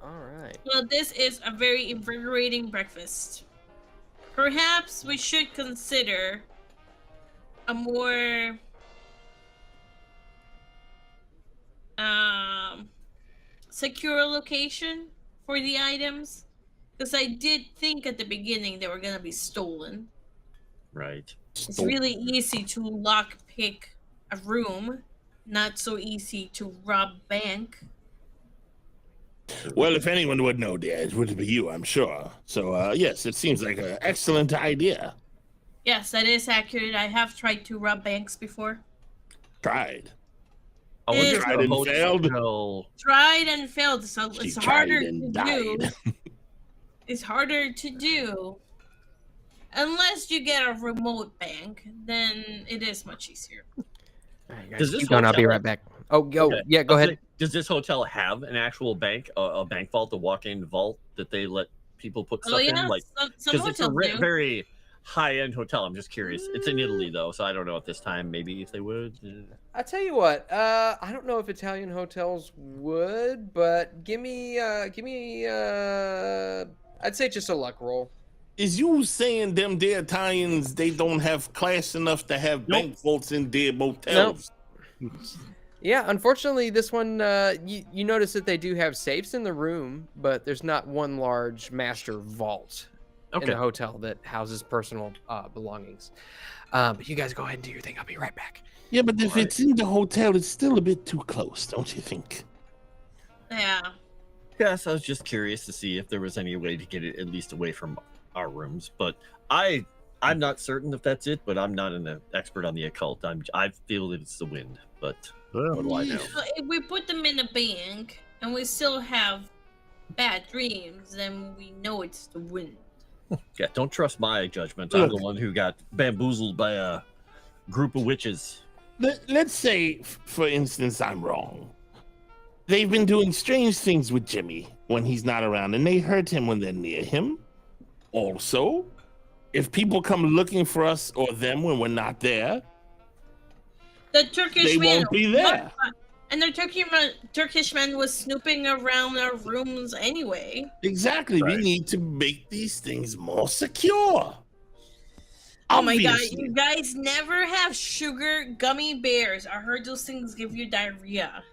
All right. Well, this is a very invigorating breakfast. Perhaps we should consider a more secure location for the items, because I did think at the beginning they were gonna be stolen. Right. It's really easy to lock pick a room, not so easy to rob bank. Well, if anyone would know, dear, it would be you, I'm sure. So, yes, it seems like an excellent idea. Yes, that is accurate. I have tried to rob banks before. Tried. I wonder if Tried the and failed. hotel- Tried and failed, so She it's tried harder to and do. died. It's harder to do. Unless you get a remote bank, then it is much easier. All right, guys, Does this keep going. I'll be hotel- right back. Oh, go. Okay. Yeah, go ahead. Does this hotel have an actual bank, a bank vault, a walk-in vault that they let people put stuff in? Like, some because it's a hotels do. very high-end hotel. I'm just curious. It's in Italy though, so I don't know at this time. Maybe if they would. I tell you what. I don't know if Italian hotels would, but give me. I'd say just a luck roll. Is you saying them dear Italians, they don't have class enough to have bank vaults in their motels? Yeah, unfortunately, this one, you notice that they do have safes in the room, but there's not one large master vault in the hotel that houses personal belongings. But you guys go ahead and do your thing. I'll be right back. Yeah, but if it's in the hotel, it's still a bit too close, don't you think? Yeah. Yes, I was just curious to see if there was any way to get it at least away from our rooms. But I'm not certain if that's it. But I'm not an expert on the occult. I feel that it's the wind. But what do I know? So if we put them in a bank and we still have bad dreams, then we know it's the wind. Yeah, don't trust my judgment. I'm the one who got bamboozled by a group of witches. Let's say, for instance, I'm wrong. They've been doing strange things with Jimmy when he's not around, and they hurt him when they're near him. Also, if people come looking for us or them when we're not there, The Turkish they man, won't be there. and the Turkish man was snooping around our rooms anyway. Exactly. Right. We need to make these things more secure. Oh my god, Obviously. you guys never have sugar gummy bears. I heard those things give you diarrhea.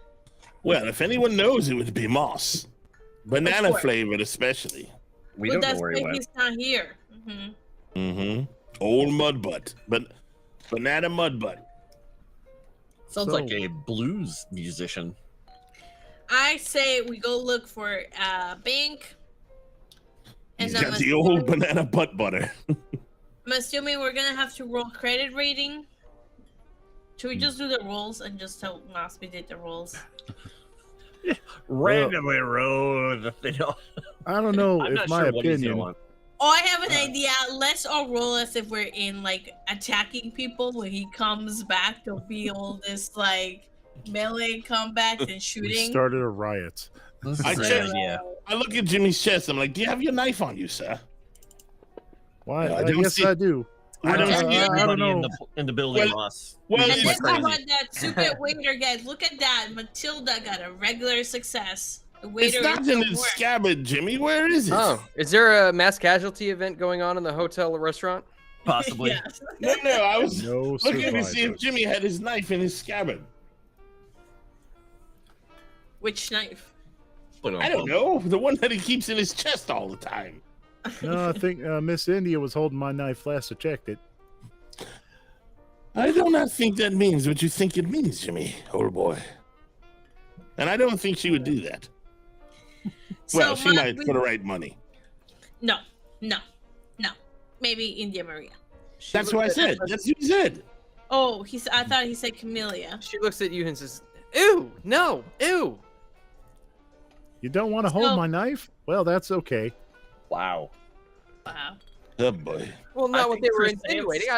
Well, if anyone knows, it would be Moss. Banana Of course. flavored, especially. We But don't know that's where he why went. he's not here. Mm-hmm. Old mud butt. But banana mud butt. Sounds like a blues musician. I say we go look for a bank. He's I'm got the old banana butt butter. I'm assuming we're gonna have to roll credit rating. Should we just do the rolls and just tell Moss we did the rolls? Randomly rolled. You know, I don't know I'm if not my sure what he's opinion. doing. Oh, I have an idea. Let's all roll as if we're in like attacking people. When he comes back, there'll be all this like melee combat and We shooting. started a riot. This is I a great checked. idea. I look at Jimmy's chest. I'm like, do you have your knife on you, sir? Why? I I don't guess see- I do. I don't see I don't Everybody know. in the building, Well- Ross. well, And it's this is crazy. what that stupid waiter gets. Look at that. Matilda got a regular success. The waiter It's not is in the its worst. scabbard, Jimmy. Where is it? Oh, is there a mass casualty event going on in the hotel or restaurant? Possibly. Yes. No, I was No looking to see if survivors. Jimmy had his knife in his scabbard. Which knife? Put on I don't bump. know. The one that he keeps in his chest all the time. No, I think Miss India was holding my knife last I checked it. I do not think that means what you think it means, Jimmy, old boy. And I don't think she would do that. Well, she Moss, might for the right money. No. Maybe India Maria. That's what I said. That's what you said. Oh, I thought he said Camellia. She looks at you and says, "Ew, no, ew." You don't want to hold So- my knife? Well, that's okay. Wow. Wow. Oh boy. Well, I not what think they were Chris insinuating.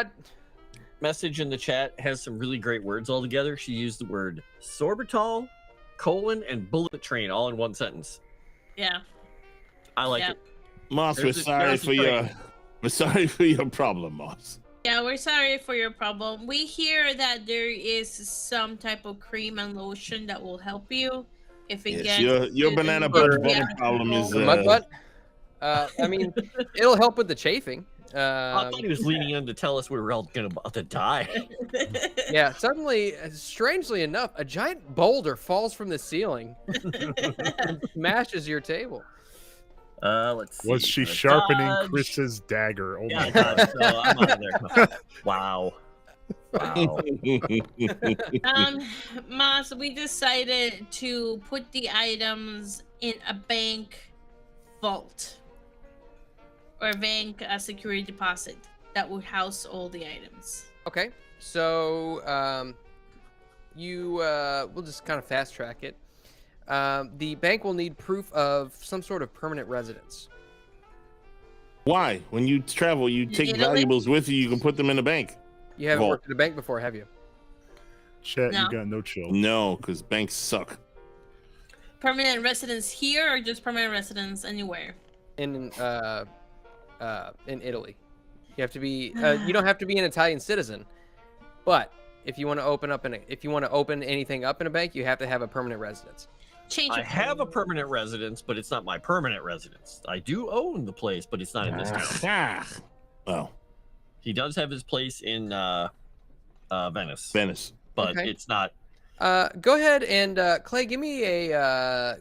Message in the chat has some really great words all together. She used the word sorbitol, colon, and bullet train all in one sentence. Yeah. I like Yeah. it. Moss, There's we're sorry for your problem, Moss. Yeah, we're sorry for your problem. We hear that there is some type of cream and lotion that will help you if it Yes, gets your banana butter Yeah. problem is The mud butt? I mean, it'll help with the chafing. I thought he was leaning in to tell us we were all about to die. Yeah, suddenly, strangely enough, a giant boulder falls from the ceiling and smashes your table. Let's see. Was she Uh, sharpening dodge. Chris's dagger? Oh Yeah, my I god. thought so. I'm out of there. Wow. Wow. Moss, we decided to put the items in a bank vault or a security deposit that would house all the items. Okay, so we'll just kind of fast track it. The bank will need proof of some sort of permanent residence. Why? When you travel, you take Italy? valuables with you. You can put them in a bank. You haven't Vault. worked at a bank before, have you? Chat, No. you got no chill. No, because banks suck. Permanent residence here or just permanent residence anywhere? In Italy, you have to be. You don't have to be an Italian citizen, but if you want to open anything up in a bank, you have to have a permanent residence. Change I it. have a permanent residence, but it's not my permanent residence. I do own the place, but it's not in this town. Oh, He does have his place in Venice, Venice. but Okay. it's not. Go ahead and Clay, give me a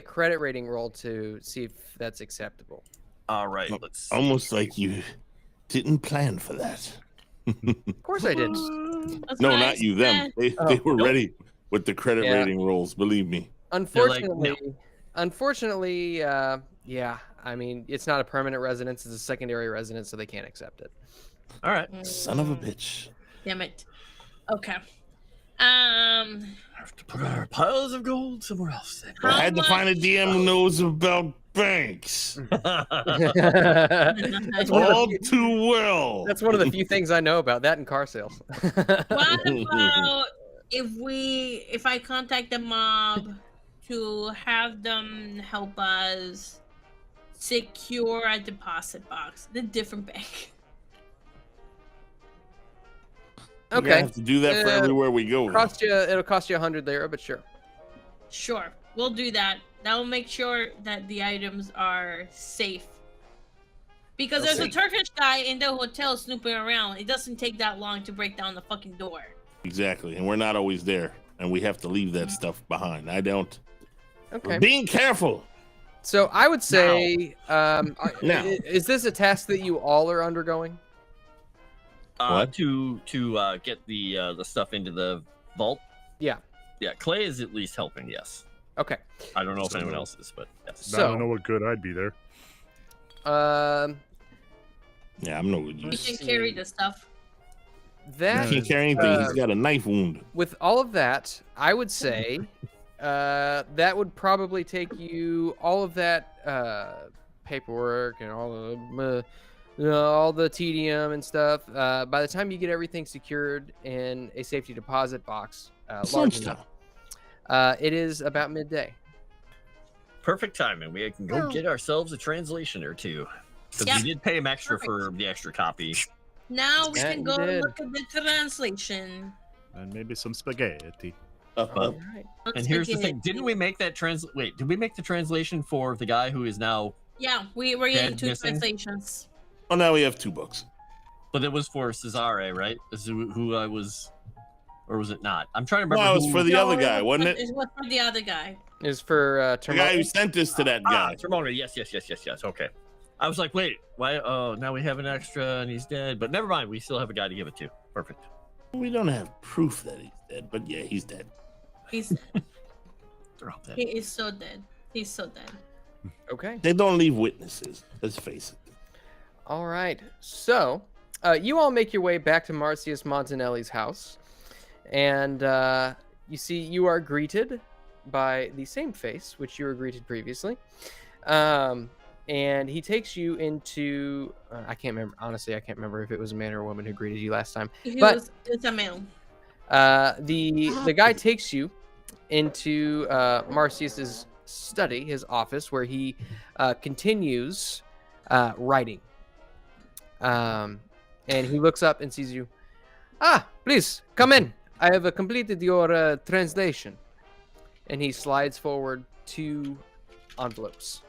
credit rating roll to see if that's acceptable. All right, let's see. Almost like you didn't plan for that. Of course I did. That's No, what I not you. Them. said. They were ready with the credit Yeah. rating rolls. Believe me. Unfortunately, yeah. I mean, it's not a permanent residence; it's a secondary residence, so they can't accept it. All right. Son of a bitch. Damn it. Okay. Have to put our piles of gold somewhere else. Then. I had to find a DM who knows about banks. That's one of All the too well. That's one of the few things I know about that and car sales. What about if I contact the mob to have them help us secure a deposit box, the different bank? We're gonna Okay. have to do that for everywhere we go. It'll cost you 100 lira, but sure. Sure, we'll do that. That will make sure that the items are safe. Because there's a Turkish guy in the hotel snooping around. It doesn't take that long to break down the fucking door. Exactly, and we're not always there, and we have to leave that stuff behind. I don't. Okay. Being careful. So I would say, Now. is this a task that you all are undergoing? What? To get the stuff into the vault? Yeah. Yeah, Clay is at least helping, yes. Okay. I don't know if anyone else is, but yes. I don't know So, what good I'd be there. Yeah, I'm no good. We use. can carry the stuff. that He can't carry anything. He's got a knife wound. with all of that, I would say that would probably take you all of that paperwork and all the tedium and stuff. By the time you get everything secured in a safety deposit box, large enough, it is about midday. Perfect timing. We can go get ourselves a translation or two. Because Yep. we did pay him extra Perfect. for the extra copy. Now we Yeah, can you go did. look at the translation. And maybe some spaghetti. All right. And here's the thing: didn't we make that Wait, did we make the translation for the guy who is now? Yeah, we were getting Dead two missing? translations. Well, now we have 2 books. But it was for Cesare, right? Is who I was, or was it not? I'm trying to remember. No, it was who- for the No, other guy, wasn't it? It was for the other guy. Is for The guy who Termo. sent this to that Ah, guy. Tremona. Yes. Okay. I was like, wait, why? Oh, now we have an extra and he's dead. But never mind. We still have a guy to give it to. Perfect. We don't have proof that he's dead, but yeah, he's dead. He's They're all dead. he is so dead. He's so dead. Okay. They don't leave witnesses. Let's face it. All right. So, you all make your way back to Marcius Montanelli's house, and you see you are greeted by the same face which you were greeted previously. And he takes you into I can't remember, honestly. I can't remember if it was a man or a woman who greeted you last time. It's a male. The guy takes you into Marcius's study, his office, where he continues writing. And he looks up and sees you. Ah, please come in. I have completed your translation. And he slides forward 2 envelopes.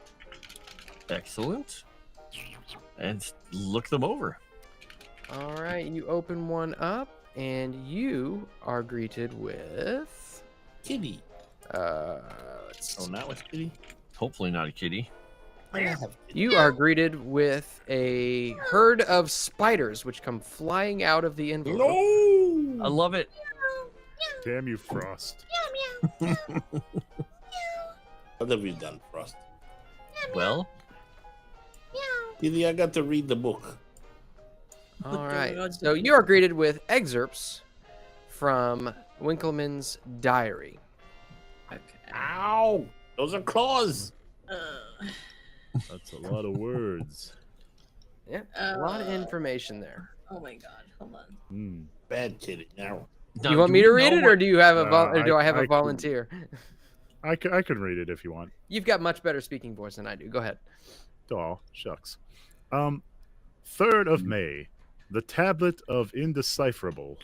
Excellent. And look them over. All right, you open one up, and you are greeted with. Kitty. Let's Oh, see. not with Kitty? Hopefully not a kitty. You are greeted with a herd of spiders which come flying out of the envelope. No! I love it. Damn you, Frost. What have you done, Frost? Well, Kitty, I got to read the book. All right. So you are greeted with excerpts from Winkleman's diary. Okay. Ow! Those are claws. That's a lot of words. Yeah, a lot of information there. Oh my god! Hold on. Hmm. Bad Kitty. Now. now, You want do me we to read know it, or do you have a I- or do I have I a can- volunteer? I can read it if you want. You've got much better speaking voice than I do. Go ahead. Oh, shucks. 3rd of May. The tablet of indecipherable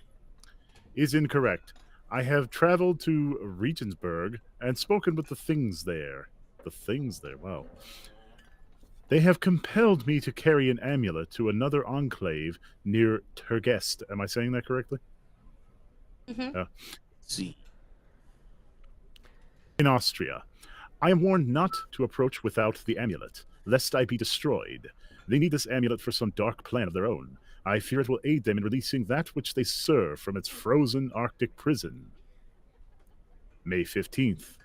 is incorrect. I have traveled to Regensburg and spoken with the things there. The things there, wow. They have compelled me to carry an amulet to another enclave near Tergest. Am I saying that correctly? Mhm. See. In Austria. I am warned not to approach without the amulet, lest I be destroyed. They need this amulet for some dark plan of their own. I fear it will aid them in releasing that which they serve from its frozen Arctic prison. May 15th.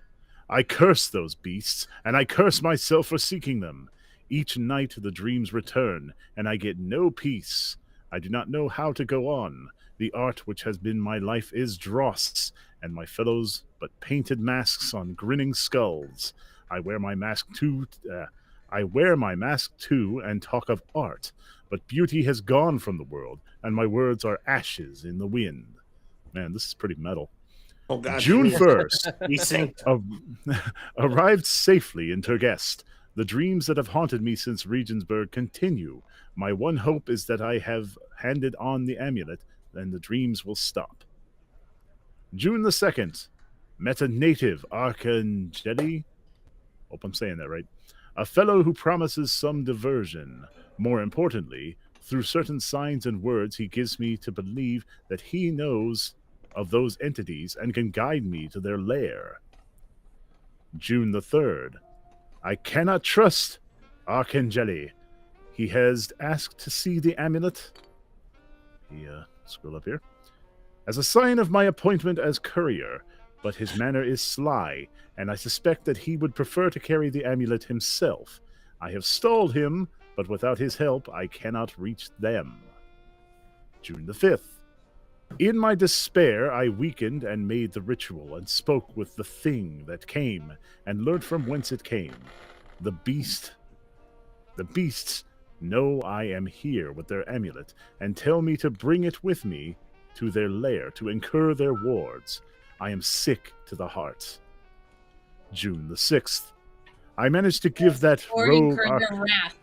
I curse those beasts, and I curse myself for seeking them. Each night the dreams return, and I get no peace. I do not know how to go on. The art which has been my life is dross, and my fellows but painted masks on grinning skulls. I wear my mask too, and talk of art, but beauty has gone from the world, and my words are ashes in the wind. Man, this is pretty metal. Oh, God. June 1st. We synced. Arrived safely in Tergest. The dreams that have haunted me since Regensburg continue. My one hope is that I have handed on the amulet, and the dreams will stop. June the 2nd. Met a native, Arcangeli. Hope I'm saying that right. A fellow who promises some diversion. More importantly, through certain signs and words, he gives me to believe that he knows of those entities and can guide me to their lair. June the 3rd. I cannot trust Arcangeli. He has asked to see the amulet. Scroll up here. As a sign of my appointment as courier, but his manner is sly, and I suspect that he would prefer to carry the amulet himself. I have stalled him, but without his help, I cannot reach them. June the 5th. In my despair, I weakened and made the ritual, and spoke with the thing that came, and learned from whence it came. The beasts know I am here with their amulet, and tell me to bring it with me to their lair, to incur their wards. I am sick to the heart. June the 6th. I managed to give that or rogue... incur their wrath.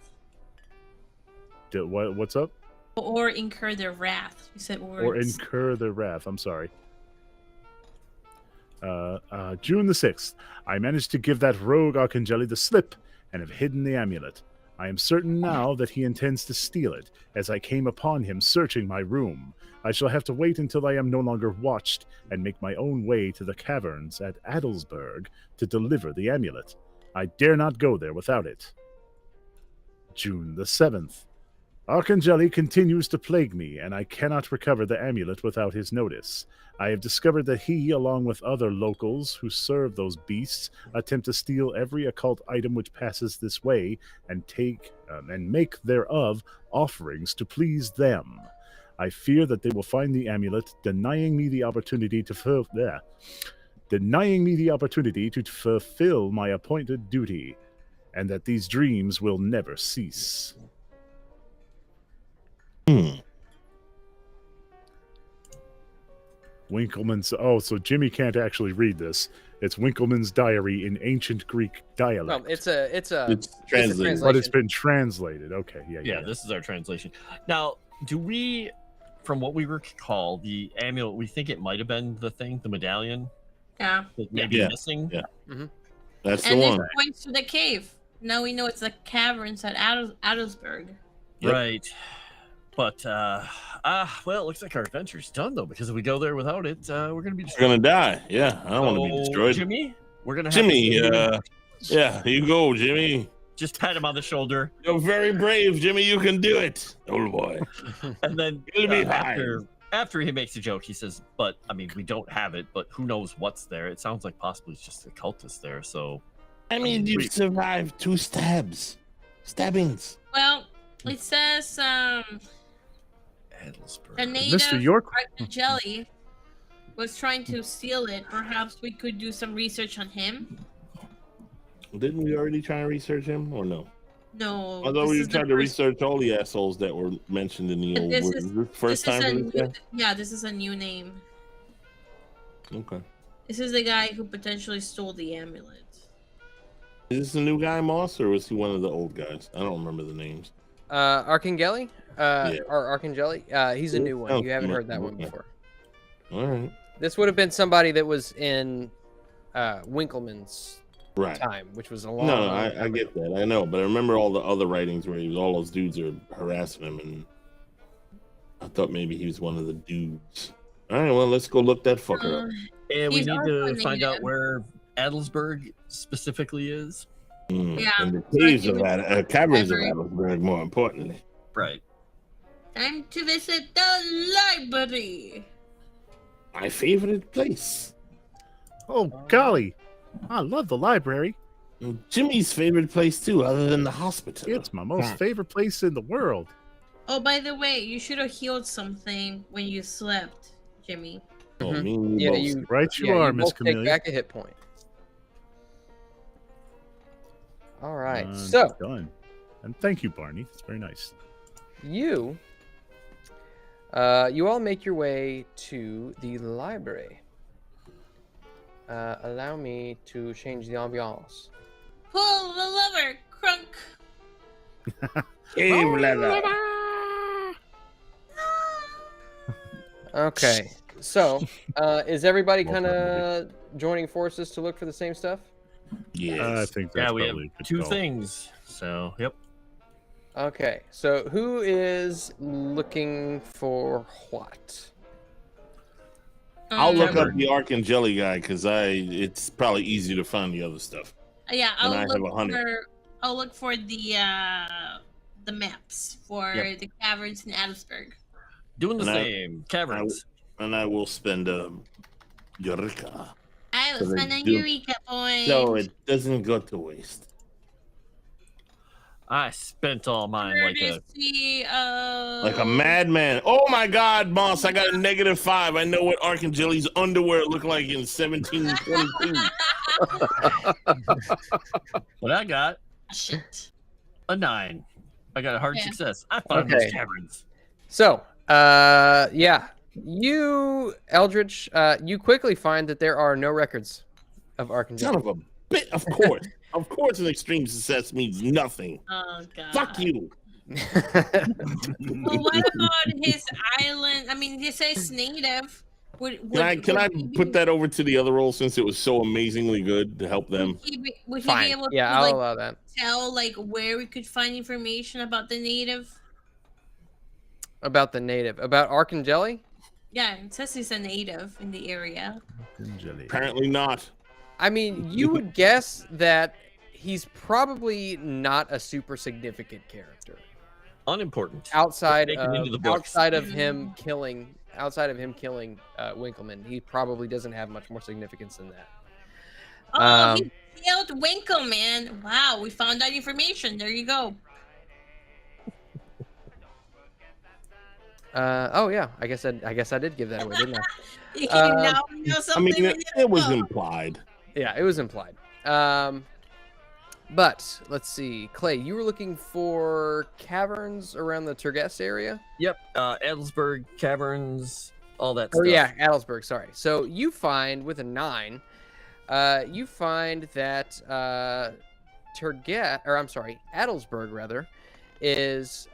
What's up? Or incur their wrath. You said words. Or incur their wrath. I'm sorry. June the 6th. I managed to give that rogue Arcangeli the slip and have hidden the amulet. I am certain now that he intends to steal it, as I came upon him searching my room. I shall have to wait until I am no longer watched and make my own way to the caverns at Adelsberg to deliver the amulet. I dare not go there without it. June the 7th. Arcangeli continues to plague me, and I cannot recover the amulet without his notice. I have discovered that he, along with other locals who serve those beasts, attempt to steal every occult item which passes this way and make thereof offerings to please them. I fear that they will find the amulet, denying me the opportunity to fulfill my appointed duty, and that these dreams will never cease. Winckelmann's... Oh, so Jimmy can't actually read this. It's Winckelmann's diary in ancient Greek dialect. Well, it's translated. But it's been translated. Okay, yeah. This is our translation. Now, do we, from what we recall, the amulet, we think it might have been the thing, the medallion? Yeah. That may be missing? Yeah. Mm-hmm. That's the and one. then points to the cave. Now we know it's the caverns at Adelsberg. Yep. Right. But, well, it looks like our adventure's done, though, because if we go there without it, we're going to be destroyed. We're going to die. Yeah, I don't want to be destroyed. Jimmy, we're going to have Jimmy, to... yeah, you go, Jimmy. Just pat him on the shoulder. You're very brave, Jimmy. You can do it. Old boy. And then You'll be fine. after he makes a joke, he says, but, I mean, we don't have it, but who knows what's there? It sounds like possibly it's just a cultist there, so... I mean, you survived 2 stabbings. Well, it says, Adelsberg. the native Mr. York... Arcangeli was trying to steal it. Perhaps we could do some research on him. Didn't we already try to research him, or no? No. Although we this is the tried to first- research all the assholes that were mentioned in the old This word. is- Is this the first time for this guy? Yeah, this is a new name. Okay. This is the guy who potentially stole the amulet. Is this a new guy, Moss, or was he one of the old guys? I don't remember the names. Arcangeli? Yeah. Or Arcangeli? He's a new one. Oh, You haven't heard that one okay. before. All right. This would have been somebody that was in Winckelmann's Right. time, which was a long No, time I ago. get that. I know, but I remember all the other writings where all those dudes are harassing him, and I thought maybe he was one of the dudes. All right, well, let's go look that fucker up. And we He's need also to find out native. where Adelsberg specifically is. Yeah. And the caves of caverns of Library. Adelsberg, more importantly. Right. Time to visit the library. My favorite place. Oh, golly. I love the library. Jimmy's favorite place too, other than the hospital. It's my most favorite place in the world. Oh, by the way, you should have healed something when you slept, Jimmy. Oh, Mhm. me and you Yeah, both. you Right you yeah, are, you Miss both take Camellia. back a hit point. All right, I'm so done. And thank you, Barney. It's very nice. you all make your way to the library. Allow me to change the ambiance. Pull the lever, crunk. Cave leather. Okay, so is everybody Well kind done, of joining forces to look for the same stuff? Yes. I think that's Yeah, we have probably a good 2 call. things. So, yep. Okay, so who is looking for what? I'll look Um, up the Archangeli guy because it's probably easy to find the other stuff. Yeah, and I I'll have look 100. for. I'll look for the maps for Yep. the caverns in Adelsberg. Doing the And I- same. Caverns. And I will spend Eureka. I So will they spend a do- Eureka point. So it doesn't go to waste. I spent all mine Courtesy of Like a madman. Oh my God, Moss, I got a -5. I know what Archangeli's underwear looked like in 1722. What I got, Shit. a 9. I got a hard Yeah. success. I found Okay. those caverns. So, yeah, you, Eldritch, you quickly find that there are no records of Son Archangel. of a bit. Of course. Of course, an extreme success means nothing. Oh god. Fuck you. Well, what about his island? I mean, he says native. Can I put that over to the other role since it was so amazingly good to help them? Would he be Fine. able Yeah, to I'll like allow that. tell like where we could find information about the native? About the native. About Archangeli? Yeah, it says he's a native in the area. Archangeli. Apparently not. I mean, you would guess that he's probably not a super significant character. Unimportant. Outside Make it into the of, books. outside of him killing Winkleman, he probably doesn't have much more significance than that. Oh, he killed Winkleman. Wow, we found that information. There you go. Oh yeah, I guess I did give that away, didn't I? You Uh, now know I something. mean, we it didn't was know. implied. Yeah, it was implied. But let's see, Clay, you were looking for caverns around the Turgest area. Yep. Adelsberg, caverns, all that Or stuff. yeah, Adelsberg. Sorry. So you find with a 9, you find that Adelsberg rather, is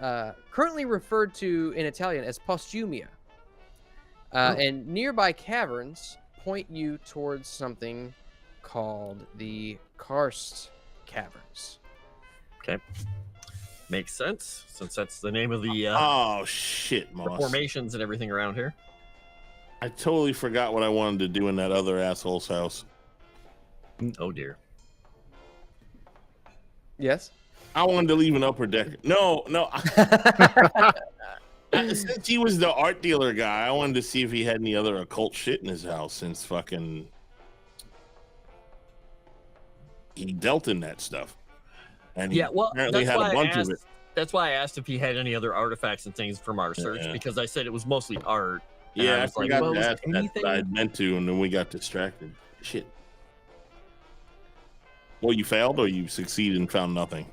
currently referred to in Italian as Postumia. And nearby caverns point you towards something called the Karst Caverns. Okay. Makes sense, since that's the name of the Oh shit, Moss. formations and everything around here. I totally forgot what I wanted to do in that other asshole's house. Oh dear. Yes. I wanted to leave an upper decker. No. Since he was the art dealer guy, I wanted to see if he had any other occult shit in his house since fucking he dealt in that stuff. And he Yeah, well, apparently that's had why a bunch of it. That's why I asked if he had any other artifacts and things from our search, Yeah. because I said it was mostly art. and Yeah, I was like, forgot well, to is ask that. anything- I meant to, and then we got distracted. Shit. Well, you failed or you succeeded and found nothing?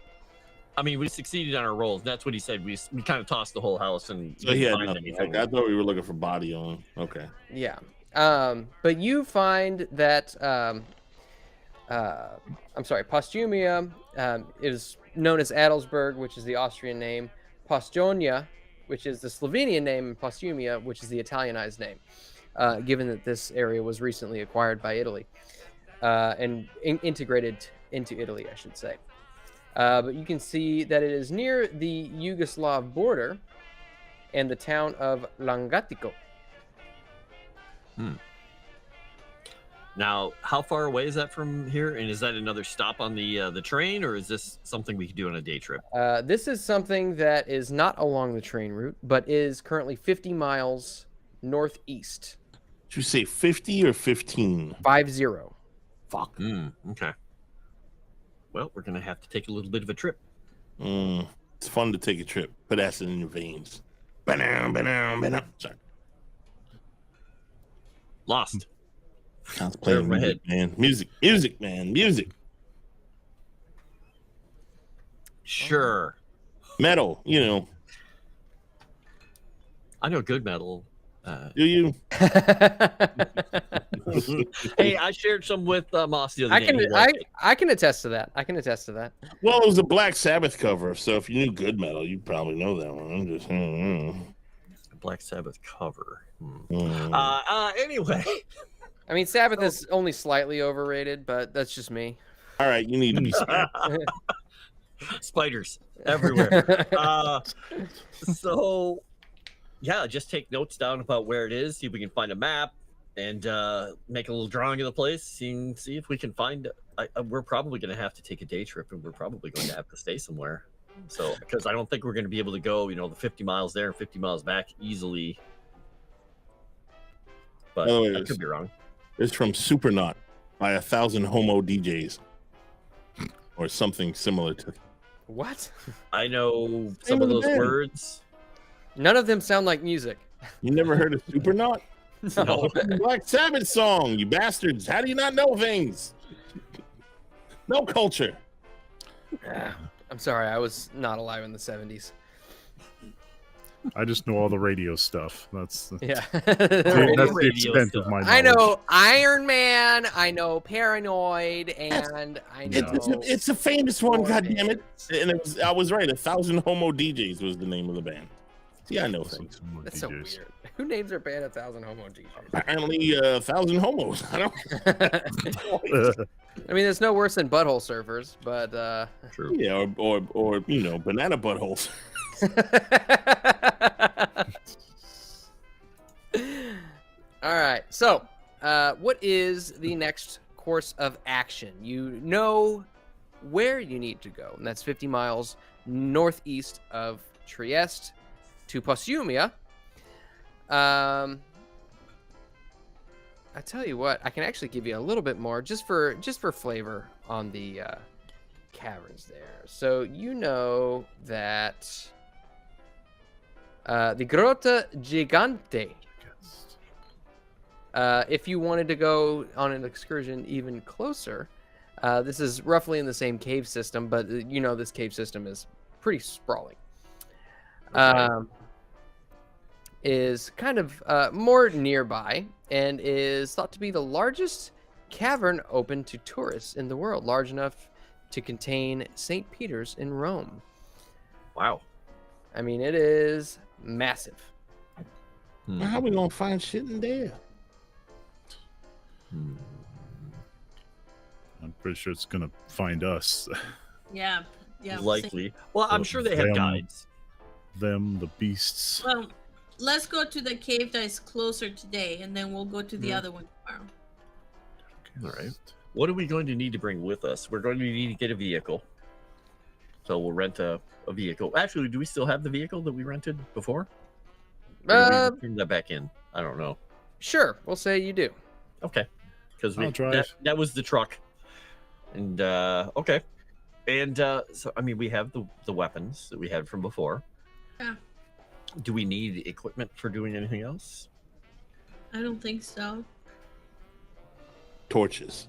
I mean, we succeeded on our rolls. That's what he said. We kind of tossed the whole house and So he had didn't find nothing. anything. I thought we were looking for body on. Okay. Yeah. But you find that Postumia is known as Adelsberg, which is the Austrian name, Postonia, which is the Slovenian name, and Postumia, which is the Italianized name, given that this area was recently acquired by Italy and integrated into Italy, I should say. But you can see that it is near the Yugoslav border and the town of Langatico. Now, how far away is that from here? And is that another stop on the train, or is this something we can do on a day trip? This is something that is not along the train route, but is currently 50 miles northeast. Did you say 50 or 15? 50. Fuck. Okay. Well, we're gonna have to take a little bit of a trip. It's fun to take a trip. Put acid in your veins. Sorry. Lost. I was playing my music, man. Music, man. Music. Sure. Metal, you know. I know good metal. Do you? Hey, I shared some with Moss the other day. I can attest to that. Well, it was a Black Sabbath cover, so if you knew good metal, you'd probably know that one. I'm just Black Sabbath cover. Anyway. I mean, Sabbath is only slightly overrated, but that's just me. All right, you need to be scared. Spiders everywhere. So, yeah, just take notes down about where it is. See if we can find a map and make a little drawing of the place. See if we can find. We're probably going to have to take a day trip, and we're probably going to have to stay somewhere. So, because I don't think we're going to be able to go, the 50 miles there and 50 miles back easily. But I could be wrong. It's from Supernaut by 1,000 Homo DJs, or something similar to. What? I know some of those words. None of them sound like music. You never heard of Supernaut? No. Black Sabbath song, you bastards. How do you not know things? No culture. I'm sorry, I was not alive in the 70s. I just know all the radio stuff. That's Yeah. that's the extent of my knowledge. I know Iron Man, I know Paranoid, and I know... It's a famous one, goddammit. And I was right, 1,000 Homo DJs was the name of the band. See, I know things. That's so weird. Who names their band 1,000 Homo DJs? Apparently, 1,000 homos. I don't. I mean, it's no worse than butthole surfers, but True. Yeah, or banana buttholes. All right. So, what is the next course of action? You know where you need to go, and that's 50 miles northeast of Trieste to Postumia. I tell you what, I can actually give you a little bit more just for flavor on the caverns there. So you know that the Grotta Gigante. If you wanted to go on an excursion even closer, this is roughly in the same cave system, but this cave system is pretty sprawling. Is kind of more nearby and is thought to be the largest cavern open to tourists in the world, large enough to contain St. Peter's in Rome. Wow. I mean, it is massive. How are we going to find shit in there? I'm pretty sure it's going to find us. Yeah. Likely. Well, I'm sure they have guides. Them, the beasts. Well, let's go to the cave that is closer today, and then we'll go to the other one tomorrow. All right. What are we going to need to bring with us? We're going to need to get a vehicle. So we'll rent a vehicle. Actually, do we still have the vehicle that we rented before? Or did we bring that back in? I don't know. Sure, we'll say you do. Okay. Because that was the truck. And okay. And so I mean, we have the weapons that we had from before. Yeah. Do we need equipment for doing anything else? I don't think so. Torches.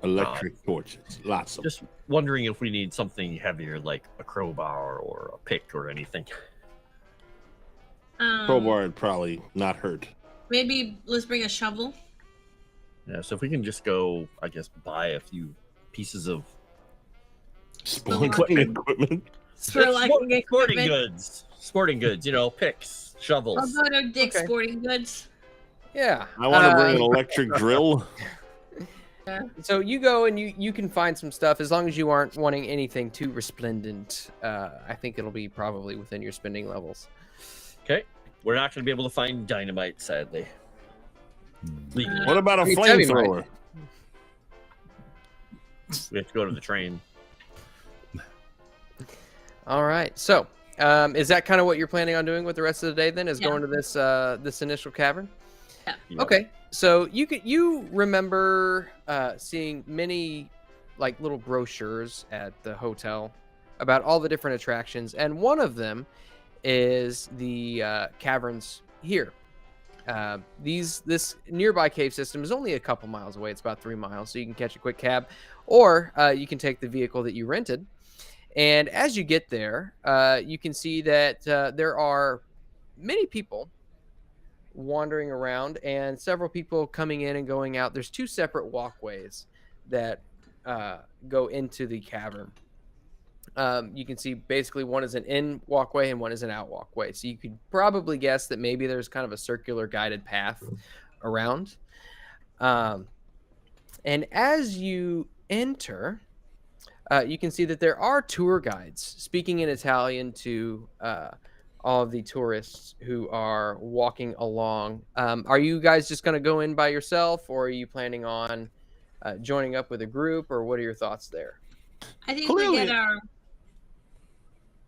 Electric torches. Lots of them. Just wondering if we need something heavier like a crowbar or a pick or anything. Crowbar would probably not hurt. Maybe let's bring a shovel. Yeah, so if we can just go, I guess, buy a few pieces of Sporting equipment. Sporting goods, picks, shovels. I'll go to Dick's Sporting Goods. Yeah. I want to bring an electric drill. Yeah. So you go and you can find some stuff as long as you aren't wanting anything too resplendent. I think it'll be probably within your spending levels. Okay. We're not going to be able to find dynamite, sadly. What about a flamethrower? We have to go to the train. All right. So, is that kind of what you're planning on doing with the rest of the day? Then, is Yeah. going to this this initial cavern? Yeah. Yep. Okay. So you remember seeing many like little brochures at the hotel about all the different attractions, and one of them is the caverns here. This nearby cave system is only a couple miles away. It's about 3 miles, so you can catch a quick cab, or you can take the vehicle that you rented. And as you get there, you can see that there are many people wandering around and several people coming in and going out. There's 2 separate walkways that go into the cavern. You can see basically one is an in walkway and one is an out walkway. So you could probably guess that maybe there's kind of a circular guided path around. And as you enter, you can see that there are tour guides speaking in Italian to all of the tourists who are walking along. Are you guys just going to go in by yourself, or are you planning on joining up with a group, or what are your thoughts there? I think Clearly- we get our.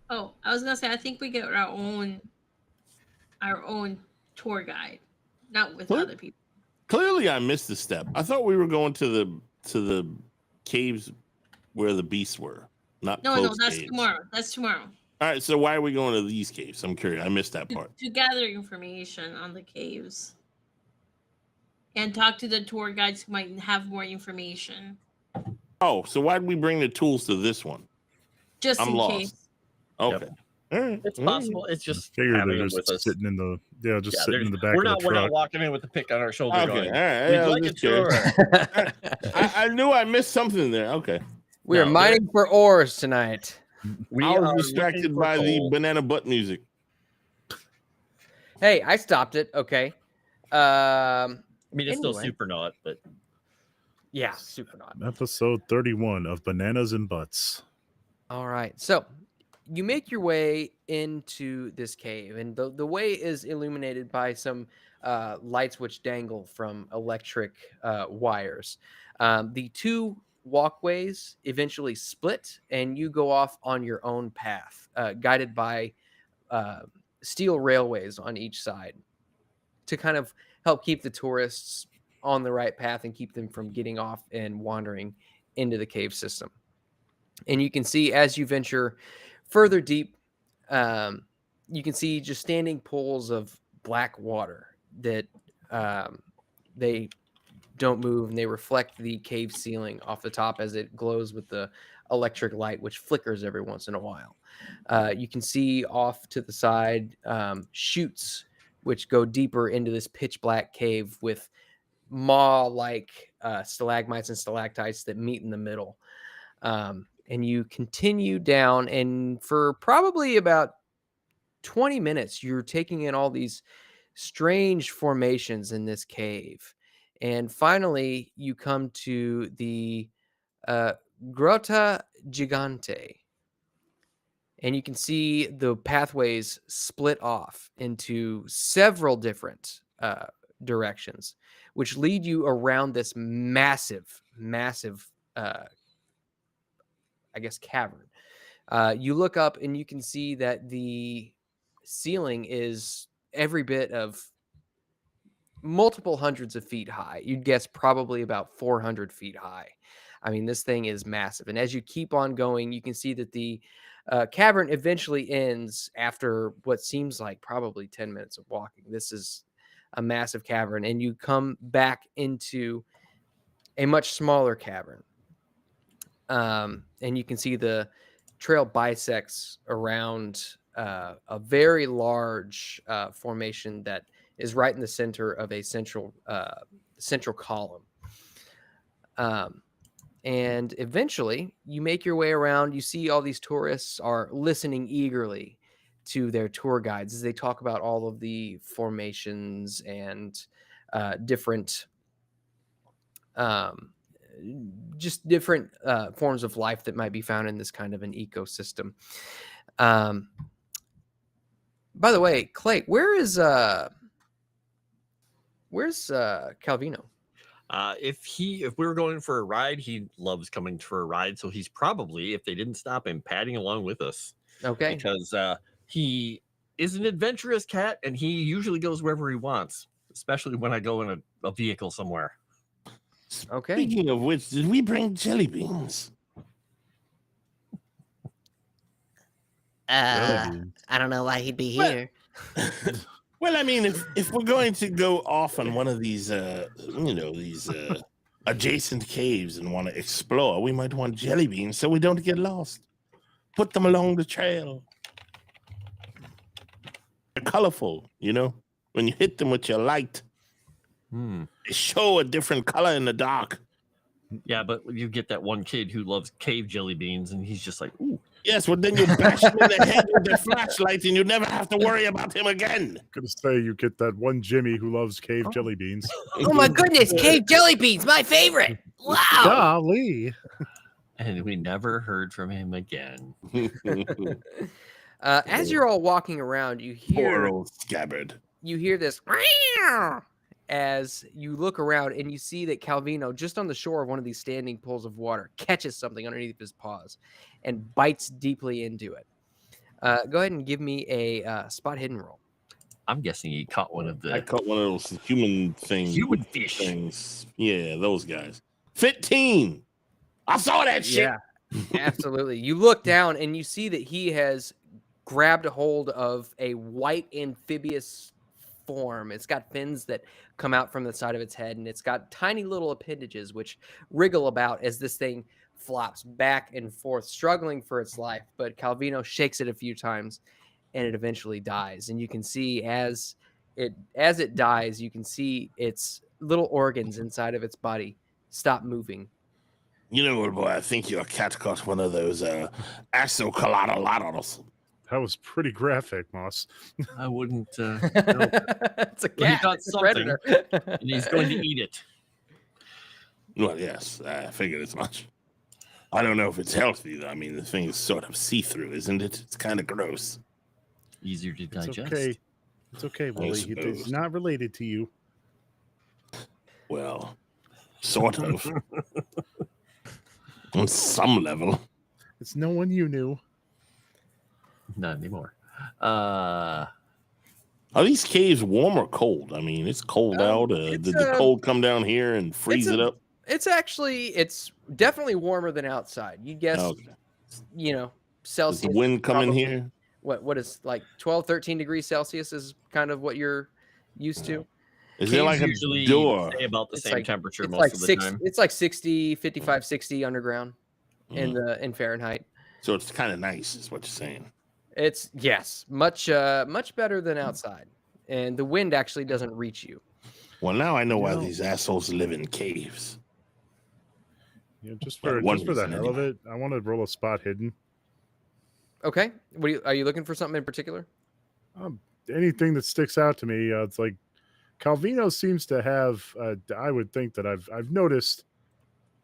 Oh, I was gonna say I think we get our own tour guide, not with What? other people. Clearly, I missed a step. I thought we were going to the caves where the beasts were, not No, closed that's caves. tomorrow. That's tomorrow. All right, so why are we going to these caves? I'm curious. I missed that part. To gather information on the caves and talk to the tour guides who might have more information, Oh, so why did we bring the tools to this one? just I'm in lost. case. Okay. All right. It's all right. possible. It's just Figure having they're them just with us. sitting in the sitting in the back We're of not the we're not truck. walking in with the pick on our shoulder. Okay. Going, All right. We'd Yeah, I was like a just curious. tour. I knew I missed something there. Okay. We are No, mining for ores tonight. We I are was looking distracted for by the coal. banana butt music. Hey, I stopped it. Okay. I mean, it's still anyway. super not, but Yeah, super not. Episode 31 of Bananas and Butts. All right. So you make your way into this cave, and the way is illuminated by some lights which dangle from electric wires. The 2 walkways eventually split, and you go off on your own path, guided by steel railways on each side to kind of help keep the tourists on the right path and keep them from getting off and wandering into the cave system. And you can see as you venture further deep, you can see just standing pools of black water that they don't move, and they reflect the cave ceiling off the top as it glows with the electric light, which flickers every once in a while. You can see off to the side chutes which go deeper into this pitch black cave with maw-like stalagmites and stalactites that meet in the middle. And you continue down, and for probably about 20 minutes, you're taking in all these strange formations in this cave. And finally, you come to the Grotta Gigante. And you can see the pathways split off into several different directions, which lead you around this massive, I guess, cavern. You look up and you can see that the ceiling is every bit of multiple hundreds of feet high. You'd guess probably about 400 feet high. I mean, this thing is massive. And as you keep on going, you can see that the cavern eventually ends after what seems like probably 10 minutes of walking. This is a massive cavern, and you come back into a much smaller cavern. And you can see the trail bisects around a very large formation that is right in the center of a central column. And eventually you make your way around. You see all these tourists are listening eagerly to their tour guides as they talk about all of the formations and different different forms of life that might be found in this kind of an ecosystem. By the way, Clay, where's Calvino? If we were going for a ride, he loves coming for a ride. So he's probably, if they didn't stop him, padding along with us. Okay. Because he is an adventurous cat, and he usually goes wherever he wants, especially when I go in a vehicle somewhere. Okay. Speaking of which, did we bring jelly beans? Jelly I don't know why he'd be here. Well, I mean, if we're going to go off on one of these, these adjacent caves and want to explore, we might want jelly beans so we don't get lost. Put them along the trail. They're colorful, when you hit them with your light. They show a different color in the dark. Yeah, but you get that one kid who loves cave jelly beans, and he's just like, ooh. Yes, well, then you bash him in the head with the flashlight, and you never have to worry about him again. Gonna say you get that one Jimmy who loves cave jelly beans. Oh my goodness, cave jelly beans, my favorite. Wow. Golly. And we never heard from him again. As you're all walking around, you Poor hear old scabbard. this as you look around and you see that Calvino, just on the shore of one of these standing pools of water, catches something underneath his paws and bites deeply into it. Go ahead and give me a spot hidden roll. I'm guessing he caught one of I the caught one of those human things. human fish. Things. Yeah, those guys. 15. I saw that shit. Yeah, absolutely. You look down and you see that he has grabbed a hold of a white amphibious form. It's got fins that come out from the side of its head, and it's got tiny little appendages which wriggle about as this thing flops back and forth, struggling for its life. But Calvino shakes it a few times, and it eventually dies. And you can see as it dies, you can see its little organs inside of its body stop moving. You know what, boy? I think your cat caught one of those axolotls. That was pretty graphic, Moss. I wouldn't. No. It's a But he cat. got It's a something. predator. And he's going to eat it. Well, yes, I figured as much. I don't know if it's healthy, though. I mean, the thing is sort of see-through, isn't it? It's kind of gross. Easier to It's digest. okay. It's okay, Willie. suppose. It's not related to you. Well, sort of. On some level. It's no one you knew. Not anymore. Are these caves warm or cold? I mean, it's cold out. Did the cold come down here and freeze it up? It's definitely warmer than outside. You guess, Okay. Celsius. Does the wind come in probably- here? What is like 12, 13 degrees Celsius is kind of what you're used to. Is there like a usually door? stay about the It's same like- temperature It's most like of the six. time. It's like 60, 55, 60 underground Mm. in Fahrenheit. So it's kind of nice, is what you're saying. It's much better than outside, and the wind actually doesn't reach you. Well, now I know why No. these assholes live in caves. Yeah, just Well, for one the reason hell of anyway. it, I want to roll a spot hidden. Okay, are you looking for something in particular? Anything that sticks out to me, it's like Calvino seems to have. I would think that I've noticed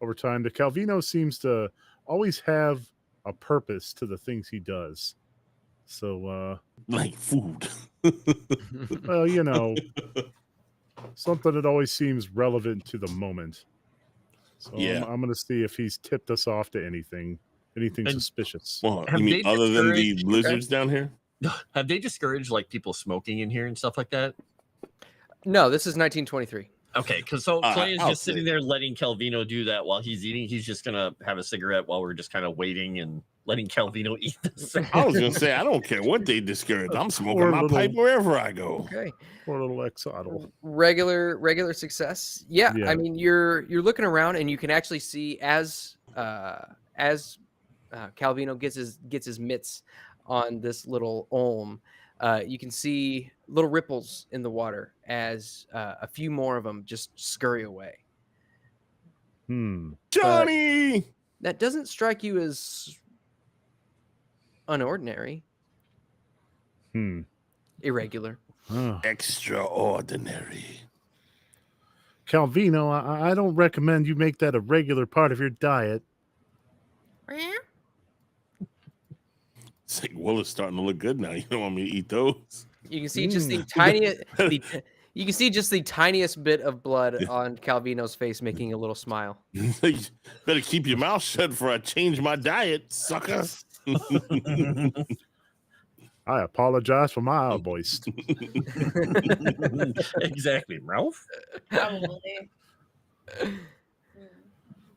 over time that Calvino seems to always have a purpose to the things he does. So, Like food. well, something that always seems relevant to the moment. So Yeah. I'm going to see if he's tipped us off to anything And- suspicious. Well, Have you mean they other than the discouraged- lizards down here? Have they discouraged like people smoking in here and stuff like that? No, this is 1923. Okay, because so Clay is I'll just sitting say- there letting Calvino do that while he's eating. He's just gonna have a cigarette while we're just kind of waiting and letting Calvino eat this. I was gonna say I don't care what they discourage. I'm smoking Poor my little- pipe wherever I go. Okay. Poor little exotl. Regular success. Yeah, Yeah. I mean you're looking around and you can actually see as Calvino gets his mitts on this little olm, you can see little ripples in the water as a few more of them just scurry away. Johnny. That doesn't strike you as unordinary, irregular. Oh. Extraordinary. Calvino, I don't recommend you make that a regular part of your diet. It's like Willis starting to look good now. You don't want me to eat those? You can see just the tiny, You can see just the tiniest bit of blood on Calvino's face, making a little smile. Better keep your mouth shut before I change my diet, sucker. I apologize for my outburst. Exactly, Ralph. Probably.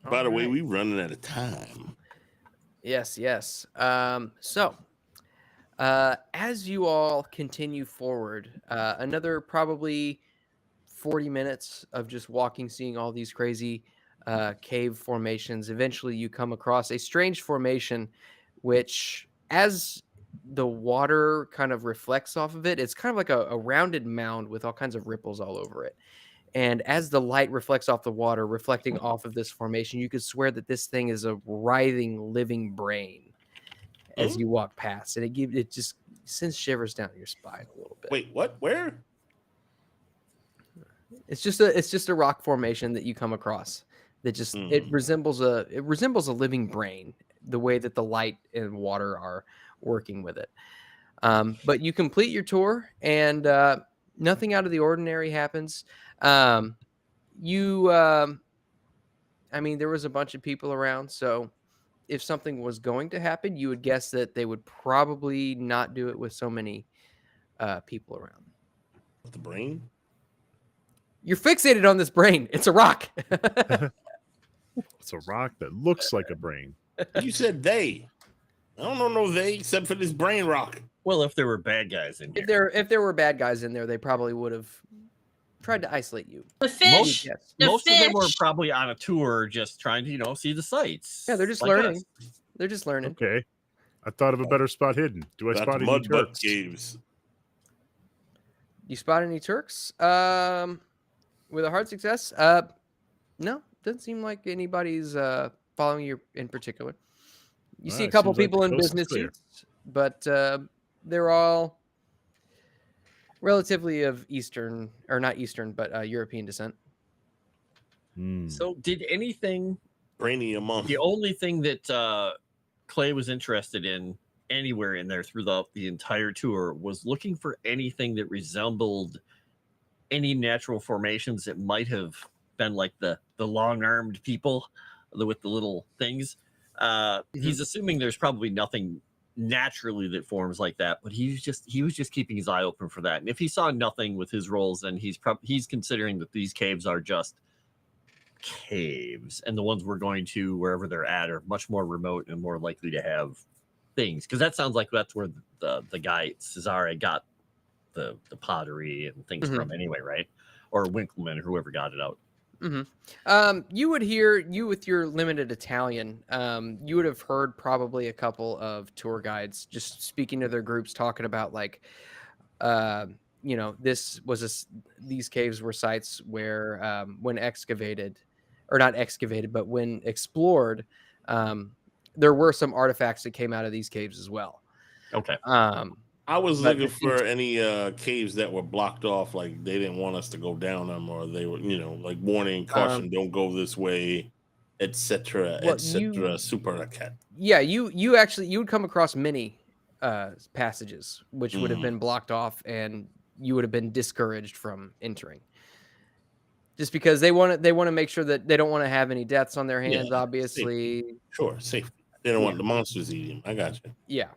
By the way, Alright. we running out of time. Yes. So, as you all continue forward, another probably 40 minutes of just walking, seeing all these crazy cave formations. Eventually, you come across a strange formation, which, as the water kind of reflects off of it, it's kind of like a rounded mound with all kinds of ripples all over it. And as the light reflects off the water, reflecting off of this formation, you could swear that this thing is a writhing, living brain as you walk past, and it just sends shivers down your spine a little bit. Wait, what? Where? It's just a rock formation that you come across that just it resembles a living brain, the way that the light and water are working with it. But you complete your tour, and nothing out of the ordinary happens. I mean, there was a bunch of people around, so if something was going to happen, you would guess that they would probably not do it with so many people around. The brain? You're fixated on this brain. It's a rock. It's a rock that looks like a brain. You said they. I don't know no they except for this brain rock. Well, if there were bad guys in here. If there were bad guys in there, they probably would have tried to isolate you. The fish. Yes. Most of them were fish. probably on a tour just trying to, see the sights. Yeah, they're just like learning. us. They're just learning. Okay. I thought of a better spot hidden. Do I That's spot any mud butt Turks? caves. You spot any Turks? With a hard success? No, doesn't seem like anybody's following you in particular. You see a Alright, couple seems like people the in coast is business clear. suits, but they're all relatively of Eastern, or not Eastern, but European descent. So did anything, Brainy among. the only thing that Clay was interested in anywhere in there throughout the entire tour was looking for anything that resembled any natural formations that might have been like the long-armed people with the little things. He's assuming there's probably nothing naturally that forms like that, but he was just keeping his eye open for that. And if he saw nothing with his rolls, then he's considering that these caves are just caves, and the ones we're going to wherever they're at are much more remote and more likely to have things, because that sounds like that's where the guy Cesare got the pottery and things from anyway, right? Or Winkleman or whoever got it out. You would hear, you with your limited Italian, you would have heard probably a couple of tour guides just speaking to their groups, talking about like, this was these caves were sites where when excavated, or not excavated, but when explored, there were some artifacts that came out of these caves as well. Okay. I was looking for any caves that were blocked off, like they didn't want us to go down them, or they were, like warning, caution, don't go this way, etc., etc. Super cat. Yeah, you would come across many passages which would have been blocked off, and you would have been discouraged from entering, just because they want to make sure that they don't want to have any deaths on their hands. Obviously, safety. They don't want the monsters eating. I got you. Yeah,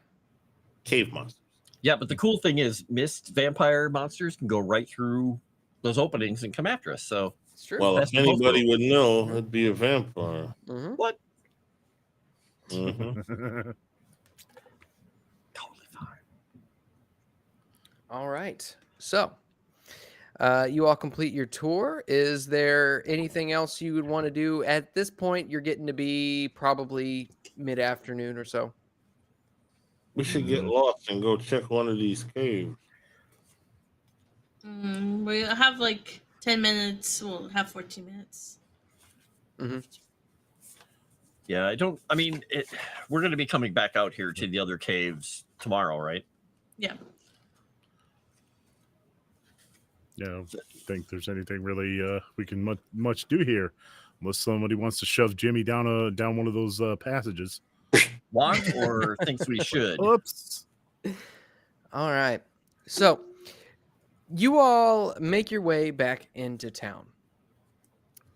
cave monsters. Yeah, but the cool thing is mist vampire monsters can go right through those openings and come after us. So it's true. Well, if anybody would know, it'd be a vampire. What? Mm-hmm. Totally fine. All right. So, you all complete your tour. Is there anything else you would want to do at this point? You're getting to be probably mid-afternoon or so. We should get lost and go check one of these caves. We'll have like 10 minutes. We'll have 14 minutes. Yeah, we're going to be coming back out here to the other caves tomorrow, right? Yeah. Yeah, I don't think there's anything really we can much do here, unless somebody wants to shove Jimmy down one of those passages. Want or thinks we should? Oops. All right. So You all make your way back into town.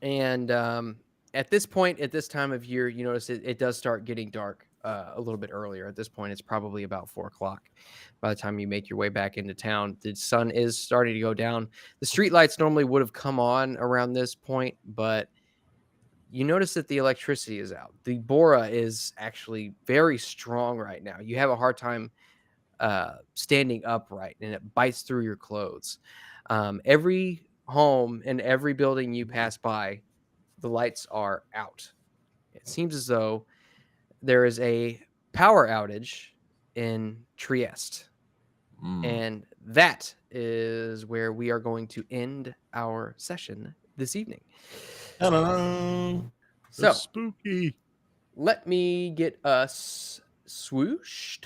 And at this point, at this time of year, you notice it does start getting dark a little bit earlier. At this point, it's probably about 4 o'clock. By the time you make your way back into town, the sun is starting to go down. The streetlights normally would have come on around this point, but you notice that the electricity is out. The Bora is actually very strong right now. You have a hard time standing upright, and it bites through your clothes. Every home and every building you pass by, the lights are out. It seems as though there is a power outage in Trieste. And that is where we are going to end our session this evening. Ta-da. So That's spooky. let me get us swooshed.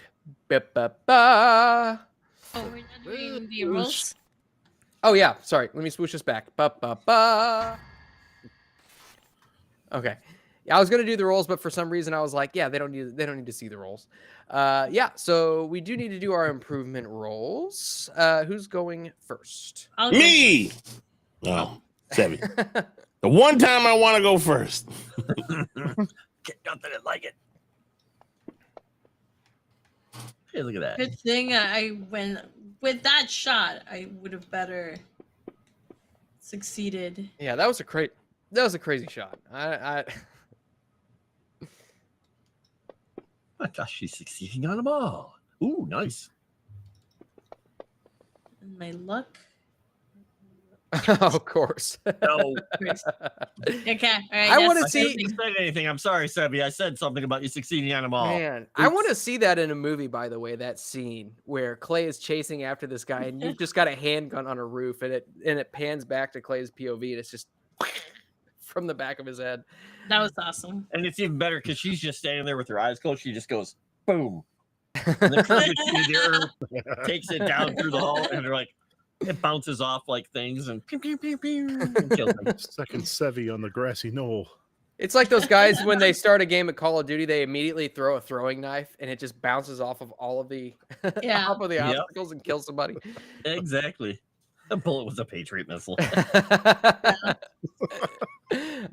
Ba-ba-ba. Oh, we're not doing the rolls. Oh yeah, sorry. Let me swoosh this back. Ba-ba-ba. Okay. Yeah, I was gonna do the rolls, but for some reason I was like, yeah, they don't need to see the rolls. Yeah, so we do need to do our improvement rolls. Who's going first? I'll go Me. No, Sevvy. The one time I want to go first. Get nothing like it. Hey, look at that. Good thing I went with that shot. I would have better succeeded. Yeah, that was a crazy shot. I thought she's succeeding on them all. Ooh, nice. And my luck. Of course. No, Okay, all right. I wanna that's see- I didn't say anything. I'm sorry, Sebby. I said something about you succeeding on them all. Man, I want to see that in a movie, by the way, that scene where Clay is chasing after this guy and you've just got a handgun on a roof and it pans back to Clay's POV and it's just from the back of his head. That was awesome. And it's even better because she's just standing there with her eyes closed. She just goes, boom. And the crew gets to the earth, takes it down through the hall, and they're like, it bounces off like things and pew, pew, pew, pew, and kills them. Second Sevvy on the grassy knoll. It's like those guys when they start a game of Call of Duty, they immediately throw a throwing knife and it just bounces off of all of the Yeah. off of the Yep. obstacles and kills somebody. Exactly. The bullet was a Patriot missile.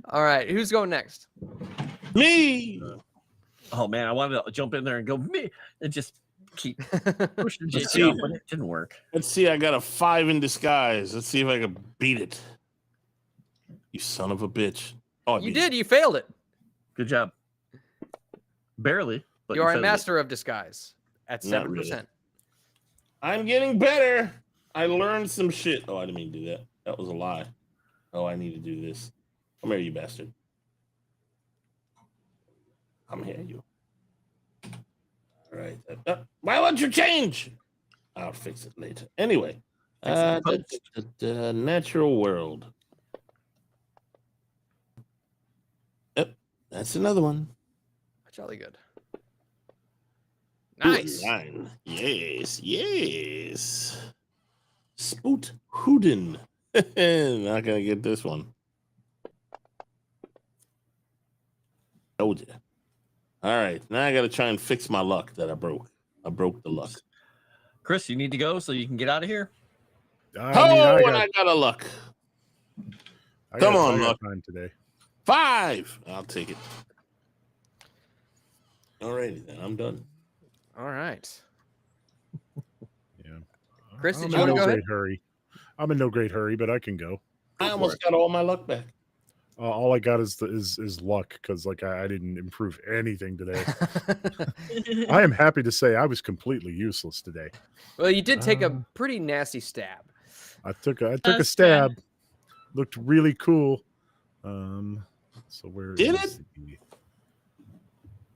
All right, who's going next? Me. Oh man, I wanted to jump in there and go me and just keep pushing Let's JC off, see. but it didn't work. Let's see. I got a 5 in disguise. Let's see if I can beat it. You son of a bitch. Oh, I You beat did, you failed it. Good job. Barely, but You are a failed it. master of disguise at Not 7%. really. I'm getting better. I learned some shit. Oh, I didn't mean to do that. That was a lie. Oh, I need to do this. Come here, you bastard. Come here, you. All right. Why won't you change? I'll fix it later. Anyway, the natural world. Yep, that's another one. Jolly good. Ooh, a Nice. line. Yes, yes. Spoot Hoodin. Not gonna get this one. Told you. All right, now I gotta try and fix my luck that I broke. I broke the luck. Chris, you need to go so you can get out of here. I I got a luck. Come on, I got luck. time today. 5. I'll take it. All righty then. I'm done. All right. Yeah. Chris, I'm did in you wanna no go ahead? great hurry. I'm in no great hurry, but I can go. I almost got all my luck back. All I got is luck because like I didn't improve anything today. I am happy to say I was completely useless today. Well, you did take a Um, pretty nasty stab. I took a That's stab. Looked really cool. So where Did is the-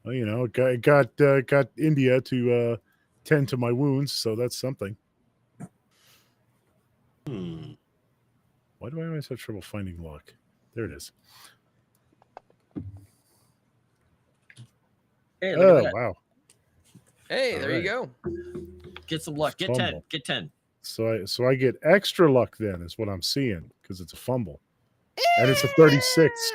Well, you know, it got India to tend to my wounds, so that's something. Why do I always have trouble finding luck? There it is. Hey, look Oh at that. wow! Hey, All there you go. Get some luck. Get 10. Fumble. Get 10. So I get extra luck then, is what I'm seeing because it's a fumble, and it's a 36.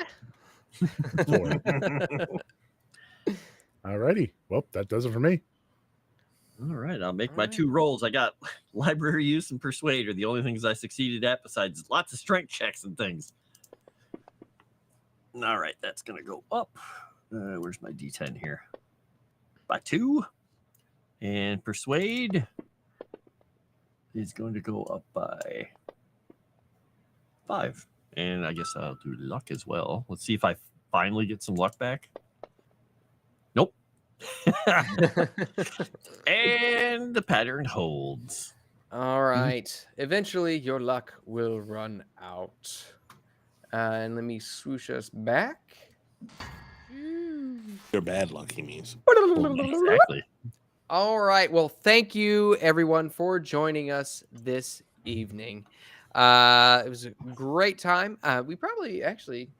Alrighty, well that does it for me. All right, I'll make my 2 rolls. I got library use and persuade are the only things I succeeded at, besides lots of strength checks and things. All right, that's going to go up. Where's my D10 here? By 2. And persuade is going to go up by 5. And I guess I'll do luck as well. Let's see if I finally get some luck back. Nope. And the pattern holds. All right. Eventually, your luck will run out. And let me swoosh us back. Your bad luck, he means. Exactly. All right. Well, thank you, everyone, for joining us this evening. It was a great time. We probably actually,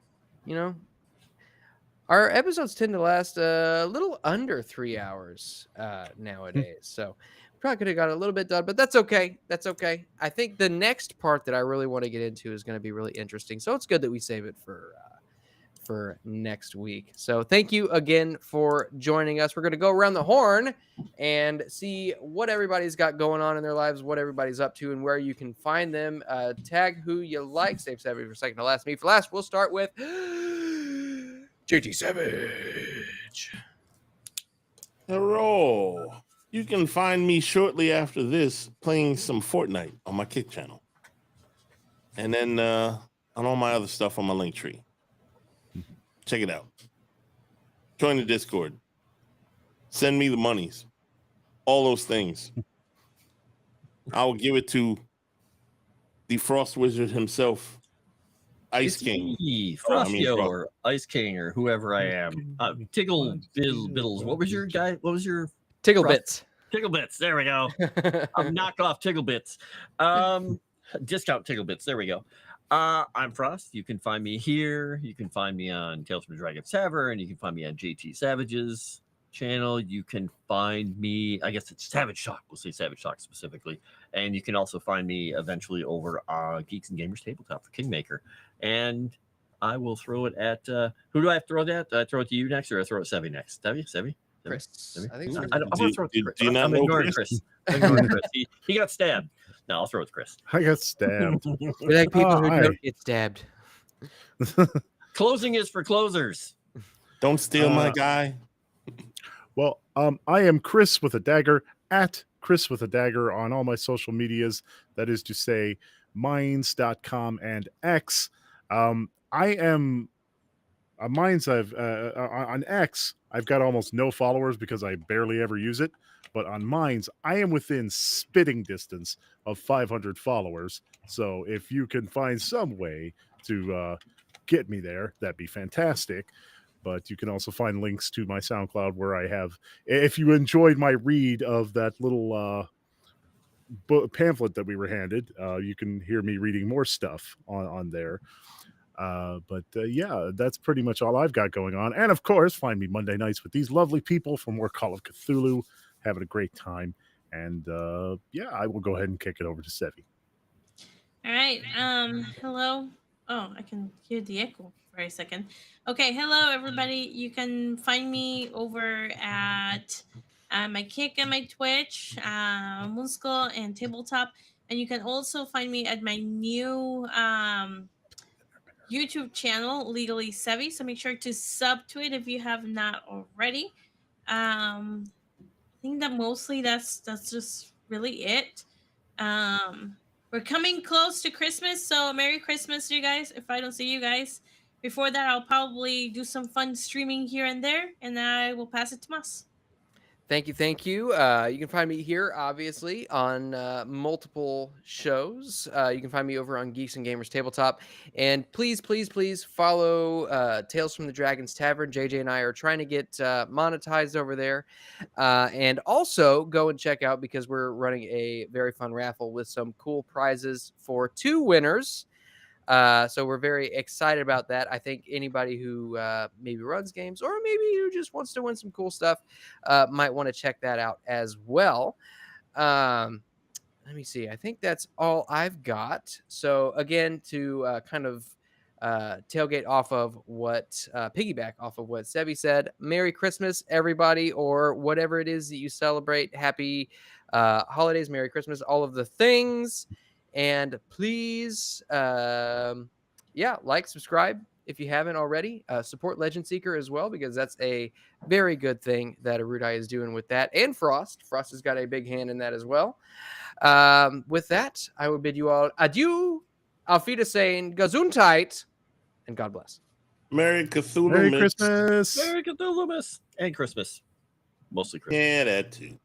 our episodes tend to last a little under 3 hours nowadays. So probably could have got a little bit done, but that's okay. That's okay. I think the next part that I really want to get into is going to be really interesting. So it's good that we save it for next week. So thank you again for joining us. We're going to go around the horn and see what everybody's got going on in their lives, what everybody's up to, and where you can find them. Tag who you like. Save Sevvy for second to last. Me for last. We'll start with JT Savage. Hello. You can find me shortly after this playing some Fortnite on my Kick channel. And then on all my other stuff on my link tree. Check it out. Join the Discord. Send me the monies. All those things. I will give it to the Frost Wizard himself, Ice King. Frostio or Ice King or whoever I am. Tickle Biddles. What was your guy? What was your Tickle Bits? Tickle Bits. There we go. Knock off Tickle Bits. Discount Tickle Bits. There we go. I'm Frost. You can find me here. You can find me on Tales from the Dragon's Tavern. You can find me on JT Savage's channel. You can find me, I guess it's Savage Shock. We'll say Savage Shock specifically. And you can also find me eventually over Geeks and Gamers Tabletop for Kingmaker. And I will throw it at, who do I have to throw it at? Do I throw it to you next or I throw it Sevvy next? Sevvy? Chris. Sevvy? I think so. I want to throw it to Chris. Do you not I'm know ignoring Chris? I'm ignoring Chris. He got stabbed. No, I'll throw it to Chris. I got stabbed. We like people who don't get stabbed. Closing is for closers. Don't steal my guy. Well, I am KrisWithADagger at KrisWithADagger on all my social medias. That is to say, minds.com and X. I am Minds. On X, I've got almost no followers because I barely ever use it. But on Minds, I am within spitting distance of 500 followers. So if you can find some way to get me there, that'd be fantastic. But you can also find links to my SoundCloud where I have, if you enjoyed my read of that little pamphlet that we were handed, you can hear me reading more stuff on there. Yeah, that's pretty much all I've got going on. And of course, find me Monday nights with these lovely people for more Call of Cthulhu. Having a great time. And yeah, I will go ahead and kick it over to Sevvy. All right. Hello. Oh, I can hear the echo for a second. Okay. Hello, everybody. You can find me over at my Kick and my Twitch, Moonskull and Tabletop. And you can also find me at my new YouTube channel, Legally Sevvy. So make sure to sub to it if you have not already. I think that mostly that's just really it. We're coming close to Christmas, so Merry Christmas, you guys. If I don't see you guys before that, I'll probably do some fun streaming here and there, and I will pass it to Mas. Thank you. You can find me here, obviously, on multiple shows. You can find me over on Geeks and Gamers Tabletop. And please follow Tales from the Dragon's Tavern. JJ and I are trying to get monetized over there. And also go and check out, because we're running a very fun raffle with some cool prizes for 2 winners. So we're very excited about that. I think anybody who maybe runs games or maybe who just wants to win some cool stuff might want to check that out as well. Let me see. I think that's all I've got. So again, to kind of tailgate off of what piggyback off of what Sevvy said. Merry Christmas, everybody, or whatever it is that you celebrate. Happy holidays, Merry Christmas, all of the things. And please, like, subscribe if you haven't already. Support Legend Seeker as well, because that's a very good thing that Erudite is doing with that. And Froste. Froste has got a big hand in that as well. With that, I will bid you all adieu. Auf Wiedersehen, Gesundheit, and God bless. Merry Cthulhu. Merry Miss. Christmas. Merry Cthulhu, and Christmas. Mostly Christmas. Yeah, that too.